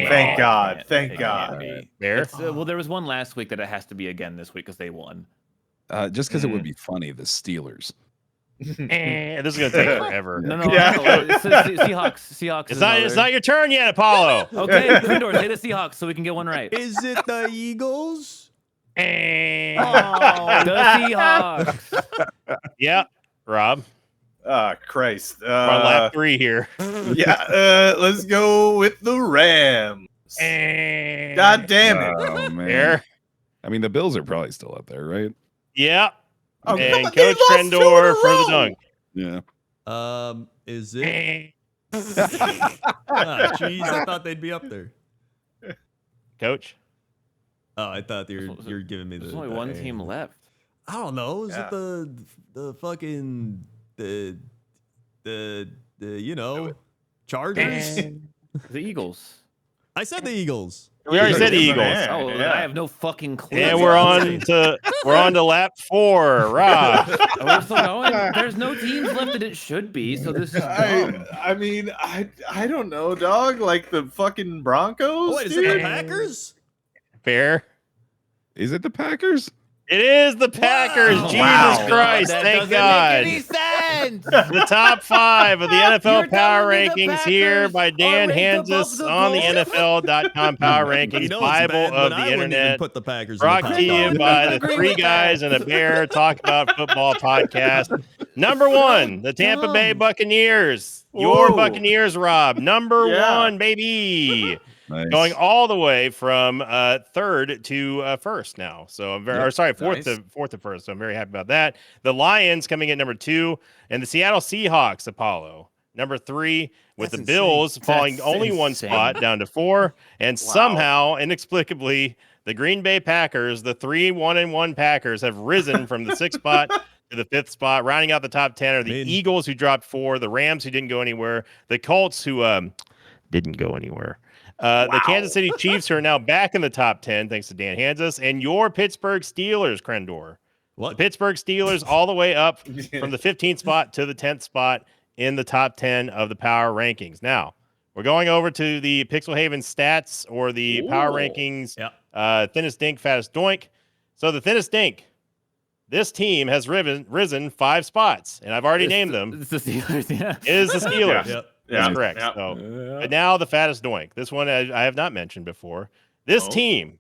it God. can't- Thank it God. can't be. Fair. It's, well, there was one last week that it has to be again this week because they won. Just because it would be funny, the Steelers. This is gonna take forever. No, no, Yeah. no, it's the Seahawks. Seahawks. It's not your turn yet, Apollo. Okay, Grindor, say the Seahawks so we can get one right. Is it the Eagles? Oh, the Seahawks. Yep. Rob. Christ. We're on lap 3 here. Yeah, let's go with the Rams. God damn it. Oh, man. Fair. I mean, the Bills are probably still up there, right? Yep. Oh, And come on, they Coach lost 2 in a Trendor for the row. dunk. Yeah. Is it? Jeez, I thought they'd be up there. Coach. Oh, I thought you're giving me the. There's only the one A. team left. I don't know. Is Yeah. it the fucking the you know Chargers? The Eagles. I said the Eagles. We already said the Eagles. Yeah, Oh, yeah. I have no fucking clue. And we're on to lap 4. Rob. We're still going. There's no teams left that it should be, so this is dumb. I mean, I don't know, dog. Like the fucking Broncos. Oh wait, is dude? it the Packers? Fair. Is it the Packers? It is the Packers. Wow. Jesus Wow. Christ. That Thank doesn't God. make any sense. The top 5 of the You're NFL Power telling me the Rankings here by Dan Packers are ranked above Hansis the on the Colts? NFL.com Power Rankings, You know it's Bible bad of when the I wouldn't even internet. put the Packers Brought in the to you top by the Agree 3 with that. Guys and a Bear Talk About Football podcast. Number 1, the Tampa Bay dumb. Buccaneers. Your Whoa. Buccaneers, Rob. Number Yeah. 1, baby. Nice. Going all the way from 3rd to 1st now. So I'm very, Yep. or sorry, 4th Nice. to 1st. So I'm very happy about that. The Lions coming in number 2, and the Seattle Seahawks, Apollo, number 3, with That's the Bills insane. falling That's only one insane. spot down to 4, and Wow. somehow, inexplicably, the Green Bay Packers, the 3-1-1 Packers, have risen from the 6th spot to the 5th spot. Rounding out the top 10 are the Eagles, who dropped 4, the Rams, who didn't go anywhere, the Colts, who didn't go anywhere. The Kansas City Chiefs, who are now back in the top 10, thanks to Dan Hansis, and your Pittsburgh Steelers, Crendor. The What? Pittsburgh Steelers all the way up from the 15th spot to the 10th spot in the top 10 of the Power Rankings. Now, we're going over to the Pixel Haven stats or the Power Ooh. Rankings Yep. thinnest dink, fattest doink. So the thinnest dink, this team has risen 5 spots, and I've already named them. It's the Steelers, yeah. It is the Steelers. Yep. That's Yeah. correct. Yeah. So, but now the fattest doink. This one I have not mentioned before. This Oh. team,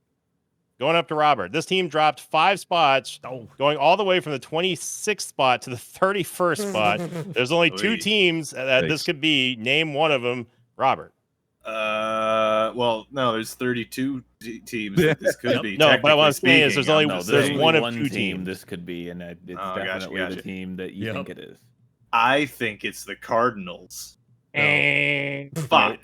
going up to Robert, this team dropped 5 spots, going all the way from the 26th spot to the 31st spot. There's only 2 Oy. teams that this Thanks. could be. Name one of them, Robert. Well, no, there's 32 teams that this could be. No, but what I'm technically saying is speaking. there's only- No, there's only one of one 2 team teams. this could be, and it's Oh, gotcha, definitely the gotcha. team that you Yep. think it is. I think it's the Cardinals. And Fuck.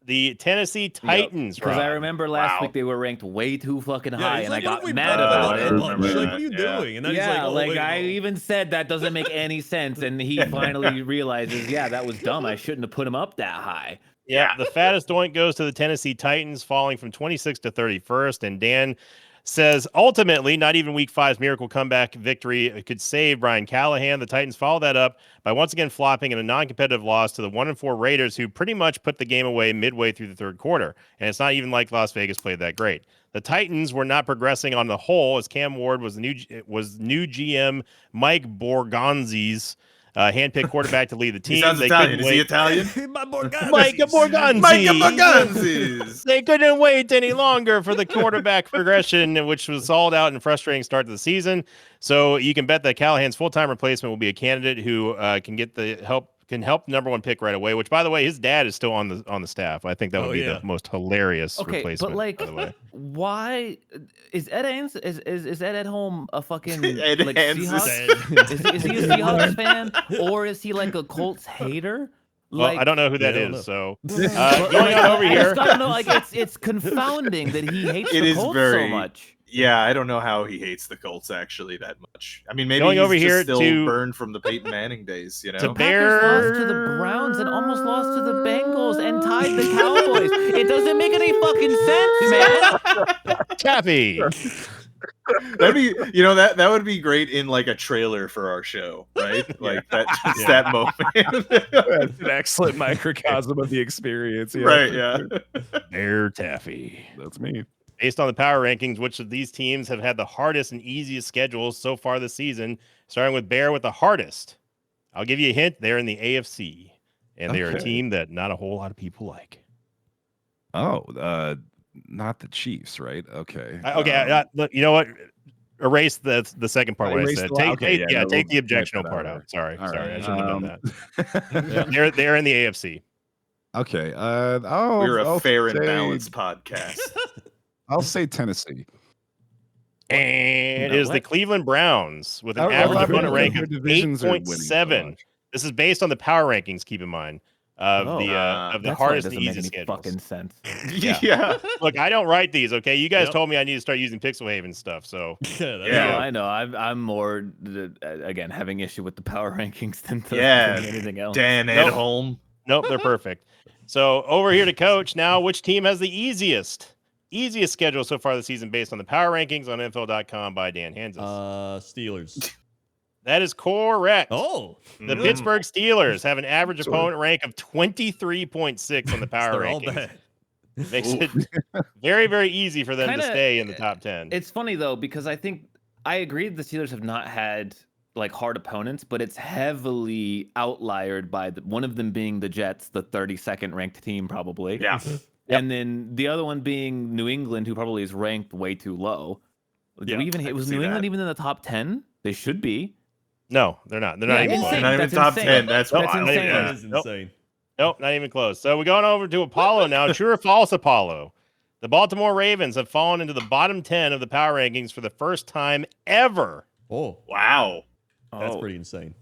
the Tennessee Titans. Because I Rob. remember last Wow. week they were ranked way too fucking high, he's and like, I "What if got we mad bump about it it. up a bunch?" remember Like, that, what are you yeah. doing? And then Yeah, he's like, "Oh, like wait, I no." even said that doesn't make any sense, and he finally realizes, yeah, that was dumb. I shouldn't have put him up that high. Yeah, the fattest doink goes to the Tennessee Titans, falling from 26th to 31st. And Dan says, ultimately, not even Week 5's miracle comeback victory could save Brian Callahan. The Titans follow that up by once again flopping in a non-competitive loss to the 1-4 Raiders, who pretty much put the game away midway through the third quarter. And it's not even like Las Vegas played that great. The Titans were not progressing on the whole, as Cam Ward was new GM Mike Borgonzi's handpicked quarterback to lead the team. He sounds They Italian. couldn't Is he wait. Italian? My Borgonzi. Micah Borgonzi. Micah Borgonzi's. They couldn't wait any longer for the quarterback progression, which was sold out and frustrating start to the season. So you can bet that Callahan's full-time replacement will be a candidate who can get the help the number one pick right away. Which, by the way, his dad is still on the staff. I think that would be the most hilarious Okay, replacement. but like, by the way. why is Ed is Ed at home a fucking Ed like Hanses. Seahawks? Is he a Seahawks fan, or is he like a Colts hater? Well, I don't know who that I don't is. know. So But, going like, on over I here. just gotta know, like, it's confounding that he hates It the is Colts very- so much. Yeah, I don't know how he hates the Colts actually that much. I mean, maybe Going he's over just here still to- burned from the Peyton Manning days, you know? to Packers lost to the Browns and almost lost to the Bengals and tied the Cowboys. It doesn't make any fucking sense, man. Taffy. That'd be, that would be great in like a trailer for our show, right? Like that, just Yeah. that moment. That's an excellent microcosm of the experience. Yeah. Right? Yeah. Bear Taffy. That's me. Based on the power rankings, which of these teams have had the hardest and easiest schedules so far this season, starting with Bear with the hardest. I'll give you a hint. They're in the AFC, and they're a Okay. team that not a whole lot of people like. Oh, not the Chiefs, right? Okay. Look, you know what? Erase the second part. What I Erase said. the- Take, okay, take, yeah, no, take the we'll objectional get that part out. out. Sorry, All sorry, right, I shouldn't have done that. that. They're in the AFC. Okay. We're a I'll fair and say- balanced podcast. I'll say Tennessee. And it is the What? Cleveland Browns with an Oh, average I opponent thought rank their of divisions are winning so 8.7. much. This is based on the power rankings. Keep in mind of the That's why it hardest and doesn't make easiest any schedules. fucking sense. Yeah. Yeah. Look, I don't write these. Okay, you guys Yep. told me I need to start using Pixelhaven stuff. So Yeah, that's Yeah. No, good. I know. I'm more again having issue with the power rankings than Yeah. than anything else. Dan Nope. Edholm. nope, they're perfect. So over here to coach now. Which team has the easiest schedule so far this season based on the power rankings on NFL.com by Dan Hansis? Steelers. That is correct. Oh, The Mhm. Pittsburgh Steelers have an average Sort of. opponent rank of 23.6 on the power they're all rankings. bad. Makes it very, very easy for them to Kinda- stay in the top 10. It's funny though because I think I agree the Steelers have not had like hard opponents, but it's heavily outliered by one of them being the Jets, the 32nd ranked team probably. Yeah. And then the other one being New England, who probably is ranked way too low. Do Yeah, we even I was can see New England that. even in the top 10? They should be. No, they're not. They're Yeah, not even insane. close. Not even That's top insane. 10. That's Nope, That's not even insane. That close. is Nope. insane. Nope, not even close. So we're going over to Apollo now. True or false, Apollo? The Baltimore Ravens have fallen into the bottom 10 of the power rankings for the first time ever. Oh, Wow. that's Oh. pretty insane.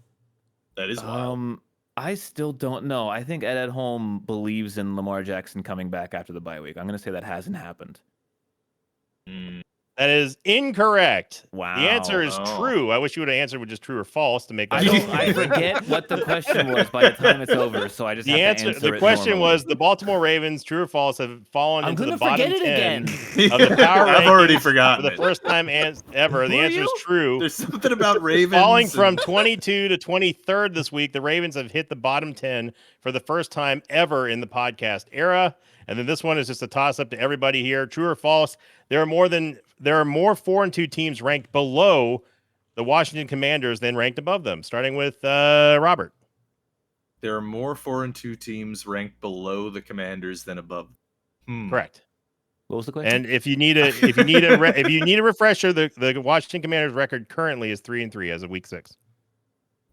That is wild. I still don't know. I think Ed at home believes in Lamar Jackson coming back after the bye week. I'm going to say that hasn't happened. Mm. That is incorrect. Wow. The answer is Oh. true. I wish you would have answered with just true or false to make that. I forget what the question was by the time it's over, so I just The have answer. to answer The it question normally. was the Baltimore Ravens. True or false have fallen I'm into gonna the bottom forget it 10 again. of the power I've already rankings forgotten for the it. first time ever. The Who are answer is you? true. There's something about Ravens. Falling from and- 22 to 23rd this week, the Ravens have hit the bottom 10 for the first time ever in the podcast era. And then this one is just a toss up to everybody here. True or false? There are more 4-2 teams ranked below the Washington Commanders than ranked above them, starting with Robert. There are more 4-2 teams ranked below the Commanders than above. Correct. What was the question? And if you need a refresher, the Washington Commanders record currently is 3-3 as of week 6.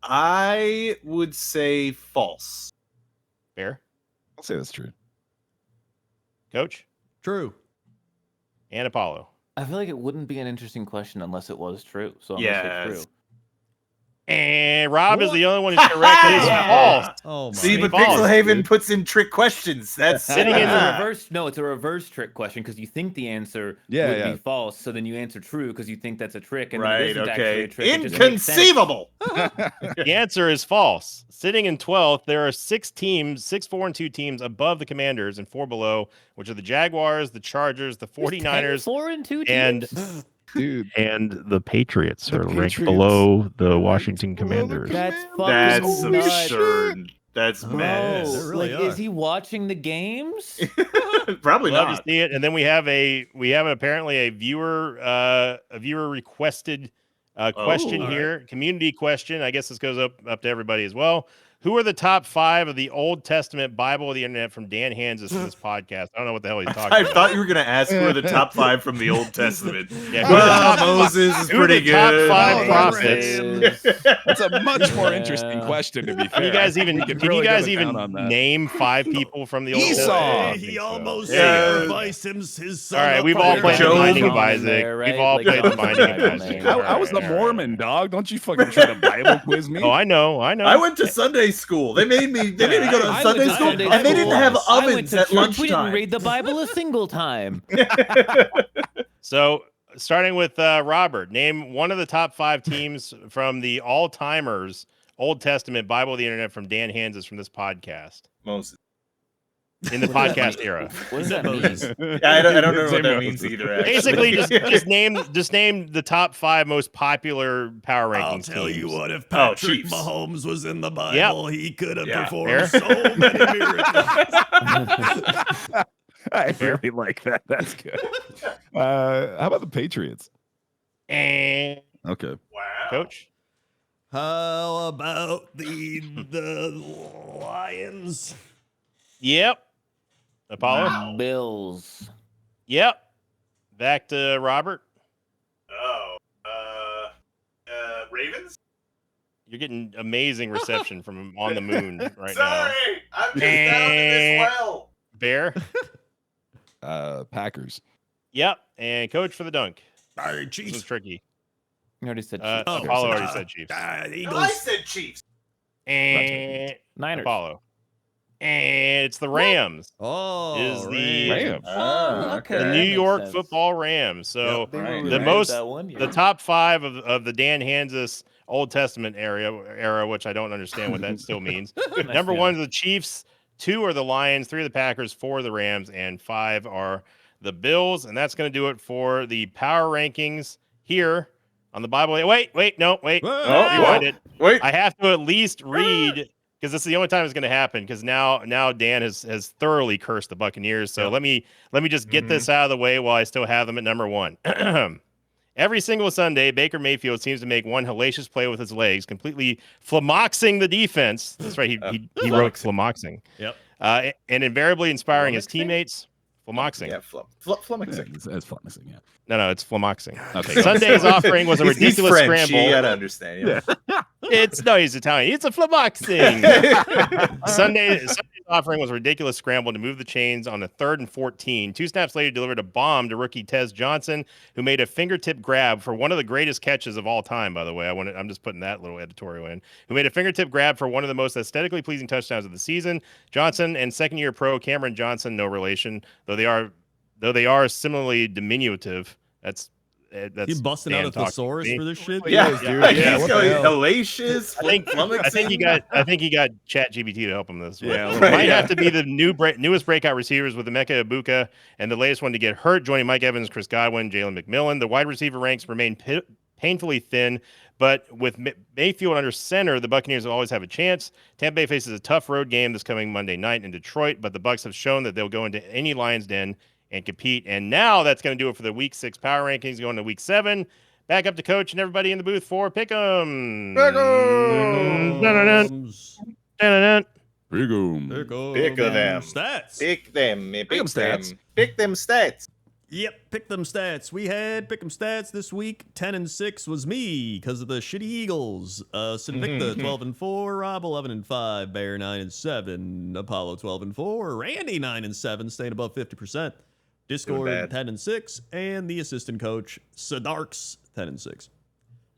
I would say false. Fair, I'll say that's true. Coach True. and Apollo. I feel like it wouldn't be an interesting question unless it was true. So I'm Yeah, gonna say it's- true. And Rob is the only one who's correct. It is false. Oh my. See, but False, Pixelhaven puts in trick questions. That's Sitting in It's the a reverse. No, it's a reverse trick question because you think the answer Yeah, would yeah. be false, so then you answer true because you think that's a trick, and then right. it isn't actually Okay. a trick. It just makes sense. Inconceivable. The answer is false. Sitting in 12th, there are 6 teams, 6 4-2 teams above the Commanders and 4 below, which are the Jaguars, the Chargers, the 49ers, 4-2 and teams? Dude. And the Patriots The are ranked Patriots below the are Washington ranked below the Commanders. That's fucking That's nuts. absurd. That's madness. they really Like, is are. he watching the games? Probably love to not. see it. And then we have apparently a viewer requested question all here, community question. I guess this goes up to everybody as well. Who are the top 5 of the Old Testament Bible of the internet from Dan Hanses for this podcast? I don't know what the hell he's talking I about. thought you were gonna ask who are the top 5 from the Old Testament. Yeah, who are the Well, top Moses is who are the pretty top good. 5 Oh, prophets? That's a much more interesting Yeah. question, to be fair. Can you guys even We could can really you guys go even down on that. name 5 people from the Old Esau. Testament? He almost Yeah. sacrificed his son. All right, up we've for all their played the Job. Binding of John in Isaac. there, We've right? all Like played the John's Binding of Bible Isaac. name. I was a Mormon, dog. Don't you fucking try to Bible quiz me? Oh, I know. I went to Sunday school. They made me go to I Sunday went to school, Sunday and they didn't school. have I went ovens to at church. We didn't lunchtime. read the Bible a single time. So, starting with Robert, name one of the top 5 teams from the all-timers Old Testament Bible of the internet from Dan Hanses from this podcast Moses. in the What does that podcast mean? era. What does that mean? Yeah, I don't know what that means either. Actually. Basically, just name the top 5 most popular power rankings. I'll tell teams. you what, if Patrick Chiefs. Mahomes was in the Bible, he could have Yeah. performed Fair. so many miracles. I really like that. That's good. How about the Patriots? And Okay. Wow. Coach. How about the Lions? Yep. Apollo. Bills. Yep. Back to Robert. Oh. Ravens? You're getting amazing reception from on the moon right Sorry, I'm just down in this well. now. Bear. Packers. Yep. And Coach for the dunk. All right, This was Chiefs. tricky. You already said Uh, Chiefs. Oh, Apollo already said Chiefs. Eagles. I said Chiefs. And Niners. Apollo. And it's the Rams. Oh, Is the- Rams. Oh, okay. The that New makes York sense. Football Rams. So They were Right. really most- good that one year. the top 5 of the Dan Hanses Old Testament era, which I don't understand what that still means. Number 1 is the Chiefs, 2 are the Lions, 3 are the Packers, 4 are the Rams, and 5 are the Bills. And that's going to do it for the power rankings here on the Bible. Wait. Whoa. Rewind it. Wait. I have to at least read because this is the only time it's going to happen. Because now Dan has thoroughly cursed the Buccaneers. So let me just get this out of the way while I still have them at number 1. Every single Sunday, Baker Mayfield seems to make one hellacious play with his legs, completely flummoxing the defense. That's right. He wrote flummoxing. Yep. And invariably inspiring his Flummoxing? teammates. Flummoxing. Yeah, flummoxing. It's flummoxing, yeah. No, it's flummoxing. Okay. Sunday's offering was a He's ridiculous French. scramble. You gotta understand. Yeah. He's Italian. It's a flummoxing. Sunday's offering was a ridiculous scramble to move the chains on a 3rd and 14. 2 snaps later, delivered a bomb to rookie Tez Johnson, who made a fingertip grab for one of the greatest catches of all time. By the way, I'm just putting that little editorial in. Who made a fingertip grab for one of the most aesthetically pleasing touchdowns of the season. Johnson and second-year pro Cameron Johnson, no relation, though they are similarly diminutive. That's You busting Dan out a talking to thesaurus me. for this shit? Yeah, dude. Like, Yeah, he's what the going hell? hellacious. I think he got ChatGPT to help him this. Yeah, It right, might yeah. have to be the newest breakout receivers with Emeka Ibuka and the latest one to get hurt, joining Mike Evans, Chris Godwin, Jalen McMillan. The wide receiver ranks remain painfully thin, but with Mayfield under center, the Buccaneers will always have a chance. Tampa Bay faces a tough road game this coming Monday night in Detroit, but the Bucs have shown that they'll go into any Lions den and compete. And now that's going to do it for the Week 6 power rankings. Going to Week 7. Back up to Coach and everybody in the booth for Pick'em. Dun-dun-dun. Big 'em. Pick them. Stats. Pick them. Pick 'em stats. Pick them stats. Yep, pick them stats. We had pick them stats this week. 10-6 was me because of the shitty Eagles. Sinvicta 12-4, Rob 11-5, Bear 9-7, Apollo 12-4, Randy 9-7, staying above 50%. Discord Doing bad. 10-6, and the assistant coach Sadarks 10-6.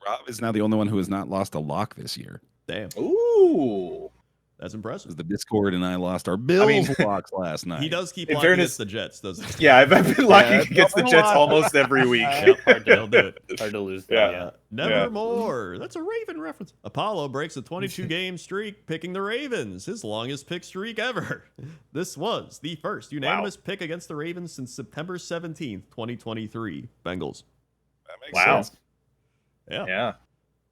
Rob is now the only one who has not lost a lock this year. Damn, Ooh. that's impressive. Because the Discord and I lost our Bills locks last night. He does keep In locking fairness- against the Jets, doesn't he? Yeah, I've been locking against the double Jets lock. almost every week. Yep, He'll do it. hard to lose. Yeah. Yeah. Nevermore. That's a Raven reference. Apollo breaks a 22-game streak picking the Ravens, his longest pick streak ever. This was the first unanimous pick against the Ravens since September 17th, 2023. Bengals. That makes Wow. sense. Yeah. Yeah,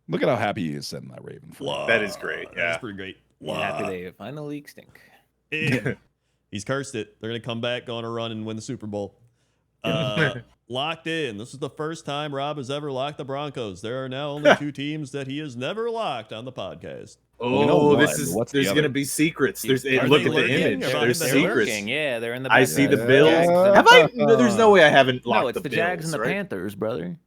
Look at how happy he is setting that Raven flag. that is great. Yeah. That's pretty great. Happy they finally stink. Yeah. He's cursed it. They're going to come back, go on a run, and win the Super Bowl. Locked in. This is the first time Rob has ever locked the Broncos. There are now only 2 teams that he has never locked on the podcast. Oh, You know what? this is What's the there's other? gonna be secrets. There's Are look they at the lurking? image. Are There's they secrets. Lurking. Yeah, they're in the. I see the Jags Bills. and- Have I? No, there's no way I haven't locked No, it's the Bills, Jags and the right? Panthers, brother.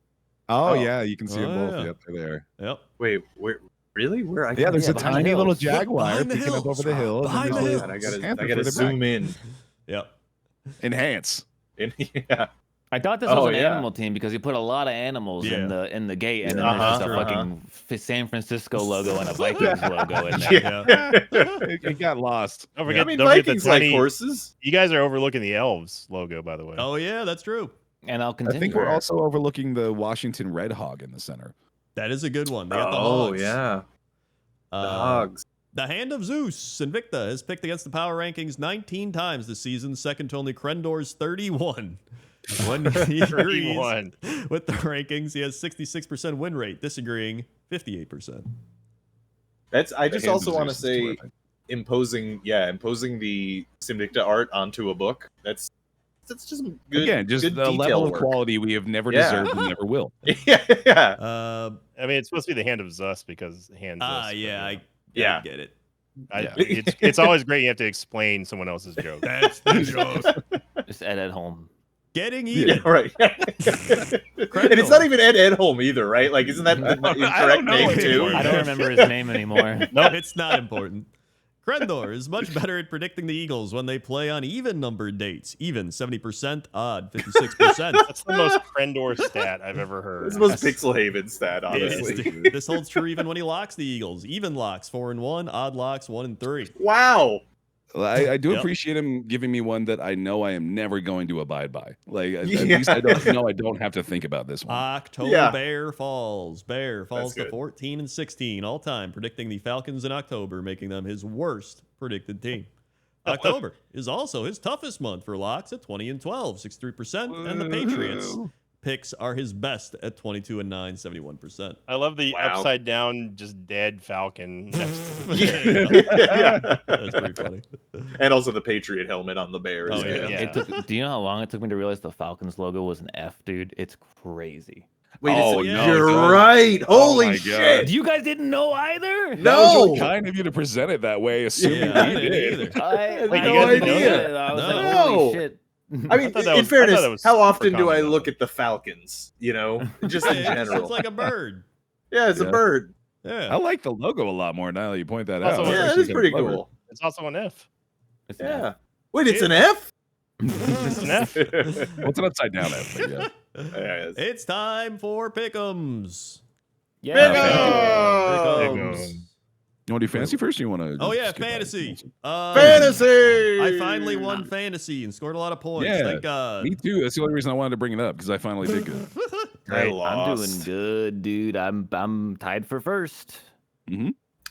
Oh, Oh. yeah, you can see Oh, them both. yeah. Yep, they're there. Yep. Wait, where? Really? Where? I Yeah, there's Yeah, a behind the tiny little hills. Jaguar Behind the peeking up hills, over the Rob. hill. Behind and the there's hills. God, I Panthers gotta further zoom back. in. Yep. Enhance. Yeah. I thought this Oh, was an yeah. animal team because you put a lot of animals Yeah. in the gate, and then Yeah. there's just a Uh-huh, fucking San Francisco logo and a Vikings logo in there. Yeah. It got lost. Don't I forget, mean, don't forget Vikings the like tiny, horses. You guys are overlooking the Elves logo, by the way. Oh, yeah, that's true. And I'll I continue. think we're also overlooking the Washington Red Hog in the center. That is a good one. They got the Oh Hogs. yeah, the Uh, Hogs. The Hand of Zeus, Invicta, has picked against the power rankings 19 times this season, second to only Krendor's 31. When he agrees 31. with the rankings, he has 66% win rate, disagreeing 58%. That's. I just The Hand also of want to Zeus is say terrific. imposing the Simdicta art onto a book. That's just good. Again, just good the detail level of work. quality we have never Yeah. deserved and never will. Yeah, yeah. I mean, it's supposed to be the Hand of Zus because Hand Zus. but, Yeah, I Yeah. get it. Yeah. It's always great you have to explain someone else's joke. That's the joke. Just Ed at home. Getting Yeah, even. right. And it's not even Ed Edholm either, right? Like, isn't that the I don't incorrect know name anymore. too? I don't remember his name anymore. No, it's not important. Krendor is much better at predicting the Eagles when they play on even numbered dates. Even 70%, odd 56%. That's the most Krendor stat I've ever heard. It's the most Pixel Haven stat, It is, honestly. dude. This holds true even when he locks the Eagles. Even locks 4-1, odd locks 1-3. Wow. I do Yep. appreciate him giving me one that I know I am never going to abide by. Like at Yeah. least I don't know I don't have to think about this one. October Yeah. Bear falls That's to good. 14 and 16 all time, predicting the Falcons in October, making them his worst predicted team. October is also his toughest month for locks at 20 and 12, 63%, and the Patriots Woo. picks are his best at 22 and 9, 71%. I love the Wow. upside down, just dead Falcon. Next to the Yeah. That's pretty funny. And also the Patriot helmet on the Bears. Oh, yeah. Yeah. It took, do you know how long it took me to realize the Falcons logo was an F, dude? It's crazy. Wait, Oh, it's, no, you're God. right. Oh Holy my shit. You guys didn't know either? That was No. really kind of you to present it that way, assuming Yeah, I you didn't did. either. I Wait, I you no guys didn't know idea. that? I was No. like, holy No. shit. I mean, I thought that in was- I fairness, thought it was how super often do I common, look though. at the Falcons? You know, just in Yeah, general. it's like a bird. Yeah, it's a Yeah. bird. Yeah. I like the logo a lot more now that you point that Also, out. Oh, Yeah, that's that is pretty Clever. cool. It's also an F. It's an Yeah. F. Wait, it's an F? It's an F. What's an upside down F? But yeah. Yeah, it's- It's time for Pick'ems. Yeah. Pick'ems! Pick'ems. You want to do fantasy first, or you want to? Oh yeah, fantasy. Fantasy! I finally won fantasy and scored a lot of points. Yeah. Thank God. Me too. That's the only reason I wanted to bring it up because I finally did good. I I'm lost. doing good, dude. I'm tied for first.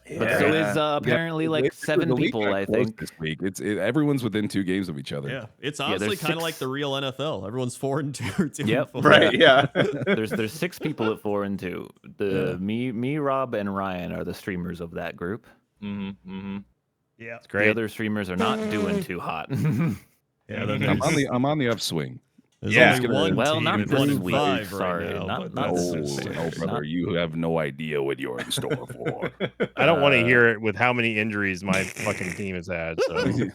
But Yeah. so is apparently like It's- 7 the league people, got I close think. This week, everyone's within 2 games of each other. Yeah, it's Yeah, honestly there's kind of 6. like the real NFL. Everyone's 4-2 or 2-4. Yep. Right, yeah. There's 6 people at 4 and 2. Yeah. Me, Rob, and Ryan are the streamers of that group. Mm-hmm. Yeah, It's The great. other streamers are not doing too hot. yeah. I'm on the upswing. There's Yeah. only one Well, team not at this 1 and week. 5 Sorry, right now. not- but not that's this week. fair. No, brother, Not- you have no idea what you're in store for. I don't want to hear it with how many injuries my fucking team has had. So Dude,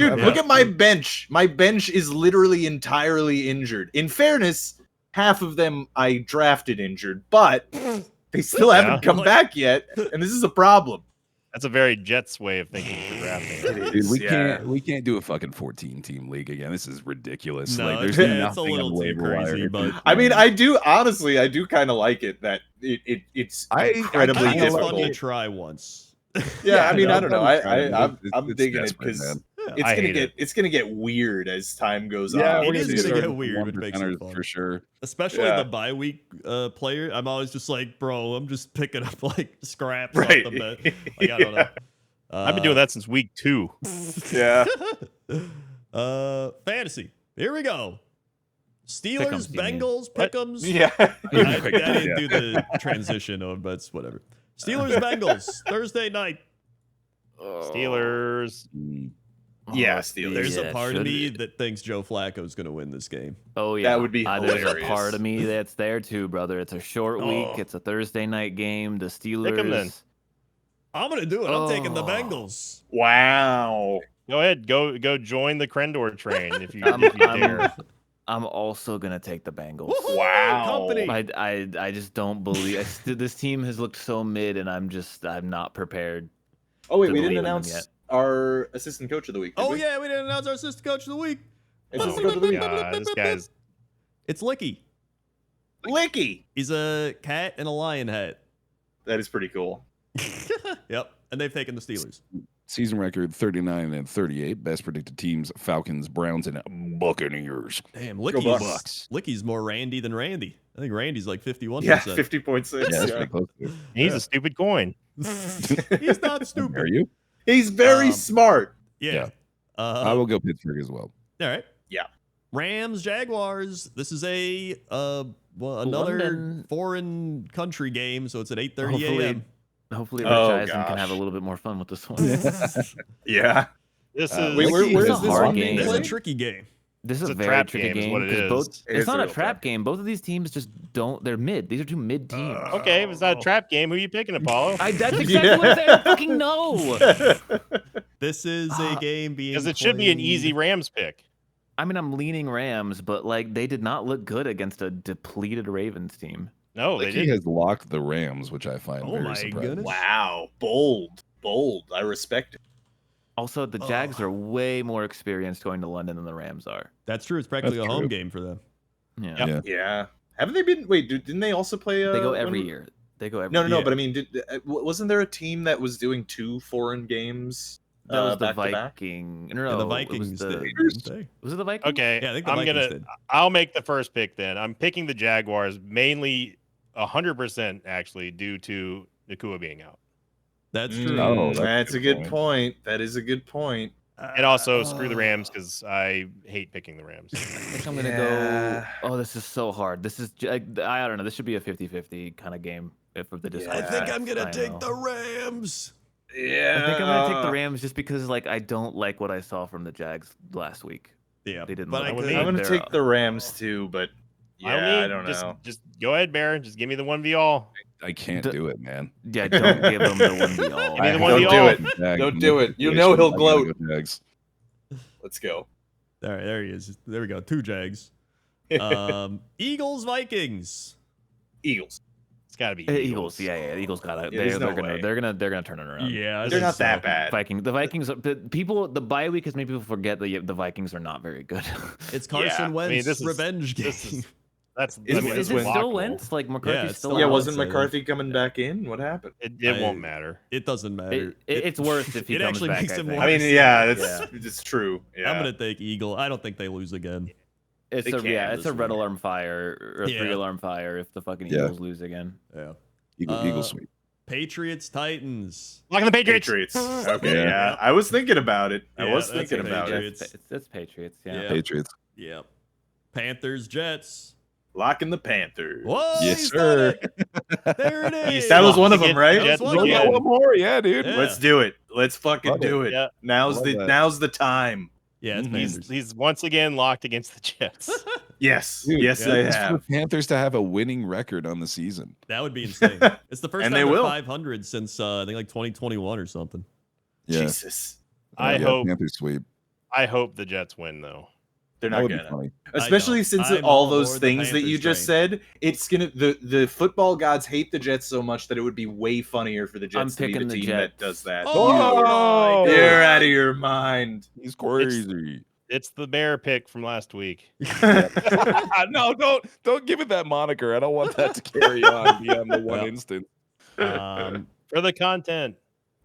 Yeah. look at my bench. My bench is literally entirely injured. In fairness, half of them I drafted injured, but they still haven't Yeah. come back yet, and this is a problem. that's a very Jets way of thinking for drafting. Dude, Yeah. we can't do a fucking 14-team league again. This is ridiculous. No, like, there's it's a nothing little on the too waiver wire crazy, for but- this I mean, game. I do kind of like it that it's I incredibly I think it's difficult. fun to try once. Yeah, I mean, no, I don't know. I'm it's digging it desperate, because man. I hate it. it's gonna get weird as time goes Yeah, on. it we're is be gonna starting get with weird, which one makes it percenters fun. for sure. Especially Yeah. the bye week player. I'm always just like, bro, I'm just picking up like scraps Right. off the bed. Like, I don't know. I've been doing that since week 2. Yeah. Fantasy. Here we go. Pick'ems, Steelers, you mean. Bengals, Pick'ems. Yeah. I didn't do the transition of, but it's whatever. Steelers, Bengals, Thursday night. Steelers. Yeah, Steelers. There's a part of should me be. that thinks Joe Flacco is going to win this game. Oh yeah, That would be There's a hilarious. part of me that's there too, brother. It's a short week. Oh. It's a Thursday night game. The 'em Steelers. then. I'm going to do it. I'm taking the Oh. Bengals. Wow. Go ahead. Go join the Krendor train if you, I'm, if you dare. I'm also gonna take the Bengals. Woohoo, Wow. Company. I just don't believe this team has looked so mid, and I'm not prepared. Oh wait, To we believe didn't in them announce yet. our assistant coach of the week. did Oh, we? yeah, we didn't announce our assistant coach of the week. Assistant coach of the week. This guy's It's Licky. Licky. He's a cat in a lion hat. That is pretty cool. Yep. And they've taken the Steelers. Season record 39-38. Best predicted teams: Falcons, Browns, and Buccaneers. Damn, Bucs. Licky's more Randy than Randy. I think Randy's like 51%. Yeah, 50.6. Yeah, that's Yeah. pretty close to it. he's a stupid coin. He's not Are stupid. you? He's very smart. Yeah. I will go Pittsburgh as well. All right. Yeah. Rams, Jaguars. This is a another London. foreign country game, so it's at 8:30 Hopefully, a.m. hopefully Rich Oh, Eisen can have a gosh. little bit more fun with this one. Yeah. This Uh, is Wait, where It's is a this hard one game. being This is a played? tricky game. This is It's a a very trap tricky game is game what it because is. both. It It's is a not a real trap trap. game. Both of these teams just don't. They're mid. These are two mid teams. okay. If it's not a trap game, who are you picking, Apollo? That's exactly what I'm saying. I don't fucking know. This is a game being Because it should be an played- easy Rams pick. I mean, I'm leaning Rams, but like they did not look good against a depleted Ravens team. No, they He didn't. has locked the Rams, which I find Oh very my surprising. goodness. Wow. Bold. I respect it. Also, the Jags are way more experienced going to London than the Rams are. That's true. It's practically That's a home true. game for them. Yeah, Yep. Yeah. Yeah. Haven't they been? Wait, didn't they also play? they go every when- year. They go every. No, no, no. Yeah. But I mean, wasn't there a team that was doing 2 foreign games? That was the back to back? Viking. No, And the it Vikings was did. the, didn't they? was it the Vikings? Okay. Yeah, I think the I'm Vikings gonna. did. I'll make the first pick then. I'm picking the Jaguars mainly 100% actually due to Nakua being out, That's true. Oh, That's a good point. That is a good point. and also screw the Rams because I hate picking the Rams. I think I'm gonna Yeah. go. Oh, this is so hard. This is. I don't know. This should be a 50-50 kind of game if of the Yeah. I think I'm gonna I take know. the Rams. Yeah. I think I'm gonna take the Rams just because like I don't like what I saw from the Jags last week. Yeah, They didn't but look I good. could, I'm gonna They're- take the Rams too, but yeah, I don't know. Just go ahead, Bear. Just give me the 1v all. I can't D- do it, man. Yeah, don't give them the 1v all. Give me the I one have v to all. it. Jag Don't in do this it. You know he'll situation. I gotta gloat. go Jags. Let's go. All right, there he is. There we go. 2 Jags. Eagles, Vikings. Eagles. It's got to be Eagles. Yeah. Eagles got it. Yeah, there's they're no gonna way. they're gonna turn it around. Yeah, They're not so. that bad. The Vikings. The bye week has made people forget the Vikings are not very good. It's Carson Yeah, I mean, Wentz this is- revenge game. this is- That's Is- I mean, is it's it still lockable. Wentz? Like McCarthy's it's still still Yeah, out? Wentz. wasn't McCarthy coming back in? What happened? It won't matter. It doesn't matter. It's worse if he it comes actually back, makes I him think. worse. I mean, yeah, Yeah. it's true. Yeah. I'm gonna take Eagle. I don't think they lose again. It's They a can it's a this red week. alarm fire or a Yeah. 3-alarm fire if the fucking Yeah. Eagles lose again. Yeah. Eagle sweep. Patriots, Titans. Lock in the Patriots. Patriots. Okay, Yeah. yeah. I was thinking about it. I Yeah, was that's thinking about it. Patriots. It's Patriots. Yeah. Yeah. Patriots. Yep. Panthers, Jets. Locking the Panthers. Whoa, Yes, he's sir. done it. There it is. That was one of Again, them, right? That was one Jets of again. them. One more, yeah, dude. Yeah. Let's do it. Let's fucking Love it. do it. Yeah. Now's Love the that. now's the time. Yeah, it's Mhm. Panthers. He's once again locked against the Jets. Yes. Dude, yes, yeah, they It's for have. the Panthers to have a winning record on the season. That would be insane. It's the first And time they they're will. 500 since I think like 2021 or something. Yeah. Jesus. I Yeah, hope Panthers sweep. I hope the Jets win though. They're That not would be gonna. funny. Especially since I'm all all those aboard the things that you Panthers just train. said, it's gonna the football gods hate the Jets so much that it would be way funnier for the Jets to be picking the the team that Jets. does that. Oh, my You're God. out of your mind. He's crazy. It's the bear pick from last week. No, don't give it that moniker. I don't want that to carry on beyond the one Well, instant. For the content.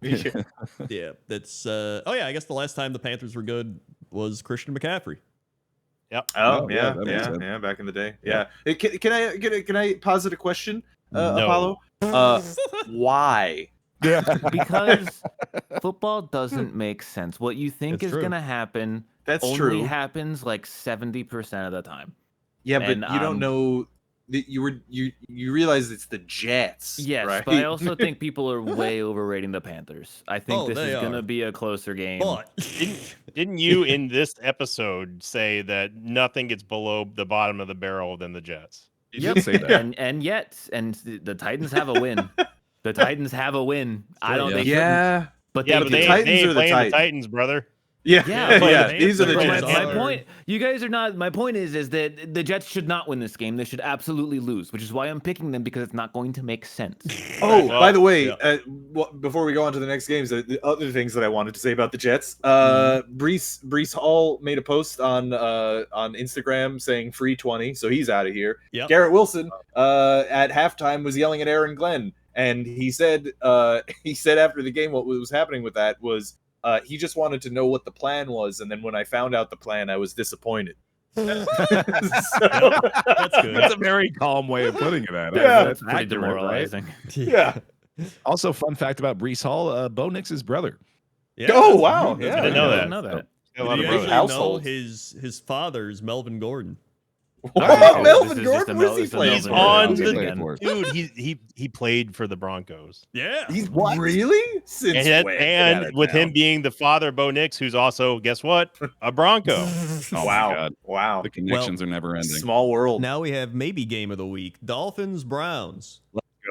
Yeah, that's. Oh yeah, I guess the last time the Panthers were good was Christian McCaffrey. Yep. Oh Yeah, yeah, that makes sense. yeah, back in the day. Yeah. Yeah. Can I posit a question, No. Apollo? Why? Yeah. Because football doesn't make sense. What you think It's is true. going to happen That's only true. happens like 70% of the time. Yeah, but And, you don't know that you realize it's the Jets. Yes, right? but I also think people are way overrating the Panthers. I think Oh, this they is going are. to be a closer game. But Didn't you in this episode say that nothing gets below the bottom of the barrel than the Jets? You did say that. and yet the Titans have a win. The Titans have a win. I don't yeah. think Yeah. but Yeah, they but do. they, Titans they ain't are the playing the Titans. Titans, brother. Yeah, Yeah, but yeah. the These are the Panthers Jets. are- My point, you guys are not. My point is that the Jets should not win this game. They should absolutely lose, which is why I'm picking them because it's not going to make sense. Oh, Well, by the way, yeah. before we go on to the next games, the other things that I wanted to say about the Jets, Mm-hmm. Brees Hall made a post on Instagram saying free 20, so he's out of here. Yep. Garrett Wilson at halftime was yelling at Aaron Glenn, and he said after the game what was happening with that was he just wanted to know what the plan was, and then when I found out the plan, I was disappointed. So- That's good. That's a very calm way of putting it. Adam. Yeah. That's pretty accurate, right? demoralizing. yeah. Also, fun fact about Brees Hall: Bo Nix's brother. Yeah, Oh, that's- wow, that's yeah. I didn't good. know I that. didn't know that. Got a lot Did of you brothers. actually know Households. his father's Melvin Gordon? What Wow. about Melvin This is just Gordon? a Where's he Mel- playing? He's Melvin on Gordon the again. for? dude. He played for the Broncos, Yeah. He's What? really since and, when? and Get out of with him town. being the father of Bo Nix, who's also guess what, a Bronco. Oh my wow, God. wow, The connections are never ending. small world. Now we have maybe game of the week: Dolphins Browns.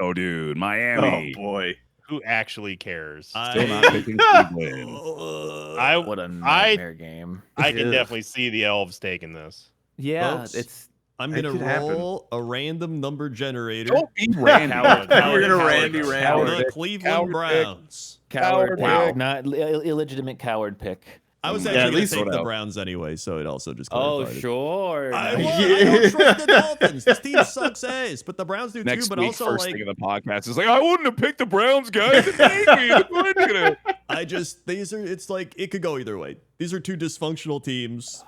Go, dude. Oh Miami. boy, Who actually cares? Still not picking Cleveland. I What a nightmare game. I can Ugh. definitely see the Elves taking this. Yeah, Folks, it's I'm It gonna could happen. roll a random number generator. Don't be Randy. Coward, We're gonna coward, Randy coward, Randy. The Dick. Cleveland Coward Dick. Browns. coward Wow. pick, not illegitimate coward pick. I was Yeah, actually at gonna least take vote the out. Browns anyway, so it also just Oh, clarified it. sure. I, Nice. won. I don't trust the Dolphins. This team sucks ass, but the Browns do Next too. But week, also, first like, thing of the podcast is like, I wouldn't have picked the Browns, guys. It's angry. It's gonna- I just it's like it could go either way. These are two dysfunctional teams.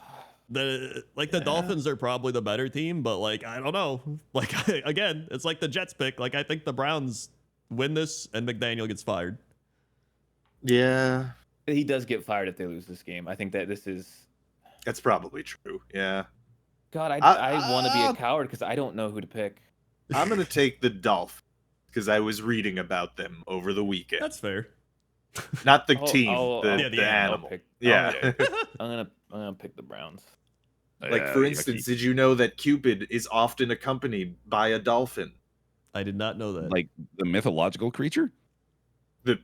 The Dolphins are probably the better team, but like I don't know. Like again, it's like the Jets pick. Like I think the Browns win this and McDaniel gets fired. Yeah, He does get fired if they lose this game. I think that this is. that's probably true. Yeah, God, I I- want to be a coward because I don't know who to pick. I'm gonna take the Dolphins because I was reading about them over the weekend. That's fair. Not the Oh, team, oh, the, oh, yeah, the the animal. animal. Pick- Yeah. I'm gonna pick the Browns. Like Yeah, for yucky. instance, did you know that Cupid is often accompanied by a dolphin? I did not know that. like the mythological creature. The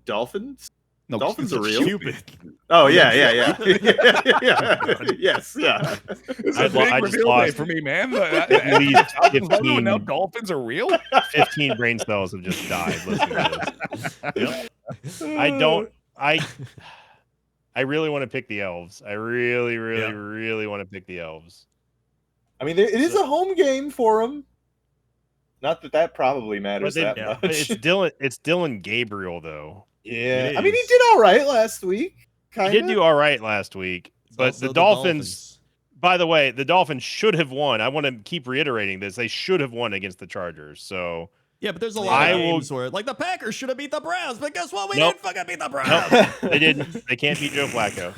dolphins? No, Dolphins are real? Cupid. Oh yeah. Yes, yeah. It's I a lo- big I just reveal day lost for me, man. at least Now 15, dolphins are real. 15 brain cells have just died listening to this. I really want to pick the Elves. I really, really, Yeah. really want to pick the Elves. I mean, it is a home game for them. Not that probably matters But that yeah. much. But it's Dylan Gabriel though. Yeah, It I mean, he is. did all right last week. He Kind did of. do all right last week, but Also the Dolphins. By the way, the Dolphins should have won. I want to keep reiterating this. They should have won against the Chargers. So Yeah, but there's a lot I of will- games where like the Packers should have beat the Browns, but guess what? We Nope. didn't fucking beat the Browns. they didn't. They can't beat Joe Flacco.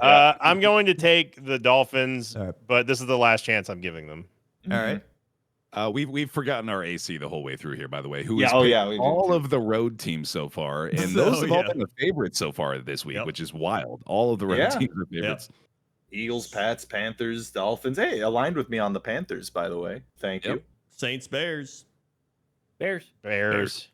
I'm going to take the Dolphins, All right. but this is the last chance I'm giving them. All right. We've forgotten our AC the whole way through here, by the way. Who Yeah, has oh, picked yeah, we did all too. of the road teams so far, and So, those have all yeah. been the favorites so far this week, Yep. which is wild. All of the road Yeah. teams are favorites. Eagles, Pats, Panthers, Dolphins. Hey, aligned with me on the Panthers, by the way. Thank Yep. you. Saints, Bears. Bears. Bears.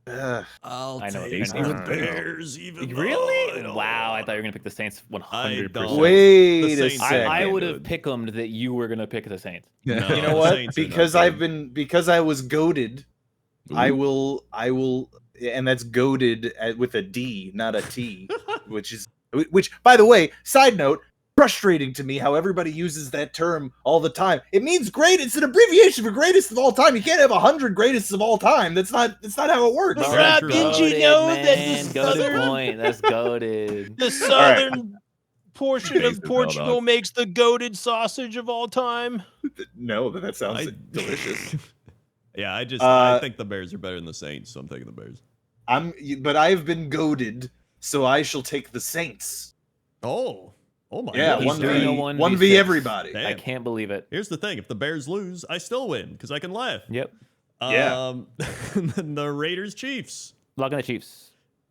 I'll I know what take you're the gonna do. Bears. Even though I Really? don't Wow, I want thought you were gonna pick the Saints I 100%. don't. Wait The a Saints second. I would good. have picked that you were gonna pick the Saints. No, You know the what? Saints are not Because good. because I was goaded, I Ooh. will, and that's goaded with a D, not a T, which by the way, side note, frustrating to me how everybody uses that term all the time. It means great. It's an abbreviation for greatest of all time. You can't have 100 greatest of all time. That's not how it works. Very Brad, true. didn't you Goated, know that man. the Goated southern, point. That's goaded. the southern portion Taste of is Portugal hell, dog. makes the goated sausage of all time? No, but that sounds I- delicious. Yeah, I Uh, think the Bears are better than the Saints, so I'm taking the Bears. But I've been goaded, so I shall take the Saints. Oh my Yeah, God. He's doing a 1v 1v6. everybody. Damn. I can't believe it. Here's the thing: if the Bears lose, I still win because I can laugh. Yep. Yeah. Then the Raiders Chiefs. Lock in the Chiefs.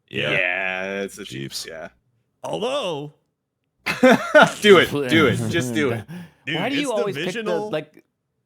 Yeah, it's the Chiefs. Chiefs. Yeah. Although, do it. Just do it. dude, Why do you it's always pick the divisional. like?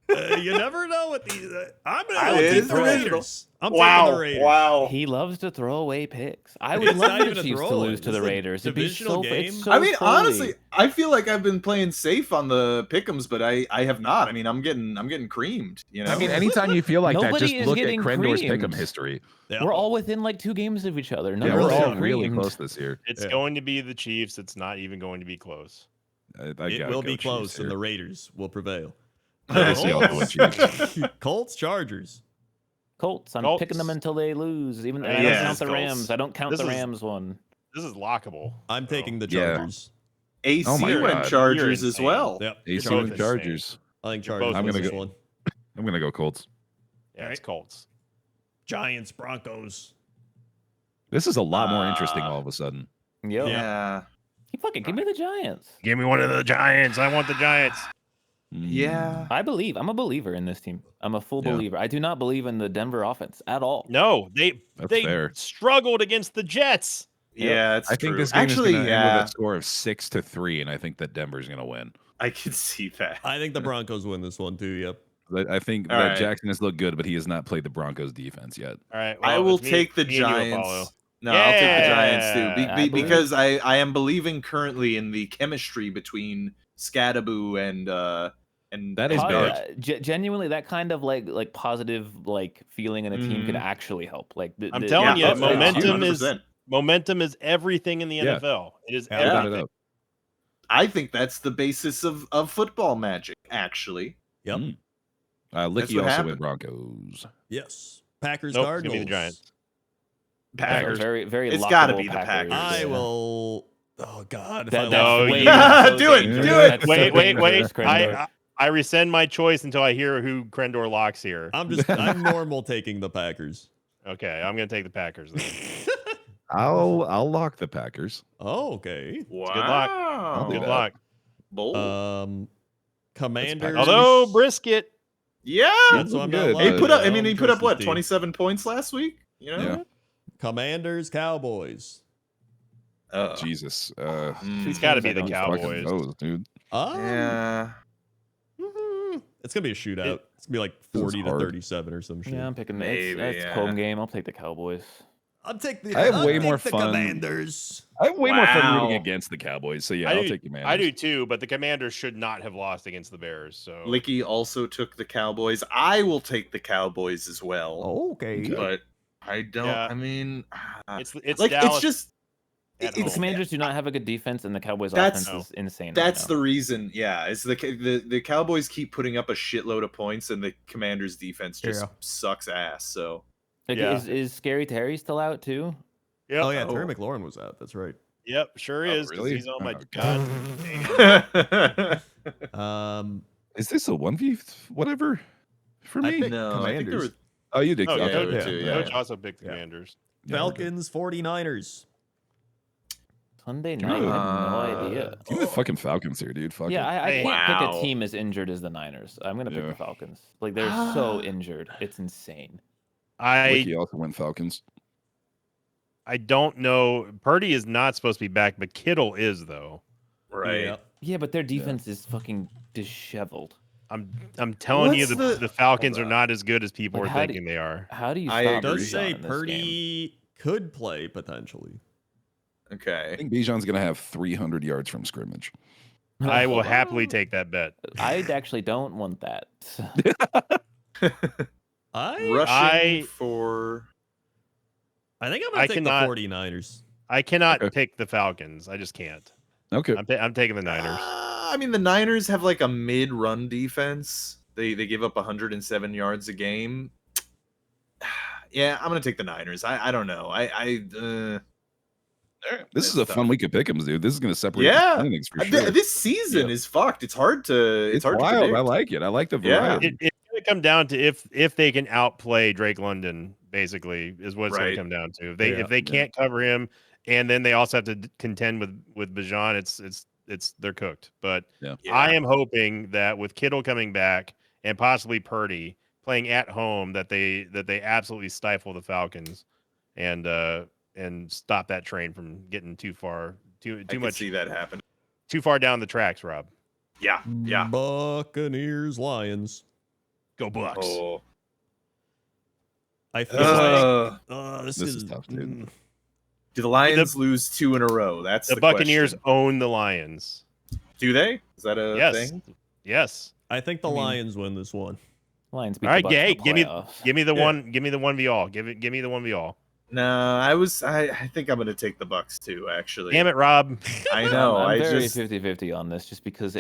You never know what these. I'm It gonna take is the divisional. Raiders. I'm taking the Raiders. Wow. He loves to throw away picks. I would It's love not the even a Chiefs to throwaway. lose to This the is a Raiders. It'd be divisional so. game. It's so I mean, silly. honestly, I feel like I've been playing safe on the pick'ems, but I have not. I mean, I'm getting creamed. You know. I mean, anytime you feel like that, Nobody just is look at getting Crendor's creamed. pick'em history. Yeah. we're all within like 2 games of each other. None Yeah, of we're us all are really creamed. close this year. It's Yeah. going to be the Chiefs. It's not even going to be close. I It gotta will go be Chiefs close, and here. the Raiders will prevail. I see also with Chiefs. Colts, Chargers. Colts. I'm Colts. picking them until they lose. Even I Yeah, don't it's count the Colts. Rams. I don't count This the is- Rams one. This is lockable. I'm taking the Yeah. Chargers. AC Oh my went God. Chargers You're as insane. well. Yep. AC both with insane. Chargers. I think You're Chargers both I'm wins gonna this go- one. I'm gonna go Colts. Yeah, it's Colts. Giants, Broncos. This is a lot more interesting all of a sudden. Yep. Yeah. Give me the Giants. Give me one of the Giants. I want the Giants. Yeah. I believe. I'm a believer in this team. I'm a full Yeah. believer. I do not believe in the Denver offense at all. No, they That's fair. struggled against the Jets. Yeah, it's I think true. this game Actually, is going to yeah, end with a score of 6-3, and I think that Denver's going to win. I can see that. I think the Broncos win this one too. Yep. I think All that right. Jackson has looked good, but he has not played the Broncos defense yet. All right. I well, will it's me- take the me and you, Apollo. Giants. No, I'll take the Giants too, Yeah, I believe. because I am believing currently in the chemistry between Scadaboo and That is Po- big. Genuinely, that kind of like positive feeling in a team can Mhm. actually help. Like I'm telling you, Yeah, momentum 100%. momentum is everything in the Yeah. NFL. It is Yeah, Without a everything. doubt. I think that's the basis of football magic. Actually, Yep. Mm. That's Licky what also happened. went Broncos. Yes. Packers, Nope, it's Cardinals. gonna be the Giants. Packers. Very, very. It's gotta lockable be the Packers. I yeah. will. Oh God. If That, I that's No, way you- so Do it, dangerous. do it. That's so Wait. dangerous, Crendor. I rescind my choice until I hear who Crendor locks here. I'm normal taking the Packers. Okay, I'm gonna take the Packers then. I'll lock the Packers. Oh, okay. Wow. good luck. I'll do Good that. luck. Bold. Commanders. Although Brisket, Yeah. That's what I'm not Good. He lying put up. about. I mean, he Don't put up trust what this team. 27 points last week. You know. Yeah. Commanders, Cowboys. Oh. Jesus. it's got to be the Fucking Cowboys. Knows, dude. Yeah. It's gonna be a shootout. It's gonna be like This is 40 to hard. 37 or some shit. Yeah, I'm picking. Maybe, That's yeah. home game. I'll take the Cowboys. I'll take the. I have I'll way take more the fun. Commanders. I have way more fun Wow. rooting against the Cowboys. So yeah, I I'll do- take Commanders. I do too, but the Commanders should not have lost against the Bears. So Licky also took the Cowboys. I will take the Cowboys as well. Okay. But I don't. Yeah. I mean, it's like Dallas it's just. at The home. Commanders do not have a good defense, and the Cowboys That's- offense is insane. That's right the reason. Yeah, it's the Cowboys keep putting up a shitload of points, and the Commanders' defense just Yeah. sucks ass. So now. Like, Yeah. is Scary Terry still out too? Yep. Oh yeah, Terry Oh. McLaurin was out. That's right. Yep, sure Oh, is. 'Cause really? He's on my Oh, god. Is this a 1v whatever for I me? picked no, I think there Commanders. were. Oh, you did. Oh, yeah, okay, yeah, okay. yeah. Coach also picked the Yeah. Commanders. Yeah, we're good. Falcons, 49ers. Sunday Give night. me I the- have no idea. Give me the fucking Falcons here, dude. Fuck Yeah, it. I can't pick Wow. a team as injured as the Niners. I'm gonna pick Yeah. the Falcons. Like they're so injured, it's insane. Ricky also went Falcons. I don't know. Purdy is not supposed to be back, but Kittle is though. Right. Yeah. Yeah, but their defense is fucking disheveled. I'm telling you, What's the Falcons hold are on. not as good as people Like, are how do thinking they are. How do you I stop It does agree. say Bijan in this game? Purdy could play potentially. I Okay. think Bijan's going to have 300 yards from scrimmage. I will Hold happily on. take that bet. I actually don't want that. Rushing for. I think I'm I going to take cannot- the 49ers. I cannot Okay. pick the Falcons. I just can't. Okay. I'm taking the Niners. I mean, the Niners have like a mid-run defense. They give up 107 yards a game. Yeah, I'm gonna take the Niners. I don't know. This is That's a fun tough. week of pick'ems, dude. This is going to separate Yeah. the standings for sure. This season is fucked. It's hard to. It's hard wild. to predict. I like it. I like the Yeah. variety. It's going to come down to if they can outplay Drake London. Basically, is what it's going Right. to come down to. Yeah, If they can't cover him, and then they also have to contend with Bijan, it's they're cooked. But Yeah. I am hoping that with Kittle coming back and possibly Purdy playing at home, that they absolutely stifle the Falcons and stop that train from getting too far, I too can much, see that happen. too far down the tracks. Rob, Yeah. Yeah. Buccaneers, Lions. go Bucks. Oh. I feel like This is tough, dude. Do the Lions lose 2 in a row? That's The the Buccaneers question. own the Lions. Do they? Is that a Yes. thing? Yes. I think the I mean- Lions win this one. Lions beat All right, the Bucs in hey, the give me playoffs. the Yeah. one. Give me the 1v all. Give me the 1v all. No, I think I'm gonna take the Bucks too. Actually, Damn it, Rob. I know. I'm I very just 50-50 on this, just because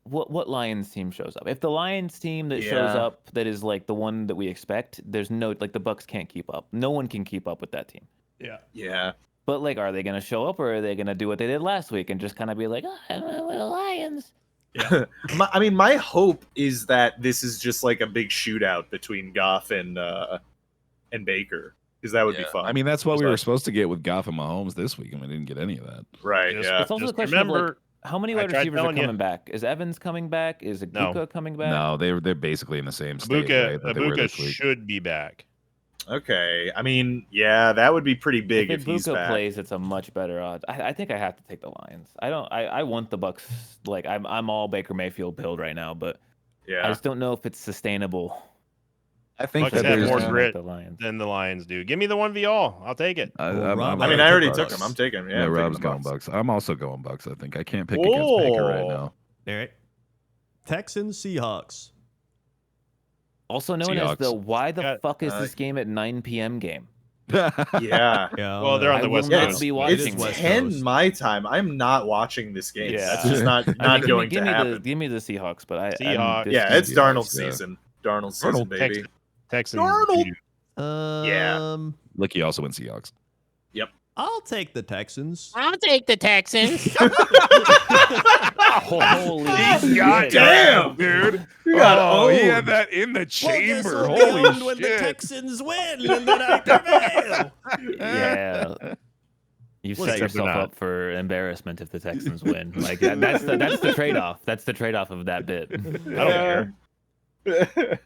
what Lions team shows up. If the Lions team that shows Yeah. up that is like the one that we expect, there's no like the Bucks can't keep up. No one can keep up with that team. yeah. But like, are they gonna show up, or are they gonna do what they did last week and just kind of be like, oh, I'm with the Lions? My hope is that this is just like a big shootout between Goff and Baker, because that would be fun. I mean, that's what we But- were supposed to get with Goff and Mahomes this week, and we didn't get any of that. right? Just- Yeah. It's also Just the question of remember, like, how many I wide tried receivers are telling you. coming back? Is Evans coming back? Is No. Ibuka coming back? No, they're basically in the same state Ibuka that they were this week. should be back. Okay. I mean, yeah, that would be pretty big if If he's Ibuka back. plays, it's a much better odds. I think I have to take the Lions. I want the Bucks. Like I'm all Baker Mayfield build right now, but I Yeah. just don't know if it's sustainable. I think Bucks that have there's more to grit the Lions. than the Lions do. Give me the 1v all. I'll take it. I mean, I already took him. I'm taking. Yeah, I'm taking Rob's the going Bucks. Bucks. I'm also going Bucks. I think I can't pick against Baker right now. All right. Texans, Seahawks. Also known as the Seahawks. why the Yeah, fuck is this game at 9 p.m. game? Yeah. Yeah. Well, they're on I the will West not Coast. be It watching is It's this. West 10 Coast. my time. I'm not watching this game. Yeah. That's just not I mean, going give to me happen. give me the Seahawks, but I Seahawks. Yeah, it's Seahawks, Darnold's yeah. season. Darnold's season, Darnold, baby. Texans. Darnold. Yeah. Look, he also went Seahawks. I'll take the Texans. I'll take the Texans. Holy God shit. Damn, dude. You got he owned. had that in the chamber. Well, this will be Holy owned when the shit. Texans win and then I prevail. Yeah. You Well, set except they're yourself not. up for embarrassment if the Texans win. Like that's the trade-off. That's the trade-off of that bit. I don't care.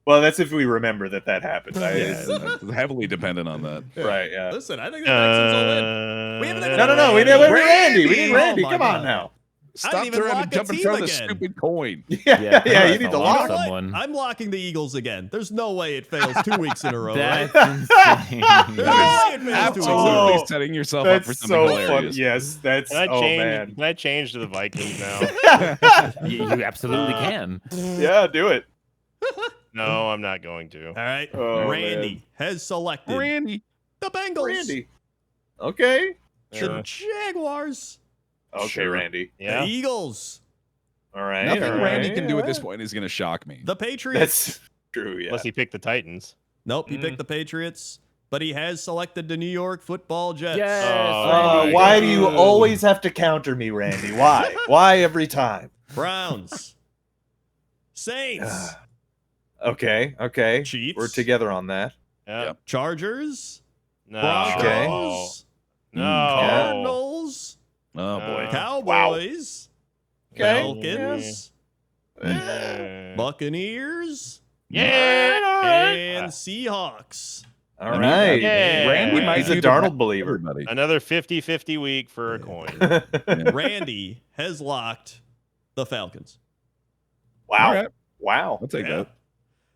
Well, that's if we remember that happened. It's heavily dependent on that. Right, yeah. Listen, I think the Texans will win. We haven't even- No. We need Randy. We need Randy. Randy. Oh, Come my on God. now. Stop even trying lock to a jump in team front of the again. stupid coin. Yeah, Yeah, you need to lock lock You know what? someone. I'm locking the Eagles again. There's no way it fails 2 weeks in a row. That's Right? insane. There's no way it fails 2 weeks in a row. Absolutely Oh, setting yourself up for That's something so funny. hilarious. Yes, that's. Can I Oh change? man. Can I change to the Vikings now? You absolutely can. Yeah, do it. No, I'm not going to. All right. Oh, Randy has selected Randy. the Bengals. Randy. Okay. The Jaguars. Okay, Sure. Randy. Yeah. The Eagles. All right. Nothing all Randy right, can do all at this right. point is going to shock me. The Patriots. That's true. Yeah. Unless he picked the Titans. Nope, he picked the Patriots, but he has selected the New York Football Jets. Yes, Oh, Why do you always have to counter me, Randy? Why? Why every time? Browns. Saints. Okay. Chiefs. We're together on that. Yeah. Yep. Chargers. No. Broncos. No. Cardinals. Oh boy. Cowboys. Okay. Falcons. Yeah. Buccaneers. Yeah. And Seahawks. All right. Yeah. Randy Might he's do a the Darnold best believer. Everybody. Another 50-50 week for a coin. Randy has locked the Falcons. Wow. All right. Wow. I'll take Yeah. that.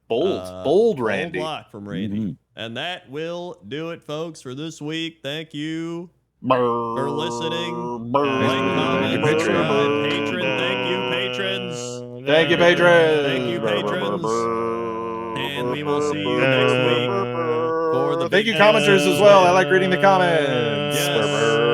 Bold, Randy. Bold lock from Randy. Mhm. And that will do it, folks, for this week. Thank you for listening. Like, comment, subscribe, patron. Thank you, patrons. Thank you, patrons. Thank you, patrons. And we will see you next week for the Thank big you, commenters, as well. I like reading the comments. Yes.